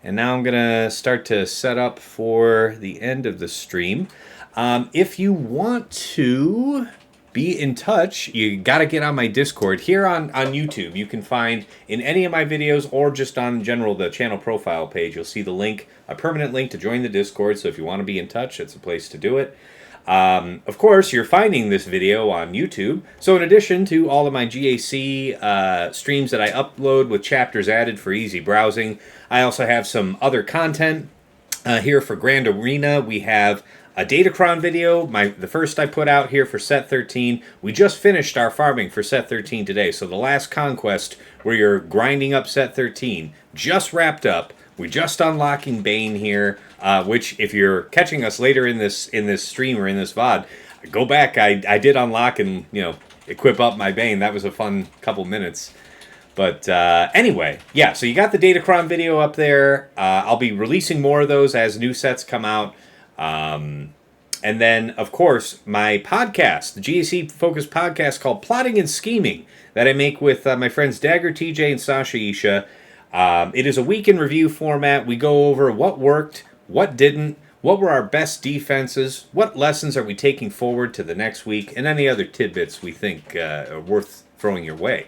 And now I'm going to start to set up for the end of the stream. If you want to be in touch, you got to get on my Discord here on YouTube. You can find in any of my videos, or just on general the channel profile page, you'll see the link, a permanent link to join the Discord. So if you want to be in touch, it's a place to do it. Of course, you're finding this video on YouTube. So in addition to all of my GAC streams that I upload with chapters added for easy browsing, I also have some other content here for Grand Arena. We have a Datacron video, the first I put out here for Set 13. We just finished our farming for Set 13 today. So the last conquest, where you're grinding up Set 13, just wrapped up. We're just unlocking BANE here, which if you're catching us later in this stream or in this VOD, go back. I did unlock and, you know, equip up my BANE. That was a fun couple minutes. But anyway, yeah, so you got the Datacron video up there. I'll be releasing more of those as new sets come out. And then, of course, my podcast, the GAC-focused podcast called Plotting and Scheming, that I make with my friends Dagger TJ and Sasha Isha. It is a week in review format. We go over what worked, what didn't, what were our best defenses, what lessons are we taking forward to the next week, and any other tidbits we think are worth throwing your way.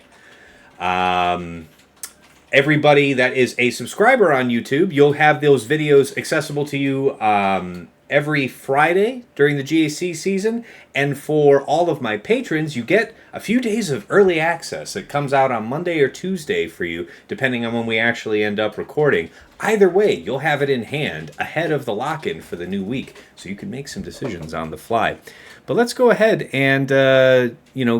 Everybody that is a subscriber on YouTube, you'll have those videos accessible to you every Friday during the GAC season. And for all of my patrons, you get a few days of early access. It comes out on Monday or Tuesday for you, depending on when we actually end up recording. Either way, you'll have it in hand ahead of the lock-in for the new week, so you can make some decisions on the fly. But let's go ahead and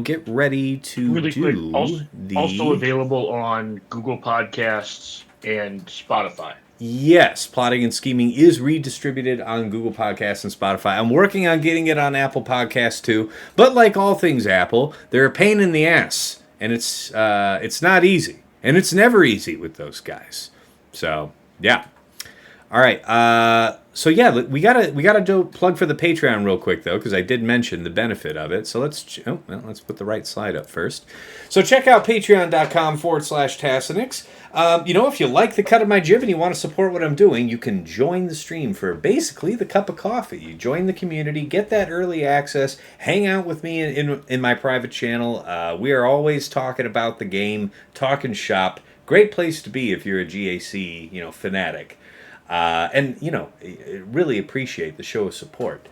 get ready to really do quick. Also available on Google Podcasts and Spotify. Yes, Plotting and Scheming is redistributed on Google Podcasts and Spotify. I'm working on getting it on Apple Podcasts too, but like all things Apple, they're a pain in the ass, and it's not easy, and it's never easy with those guys. So yeah, all right. So yeah, we gotta do plug for the Patreon real quick though, because I did mention the benefit of it. So let's put the right slide up first. So check out patreon.com/Tassinix. If you like the cut of my jib and you want to support what I'm doing, you can join the stream for basically the cup of coffee. You join the community, get that early access, hang out with me in my private channel. We are always talking about the game, talking shop. Great place to be if you're a GAC, fanatic. Really appreciate the show of support.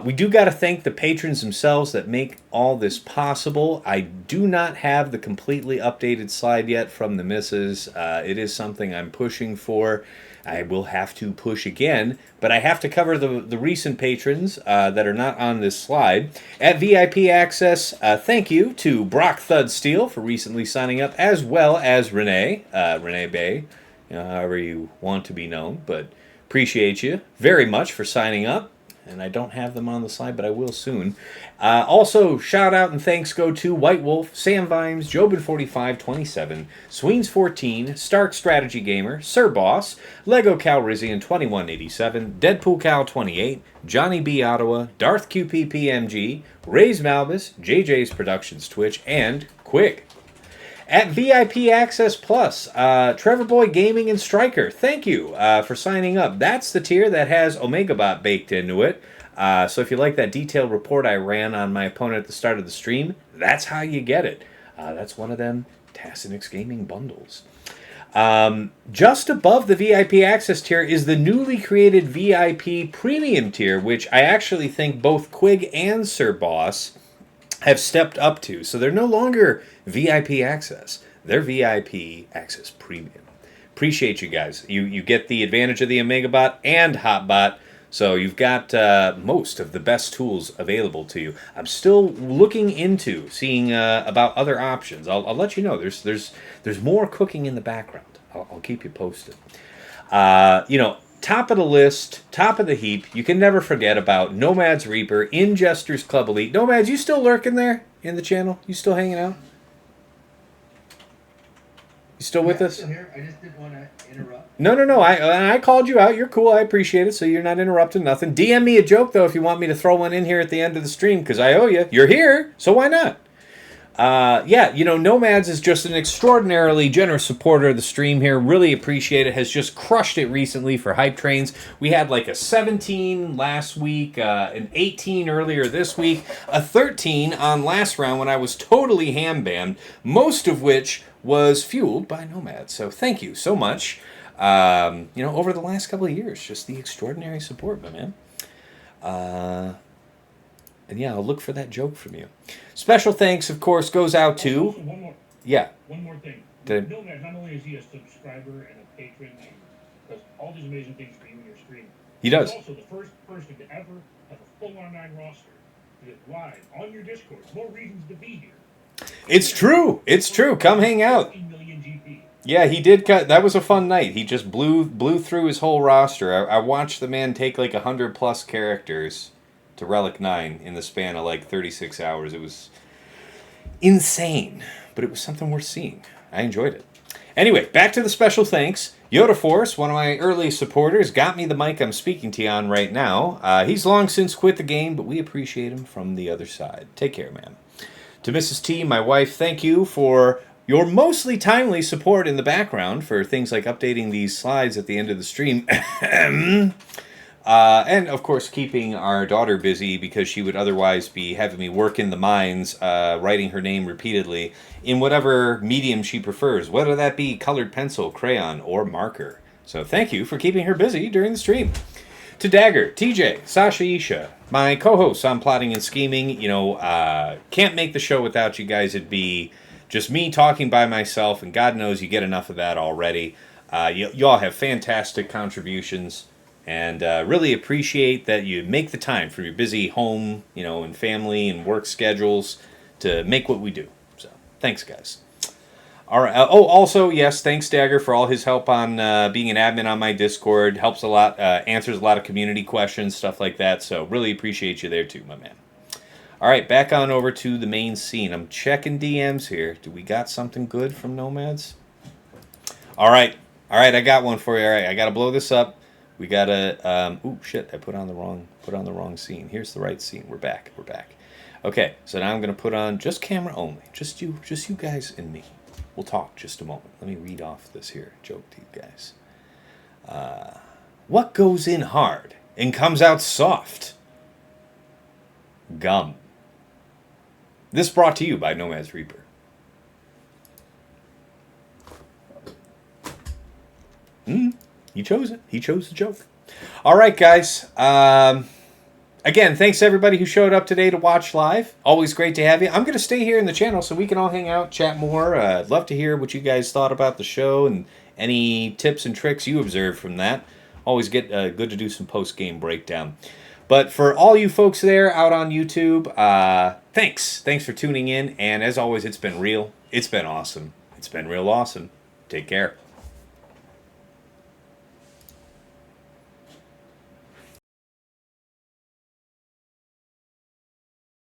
We do got to thank the patrons themselves that make all this possible. I do not have the completely updated slide yet from the missus. It is something I'm pushing for. I will have to push again, but I have to cover the recent patrons that are not on this slide. At VIP Access, thank you to Brock Thud Steel for recently signing up, as well as Renee Bay, however you want to be known, but appreciate you very much for signing up. And I don't have them on the slide, but I will soon. Also, shout out and thanks go to White Wolf, Sam Vimes, Jobin4527, Sweens14, Stark Strategy Gamer, Sir Boss, Lego Calrissian 2187, Deadpool Cal 28, Johnny B Ottawa, Darth QPPMG, Ray's Malgus, JJ's Productions Twitch, and Quig. At VIP Access Plus, Trevor Boy Gaming and Striker, thank you for signing up. That's the tier that has OmegaBot baked into it. So if you like that detailed report I ran on my opponent at the start of the stream, that's how you get it. That's one of them Tassinix Gaming bundles. Just above the VIP Access tier is the newly created VIP Premium tier, which I actually think both Quig and Sir Boss have stepped up to. So they're no longer VIP Access. They're VIP Access Premium. Appreciate you guys. You get the advantage of the OmegaBot and Hotbot, so you've got most of the best tools available to you. I'm still looking into seeing about other options. I'll let you know. There's more cooking in the background. I'll keep you posted. Top of the list, top of the heap, you can never forget about Nomad's Reaper, Ingesters Club Elite. Nomads, you still lurking there in the channel? You still hanging out? You still with us? I'm still here. I just didn't want to interrupt. No. I called you out. You're cool. I appreciate it. So you're not interrupting nothing. DM me a joke, though, if you want me to throw one in here at the end of the stream, because I owe you. You're here, so why not? Nomads is just an extraordinarily generous supporter of the stream here. Really appreciate it. Has just crushed it recently for hype trains. We had like a 17 last week, an 18 earlier this week, a 13 on last round when I was totally ham-bammed, most of which was fueled by Nomads. So thank you so much. Over the last couple of years, just the extraordinary support, my man. And yeah, I'll look for that joke from you. Special thanks, of course, goes out to... Also, one more thing. Nomad, not only is he a subscriber and a patron, and does all these amazing things for you in your stream, he does. He's also the first person to ever have a full online roster that is live on your Discord. More reasons to be here. It's true. Come hang out. 15 million GP. Yeah, he did cut. That was a fun night. He just blew through his whole roster. I watched the man take like 100 plus characters to Relic 9 in the span of like 36 hours. It was insane, but it was something worth seeing. I enjoyed it. Anyway, back to the special thanks. Yoda Force, one of my early supporters, got me the mic I'm speaking to you on right now. He's long since quit the game, but we appreciate him from the other side. Take care, man. To Mrs. T, my wife, thank you for your mostly timely support in the background for things like updating these slides at the end of the stream. And, of course, keeping our daughter busy because she would otherwise be having me work in the mines, writing her name repeatedly in whatever medium she prefers, whether that be colored pencil, crayon, or marker. So thank you for keeping her busy during the stream. To Dagger, TJ, Sasha Isha, my co-hosts on Plotting and Scheming. Can't make the show without you guys. It'd be just me talking by myself, and God knows you get enough of that already. Y'all have fantastic contributions. And really appreciate that you make the time from your busy home, and family and work schedules to make what we do. So, thanks, guys. All right. Also, yes, thanks, Dagger, for all his help on being an admin on my Discord. Helps a lot, answers a lot of community questions, stuff like that. So, really appreciate you there, too, my man. All right, back on over to the main scene. I'm checking DMs here. Do we got something good from Nomads? All right, I got one for you. All right, I got to blow this up. We gotta. Oh shit! I put on the wrong scene. Here's the right scene. We're back. Okay, so now I'm gonna put on just camera only. Just you guys and me. We'll talk just a moment. Let me read off this here joke to you guys. What goes in hard and comes out soft? Gum. This brought to you by Nomad's Reaper. He chose it. He chose the joke. All right, guys. Again, thanks to everybody who showed up today to watch live. Always great to have you. I'm going to stay here in the channel so we can all hang out, chat more. I'd love to hear what you guys thought about the show and any tips and tricks you observed from that. Always good to do some post-game breakdown. But for all you folks there out on YouTube, thanks. Thanks for tuning in. And as always, it's been real. It's been awesome. It's been real awesome. Take care.